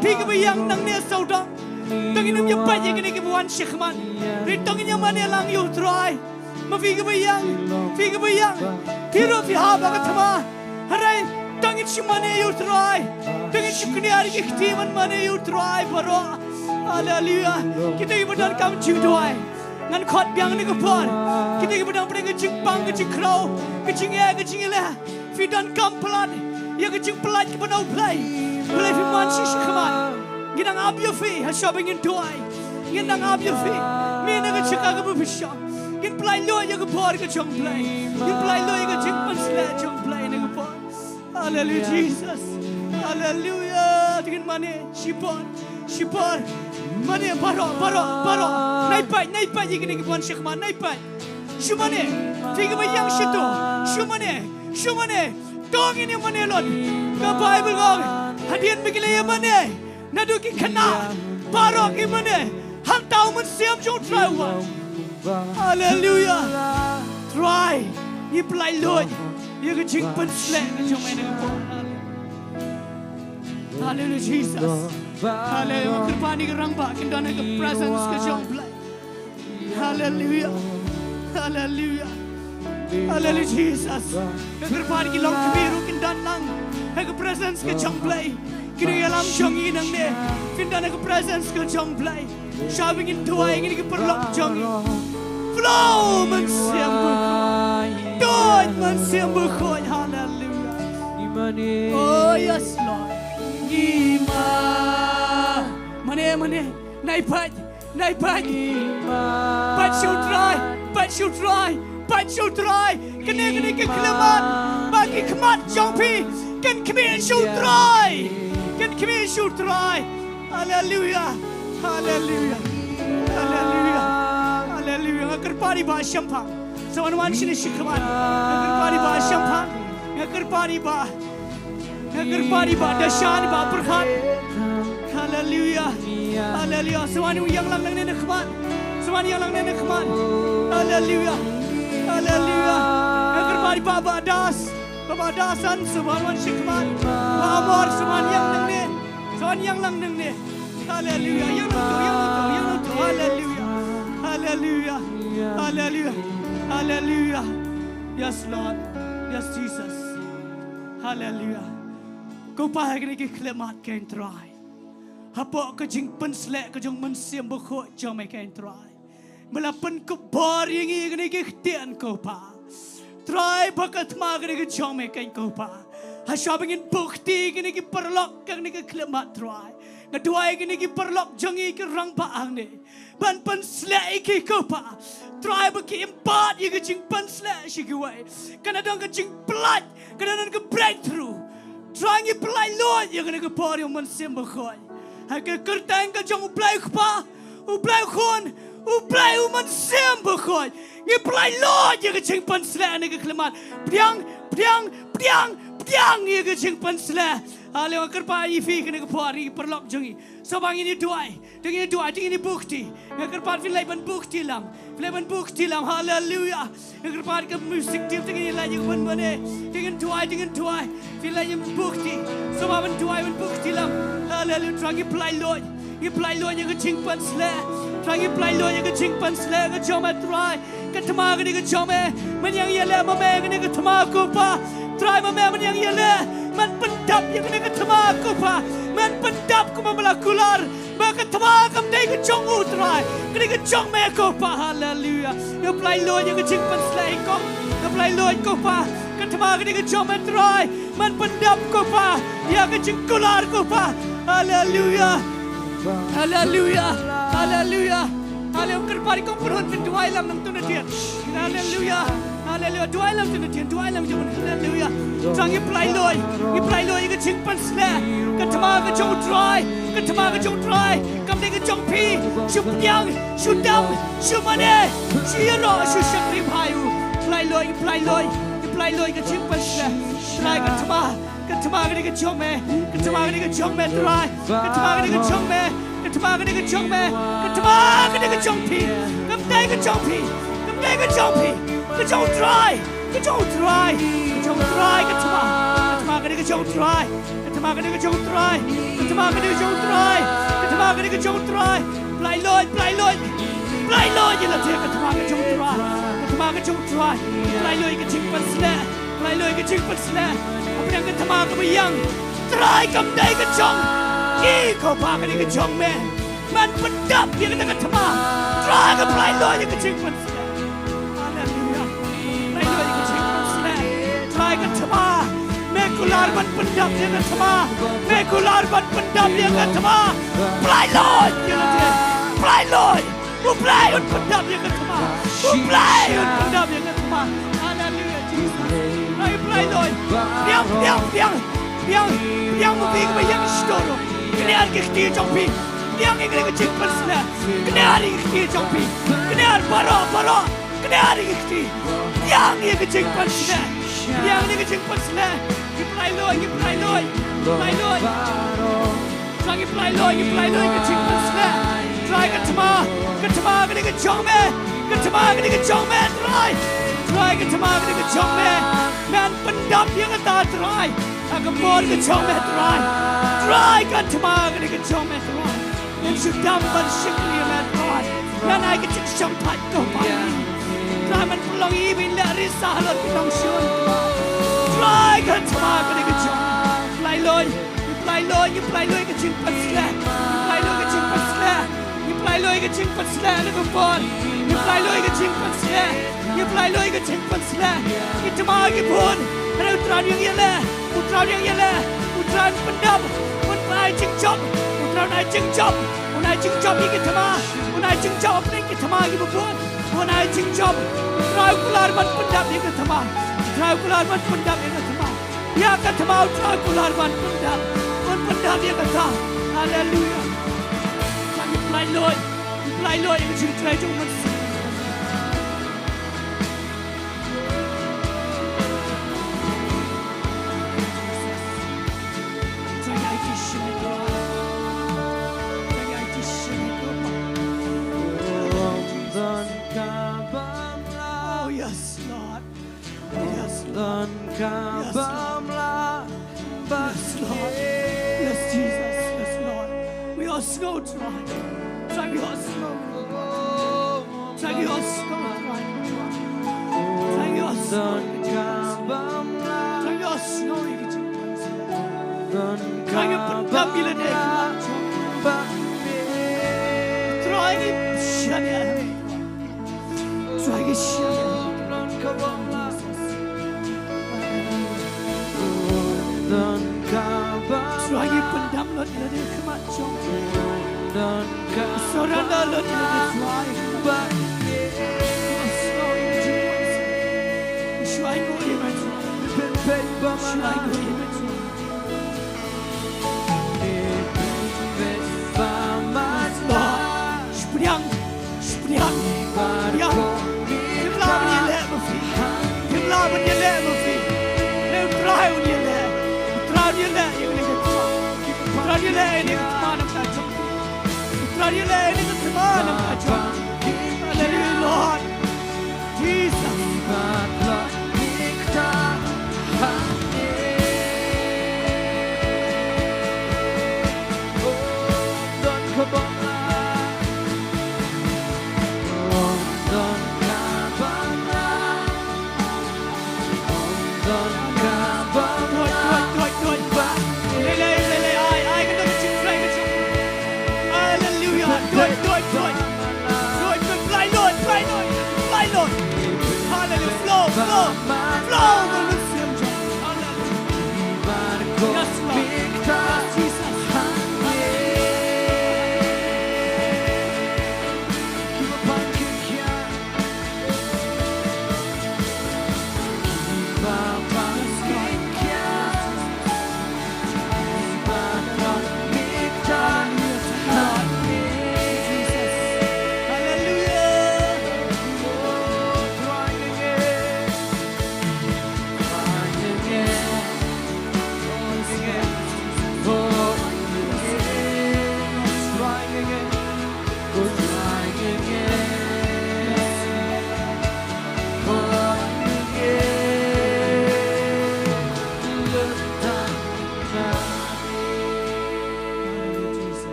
fi ke yang nang ne saudang. Tangin nam yang banyak ni ke Wanshnong khaman. Tangin yang mana lang yo Trai. Ma fi ke bayang. Piro fi haba ke Thma. Harai tangin si mana yo Trai. Tangin si kini hari ke Ktien mana yo Trai baro. Hallelujah. Kita ibadan kam Jingduwai. Ngan khot biang ni ke por. Kita ibadan pada ke jingpang ke jingkyrkhu ke jingiaroh. Fi dan kam pelat. Ya ke jing pelat ke banau Blei. Blei fi Wanshnong khaman. Ginang abyo fi hasabing Jowai ginang abyo fi mi na ga Jaka ga bisham gin play lo ya ga por ga Jong Blei gin play lo ya ga jingpan sle Jong Blei na ga por hallelujah Jesus hallelujah gin mane shipon mane baro nai pai gin ga Wanshnong man nai pai shumane fi ga yang shito shumane dong ini mane lot ga Bible ga hadian bigile ya mane Nadu ki kena barok imane hang tau men siam jong Trai wa hallelujah Trai ni plai loy ye ke jing pen slek jong mai ne ko hallelujah Jesus hallelujah kerpani ke rang ba kin dana ke presence ke Jong Blei hallelujah Jesus kerpani ki long biru kin dan lang ke presence ke Jong Blei Kini alam Jong inang ne, finda na ke presence ke Jong Blei, shabing in Jowai ini ke perlok Jong, flow man siam berkoi, doit man siam berkoi, hallelujah. Oh yes Lord, gima, mane, naik pat, pat show try, kene ke kelaman, bagi kemat Jong Pi, kan kene show try. Kan kami shoot Trai, hallelujah. Kerpani ba shampang, sawan Wanshnong shikaman. Kerpani ba dashan ba perkhat, hallelujah. Sawan yang lang ne khman, hallelujah. Kerpani ba das. Bapa dasan sebuah Wanshnong amor semuanya yang lang neng ne hallelujah yang itu hallelujah yes Lord yes Jesus hallelujah Kau pahai kini kelemat kain try. Apa kejing penslet kejong mensiam berkok jom kain try. Melapan kebar yang ini ketian kau pa. Try bakat ma kini jom kain kau pa. Hasya ingin bukti kini perlok kini kelemat try. Kedua kini perlok jangi kerang paang ni. Ban penslet iki kau pa. Try bagi empat yang kejing penslet Jingduwai. Kadang kejing pelat, kadang ke breakthrough. Try ngi pelai lot yang kini kebar yang mensiam berkok. Hakai kertang kejong U Blei kpa, U Blei khon, U Blei mensiam berkot. Ngi pelai lot yang kejing penslet ni kekelemat. Priang yang kejing penslet. Lewa kerpa ifi kena kepari perlok jongi. Sabang ini doai, dengan ini bukti. Yang kerpa filai ban bukti lam, haleluya. Yang kerpa ke musik tim dengan lagi ban dengan doai, filai yang bukti. Sabang ban doai ban bukti lam, haleluya. Trangi pelai lot yang kejing penslet. Trangi pelai lot yang kejing penslet ke jom Trai. Ke Thma ke ni ke jom menyang yale mame ke ni ke Thma ko pa. Trai mame menyang yale. Man pendap yang kena ke Thma ko pa. Man pendap ko mamalakular. Maka Thma kam dai ke Jong U Trai. Kena ke Jong me ko pa. Haleluya. Yang pelai lo yang ke jing penslai ko. Yang pelai lo ko pa. Ke Thma ke ni ke Jong me Trai. Man pendap ko pa. Yang ke jing kular ko pa. Haleluya. Haleluya. Kerpari ko perhon Jingduwai lam nang tuna dia. Haleluya. Duai lam tuna dia. Duai lam jaman. Haleluya. Trangi pelai loi ke jing penslet. Ke Thma ke Jong Trai. Ke Thma ke Jong Trai. Kam dei ke Jong pi. Shu pyang, shu dam, shu mane. Jingiaroh, shu Sohthri Bhai. Pelai loi ke jing penslet. Trai ke Thma. Ke Thma ke ni ke Jong me. Ke Thma ke ni ke Jong me Trai. Ke Thma ke ni ke Jong me. Ke Thma ke ni ke Jong me. Ke Thma ke ni ke Jong pi. Kam dei ke Jong pi. Ke Jong Trai. Ke Jong Trai ke Thma. Ke Thma ke ni ke Jong Trai. Ke Thma ke ni ke Jong Trai. Ke Thma ke ni ke Jong Trai. Ke Thma ke ni ke Jong Trai. Pelai loi je la dia ke Thma ke Jong Trai. Ke Thma ke Jong Trai. Pelai loi ke jing penslet. Apa yang ke Thma ke bayang. Trai kam dai ke Jong. Kau pa ke ni ke Jong me. Man pendap dia ke Thma. Trai ke pelai loi je ke jing penslet. Trai ke Thma. Mekular ban pendap dia ke Thma. Mekular ban pendap dia ke Thma. Pelai loi dia dia. Pelai loi. U Blei un pendap dia ke Thma. U Blei un pendap dia ke Thma. Haleluya Jesus. Trai pelai loi. Piang mobi ke bayang storo. Kene ar ke khti jong pi. Piang ke ke jing penslet. Kene ar ke khti jong pi. Kene ar baro. Kene ar ke khti. Piang ke jing penslet. Yang ni kecing penslet. Pelai loi. Trangi pelai loi kecing penslet. Trai ke Thma ke ni ke Jong me. Ke Thma ke ni ke Jong me Trai. Trai ke Thma ke ni ke Jong me. Man pendap yang kata Trai. Agak bor ke Jong me Trai. Trai ke Thma ke ni ke Jong me Trai. Yang sudah bersyukur me Trai. Dan ai kecing Jong pat ko pa. Trai man pelong ibin le risah lot pinong syun. Trai ke Thma ke ni ke Jong. Pelai loi ke jing penslet. Pelai loi ke jing penslet. Pelai loi ke jing penslet le bor. Pelai loi ke jing penslet. Pelai loi ke jing penslet. Ki Thma ki pun. Ada utran yang yele. Utran pendap. Utran jing job. Unai jing job ki Thma. Unai jing job apne ki Thma ki pun. Unai jing job. Trai kular ban pendap ni ke Thma. Ya ke Thma trai kular ban pendap. Pendap dia kata. Haleluya. Kami pelai loi yang jing trai jong mensi. Oh yes Lord. Yes Lord. Yes Jesus. Yes Lord. We are snow dry. Try we are snow. Try we are snow dry. Try we are snow. Try we are snow. Trai ke pendam bila dia Trai ke syariah Trai ke syariah Trai ke pendam lot bila dia kemat Jong Soranda lot bila dia trai Trai ke iman Trai ke iman Spriang Himla menyelek mafi Himla menyelek mafi Leu trai menyelek Trai menyelek yang ni kata Trai menyelek ini Thma nam kata Trai menyelek ini Thma nam kata Hallelujah Lord Jesus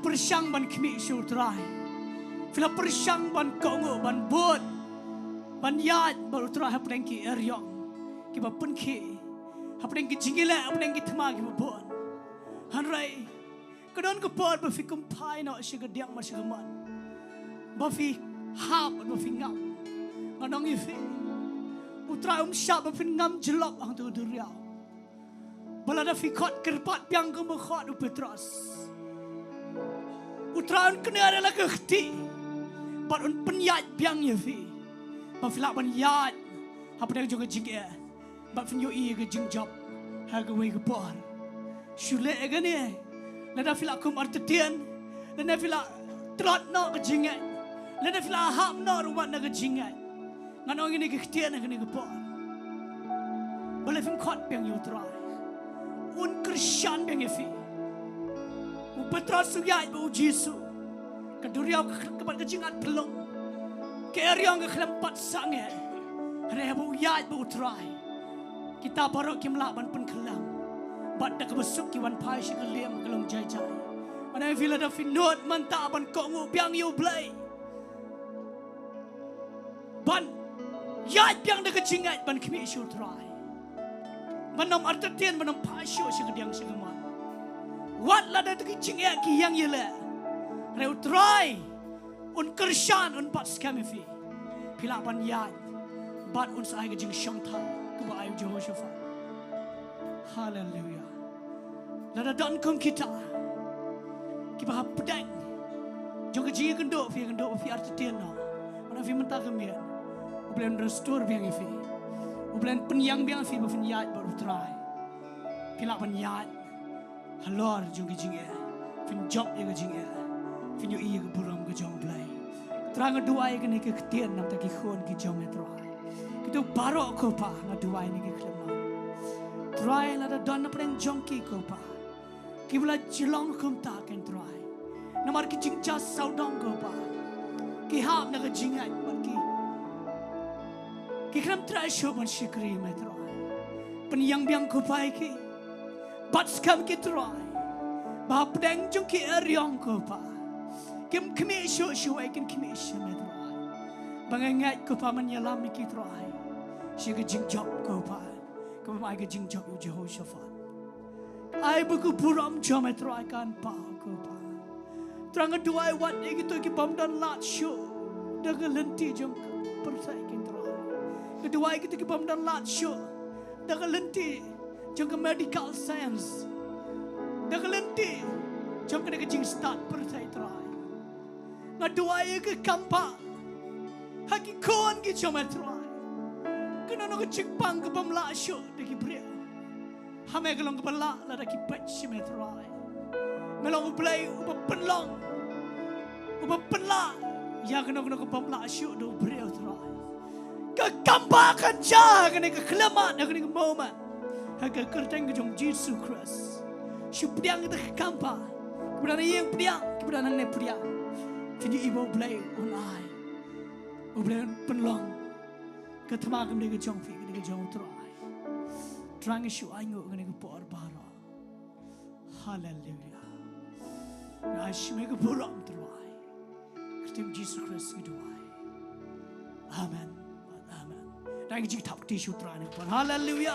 Persyang ban kmi syur Trai Fila persyang ban kongo ban bot ban yad baru Trai hapeng ki eryong ki ba pen ki hapeng ki jingile hapeng ki Thma ki ba bot hanrai kadon ko bot ba fi kumpai no shi gadiang ma shi gaman ba fi hap ba fi ngam nganong ifi Trai syap ba fi ngam jelop ang tu duriau balada fi khot kerpat piang ko ba khot u petros Utraan kena adalah kehti, baru penyat biang ya fi, bafilak penyat, apa dia juga jingge, bafin yo iya ke jingjab, harga wei ke par, shule kan ni, lada filak kum artetian, lada filak terat nak ke jingat, lada filak hap nak rumat nak ke jingat, nganong ini kehtian nak ni ke par, boleh fin kot biang yo trai, un Christian biang ya fi. Betul suyai bau Jayson, keduriau kebat kejingat pelong, keeriang kelempat sange, rebu yai bau Trai, kita baru kimla ban penkelam, bat dak besuk kiwan pai sikeliam kelong jai. Mana vila da finot manta ban kongu Ktien U Blei, ban yai biang dak kejingat ban kmi syur Trai, manom artetian manom pai syur sikediang sikema. Wat lah dah terkicing ki yang yela. Reu Trai un Krishan un pat skami fi. Pila ban yad. Bat un sai ke jing Shangthal ke ba ayu Jehoshaphat. Hallelujah. Lada dan kum kita. Ki ba pedang. Jong ke jing kynduh fi artetian no. Mana fi mentah kemian. Ublen restore biang fi. Ublen penyang biang fi ba fin yad baru Trai. Pila ban yad. Halor jong jinge, fin job ye jinge, fin yo iya ke buram ke Jong Blei. Terang Jowai ke ni ke Ktien nam tak khon ke Jong Trai. Kita barok ko pa Jowai ni ke kleman. Trai la da don preng Jong ki ko pa. Ki bula Shillong kum ta ken Trai. Namar ki jingja saudong ko pa. Ki hab na ke jingat pat ki. Ki kram Trai show man shikri me Trai. Penyang biang ko pa ki. Bat skam ki Trai, bap deng jong ki eryong ko pa, Kim kamisyo shuai kin kamisyo me trai. Bangangat ko pa man yalam iki trai. Siya ka jingjob ko pa. Kapamay ka jingjob yung Jehoshaphat. Ay buku puram jom me trai kan pa ko pa. Trang duai wat iki to ki pamdan lat shu. Daga lenti jom persai kin trai. Kedua iki to ki pamdan lat shu. Daga lenti jom ke medical science. Daga lenti jom ke jing start persai trai. Ngadua iki kampa. Haki kon ki jom me trai. Kena no ke cipang ke pamla shu deki bria. Hame kelong ke pala la deki patch me trai. Melong ublei upa penlong. Upa penla. Ya kena ke pamla shu do bria trai. Kekambakan jah kena ke kelamat kena ke moment. Haka kerteng ke jong Jesus Christ. Shu pediang kita ke kampa. Kemudian yang pediang, kemudian hangne pediang. Jadi ibu ublei unai. Ublei penlong. Ke Thma ke mereka jong fi ke jong Trai. Trang shu aingo ke mereka por bara. Hallelujah. Ash mereka puram Trai. Kerteng Jesus Christ Jowai. Amen. Amen. Dan jing tap ti shu Trai ne por. Hallelujah.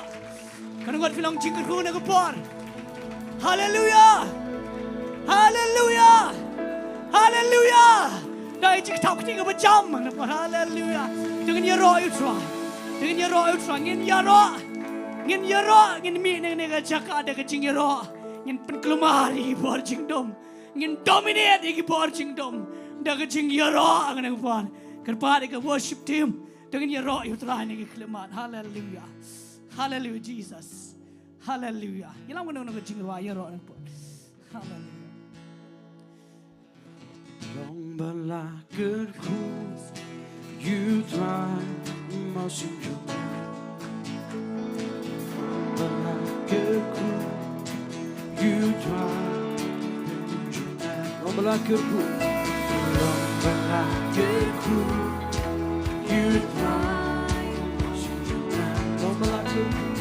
Kan ngot filang jingkyrkhu ne por. Hallelujah. Hallelujah. Hallelujah. Dan jing tap ti ke bejam ne por. Hallelujah. Dengan jingiaroh Trai. Dengan jingiaroh Trai. Jingiaroh. Ngin mi ne ke Jaka ada ke jingiaroh. Ngin penkelumari por Jingduwai. Ngin dominate iki por Jingduwai. Da ke jingiaroh ngene por. Kerpa ke worship team. Dengan jingiaroh Trai ne ke kelemat. Hallelujah. Hallelujah Jesus. Hallelujah. Yalang ngono ke jingiaroh ne por. Hallelujah.
Long kyrkhu you try motion you Balang kyrkhu you try Balang kyrkhu you try motion you Balang kyrkhu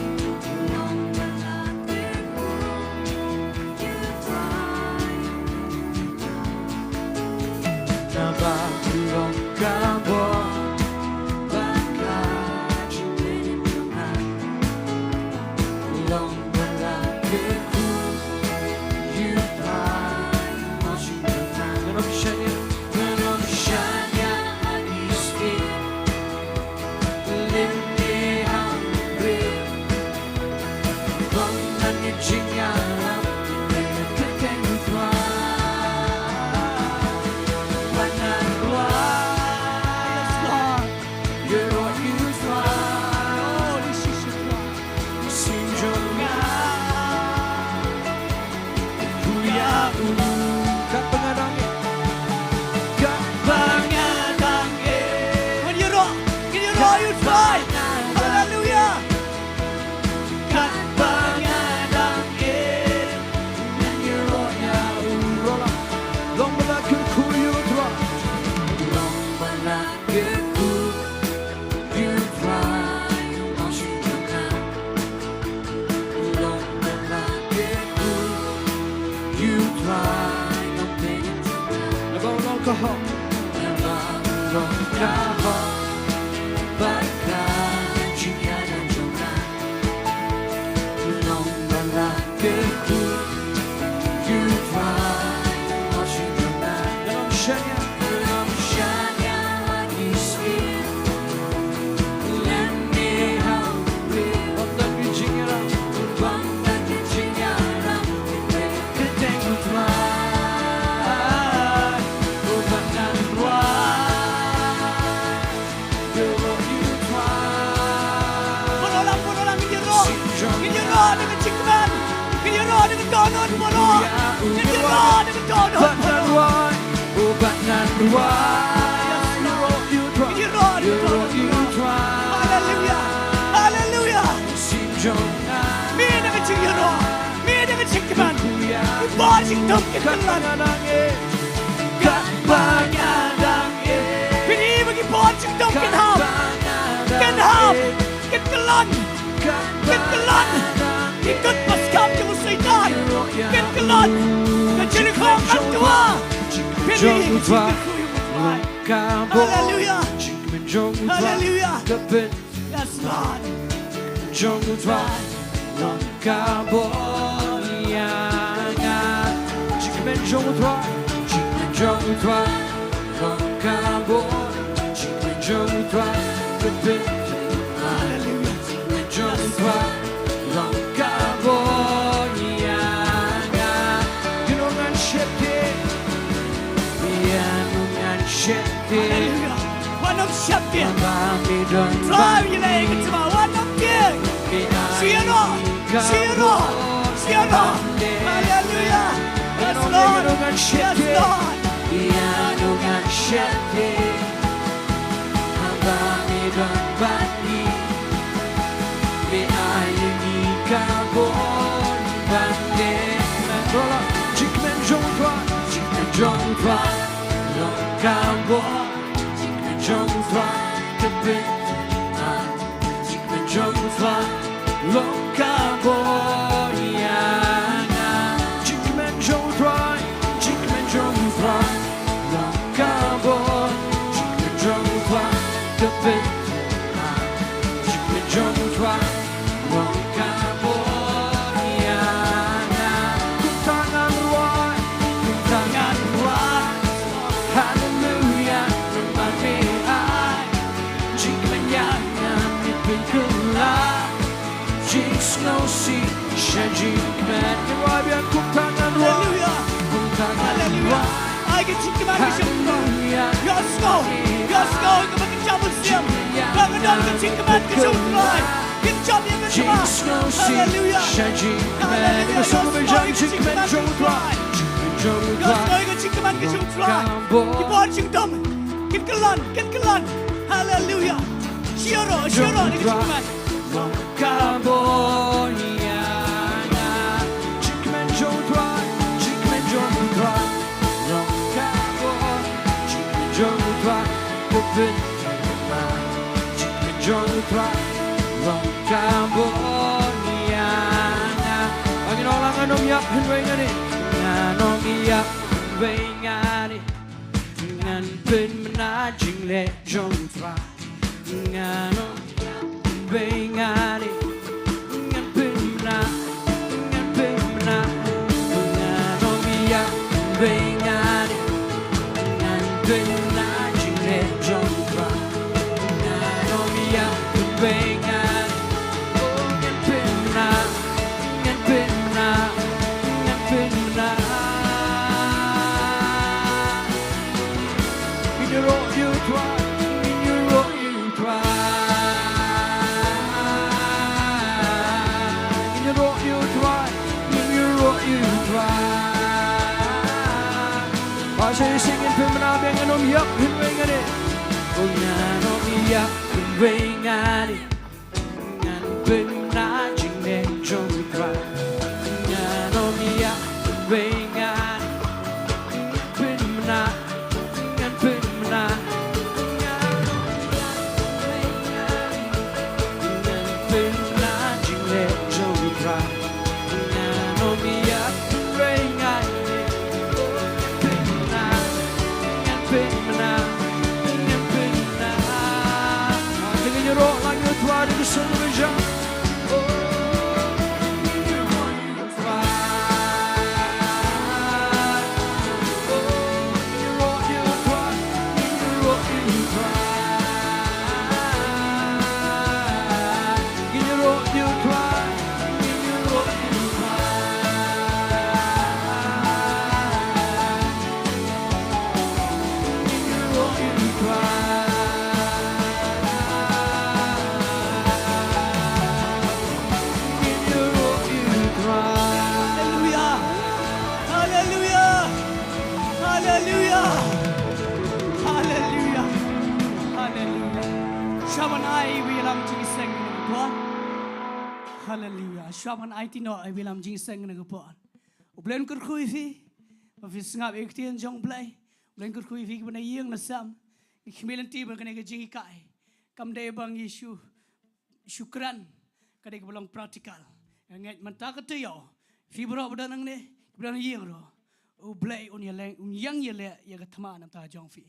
kaba
Jong U Blei Kabo Jingmane Jong U Blei Kapit
Yes, Lord.
Jong U Blei Kabo Yanga Jingmane Jong U Blei Jong U Blei Kabo Jingmane Jong U Blei Kapit Jingmane Jong U Blei Kabo Yanga Ginongan Shepte Yanungan Shepte
Hallelujah. One of Shepard.
Bami Don
Trai you lay it to my one of King. Jingiaroh. Jingiaroh. Jingiaroh. Hallelujah. Yes, Lord. Yes, Lord.
Yanungan Shepte Bami Don Bani Be Ayuni Kabon Bande Mandola Jingmane Jong U Blei Jingmane Jong U Blei Long Kabon Jingmane Jong U Blei Kapit Jingmane Jong U Blei Long Kabon Yana Jingmane Jong U Blei Jingmane Jong U Blei Long Kabon Jingmane Jong U Blei Kapit Jingmane Jong U Blei Long Kabon Yana Kuntangan Ruai Kuntangan Ruai Hallelujah Remate ai Jingmane Yana Mipin Kula Jing Snow Sea Shajingmane Ruai Biar Kuntangan Ruai
Hallelujah.
Kuntangan
Hallelujah.
Ruai
I get you come out of Yes, go. Yes, go. Come on, jump with him. Come on, get you come out of Get jump in the
Jing Snow Sea
Hallelujah.
Shajingmane Ito sa kumidyan Jingmane Jong U Blei Jingmane Jong U
Yes,
Blei
go. Get you come out of Keep on, Jingdom. Get Kalan. Hallelujah. Jingiaroh. Get you come out.
Kabon Yana Jingmane Jong U Blei Jingmane Jong U Blei Long Kabon Jingmane Jong U Blei Kapit Jingmane Jong U Blei Long Kabon Yana Ang inolang anong yak hinway nga ni Anong iyak hinway nga ni Ngan pin manajing le Jong U Blei Anong Bengani, Pimna, Pimna, Nomia, Bengani, Pimna, Jingle, Jonga, Nomia, Bengani, Pimna, Pimna, Pimna. In your road you try, in your road you try. I say singing Pimna bang and om yak and ring at it. Oh yeah, om yak and ring at it. And Pimna jingle Jong U Blei. Yeah, om yak and ring at it. Pimna and Pimna. Pimna jingle Jong U Blei. Yeah, om yak and ring at it. Jingiaroh lang yung tuwa dito sa Malaysia.
Hallelujah. Shaman IT no I will am jingseng na gupon. Ublen kyrkhu fi. Mafis ngap Ktien U Blei. Ublen kyrkhu fi bana yeng na sam. Ikmilan ti ba kanega jingikai. Kamday bang Yesu syukran kadai belong praktikal. Ngat mantaka tu yo. Fi bro badan ne badan yeng ro. U Blei un yang yele ya ga Thma nam ta Jong fi.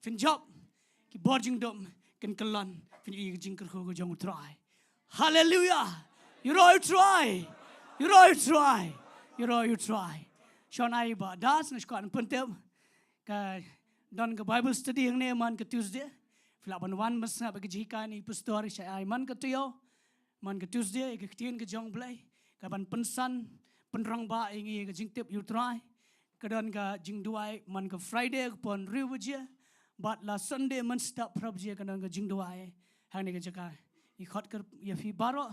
Fin job ki bor Jingdom ken kelon fin I jingkyrkhu go Jong Trai. Hallelujah. You know you try. You know you try. You know you try. Sean ai ba das na skon pentem ka don ka Bible study yang ne man ka Tuesday. Filaban wan mas na ba Jaka ni pastor sai ai man ka tuyo. Man ka Tuesday ka Ktien ka Jong Blei. Ka ban pensan penrang ba ingi ka jingtip you try. Ka don ka Jingduwai man ka Friday ka pon Ri-Bhoi. But la Sunday man stop probje ka don ka Jingduwai. Hangne ka Jaka. I khot ka ya fi baro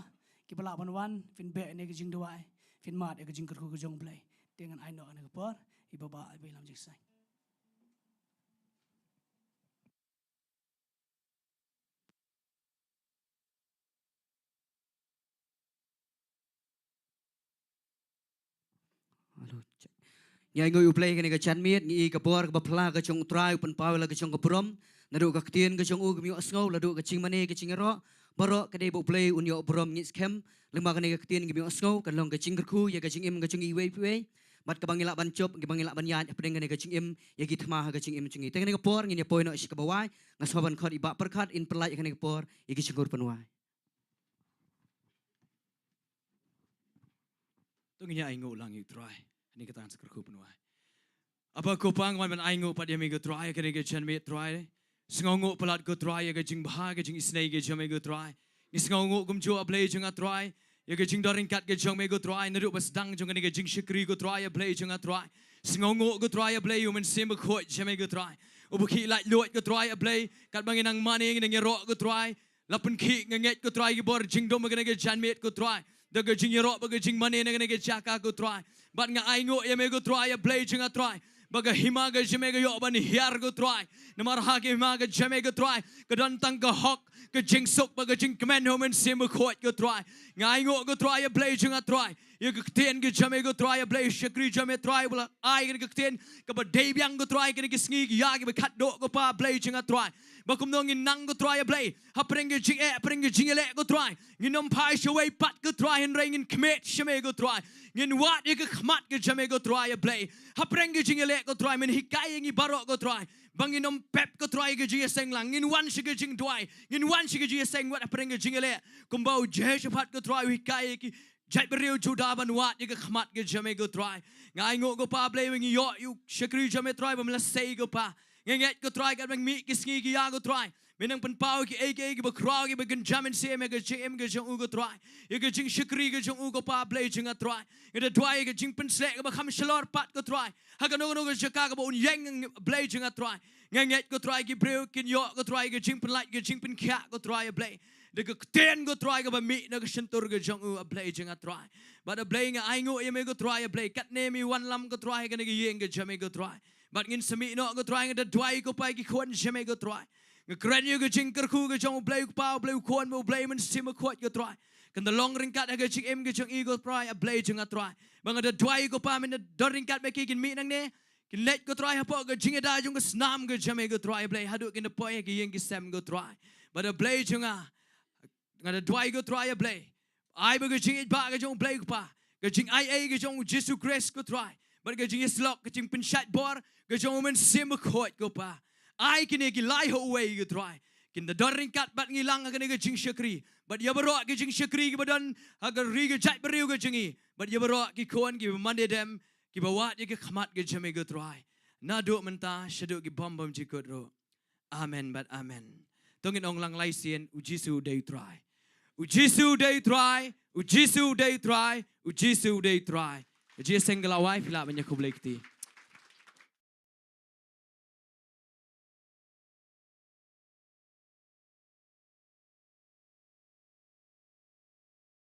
ki filaban wan fin be ne ka Jingduwai. Fin mat ka jingkyrkhu ka Jong Blei. Dengan I know na ka por I baba I bilam Jayson.
Nhai ngồi uplay cái này cái chăn miết nghĩ cái bor cái bắp la cái trong trai upan pau là cái trong cái prom là độ cái tiền cái trong u cái miếng snow là độ cái jingmane cái jingiaroh baro cái đây bộ play unyo prom nhị skem lima cái này cái tiền cái miếng snow cái long cái jingkyrkhu ya cái jingim cái jingiaroh bat cái bangila ban chop cái bangila ban yan apa dengan cái jingim ya cái Thma cái jingim jingi tengah cái por ngini poin nak sikap bawai ngasoban khot iba perkat in pelai cái này cái por ya cái jingur penwai.
Tung nya aingo lang yu Trai. Ni kata an jingkyrkhu penwai. Apa ko pang man aingo pa dia me go Trai ka ke chan me Trai. Sngongo pelat go Trai ka jingbha ka jing Sngi ke jame go Trai. Ni sngongo kum jo ablay jing Trai. Ya ke jing doring kat ke jong me go Trai na ru bas dang jong ke jingshkri go Trai ablay jing Trai. Sngongo go Trai ablay yu men sim khoi jame go Trai. Ubukhi lai luat go Trai ablay kat banginang mane jingiaroh go Trai. Lapan khi nget go Trai ki bor Jingdoh me ke jan me go Trai. The jingiaroh baga jingmane na ke Jaka go Trai. But nga aingo ya me go Trai ablay jing Trai. Baga hima ga jame ga yo ban hiar go Trai. Namar ha ke hima ga jame go Trai. Ka don tang ka hok ka jingsuk baga jingkman homen sim khoi go Trai. Nga aingo go Trai ablay jing Trai. Ya ka Ktien ga jame go Trai ablay shakri jame Trai bula ai ka Ktien ka ba debyang go Trai ka Sngi ya ka khat do go pa ablay jing Trai. Bakum nong in nang go Trai ablay. Ha preng ga jing preng ga jingiasyllok go Trai. Nginom pai shawai pat go Trai hen ring in kmet shame go Trai. Ngin wat ya ka khmat ga jame go Trai ablay. Ha preng ga jingiasyllok go Trai men hikai ngi barok go Trai. Banginom pep go Trai ga jingiasyllok lang. Ngin wan shi ga Jingduwai. Ngin wan shi ga jingiasyllok wat preng ga jingiasyllok. Kumbau jehapat go Trai hikai ki jai beriu juda ban wat ya ka khmat ga jame go Trai. Ngai ngo go pa ablay ngi yo yu shakri jame Trai bam la sei go pa. Nget go Trai kat bang mi ki Sngi ki ya go Trai. Menang pen pau ki AK ki bakra ki bagan jamin se me ga jim ga jong u go Trai. Ye ga jing shakri ga jong u go pa ablay jing Trai. Ye da Trai ga jing pen slek ga kham shalor pat go Trai. Ha ga no ga Jaka ga ba un yang ablay jing Trai. Nget go Trai ki breu kin yo go Trai ga jing pen light ga jing pen kya go Trai ablay. De ga Ktien go Trai ga ba mi na ga shentur ga jong u ablay jing Trai. Ba da ablay nga aingo ye me go Trai ablay kat ne mi wan lam go Trai ga ne ga yeng ga jame go Trai. But ngin sami no go Trai ga da Dwai go pa ki khon jame go Trai. Ngkren yu ga jingkyrkhu ga Jong Blei pa Blei khon mo Blei man sim khot go Trai. Kan da long ring kat ga jing em ga jong go Trai ablay jing Trai. Bang da Dwai go pa men da ring kat me ki kin mi nang ne. Kin let go Trai ha po ga jingada jong ga snam ga jame go Trai ablay hadu kin da poy ga yeng gi sem go Trai. But ablay jong nga da Dwai go Trai ablay. Ai ba ga jing ba ga Jong Blei pa. Ga jing ai ga Jong Jesus Christ go Trai. But ga Jingiasyllok ga jing pen shat bor ga Jong men sim khot go pa. Ai kini ki lai ho way go Trai. Kin da doring kat bat ngilang ga ne ga jing shakri. But ya baro ga jing shakri ki badan ga ri ga jat bariu ga jingi. But ya baro ki kon ki mande dem ki bawat ya ki khmat ga jame go Trai. Na do menta shadu ki bom bom ji ko ro. Amen but amen. Tongin ong lang lai sien u Jisu day Trai. U Jisu day Trai. U Jisu day Trai. U Jisu day Trai. Jayson gala wai pila banya ko Blei kti.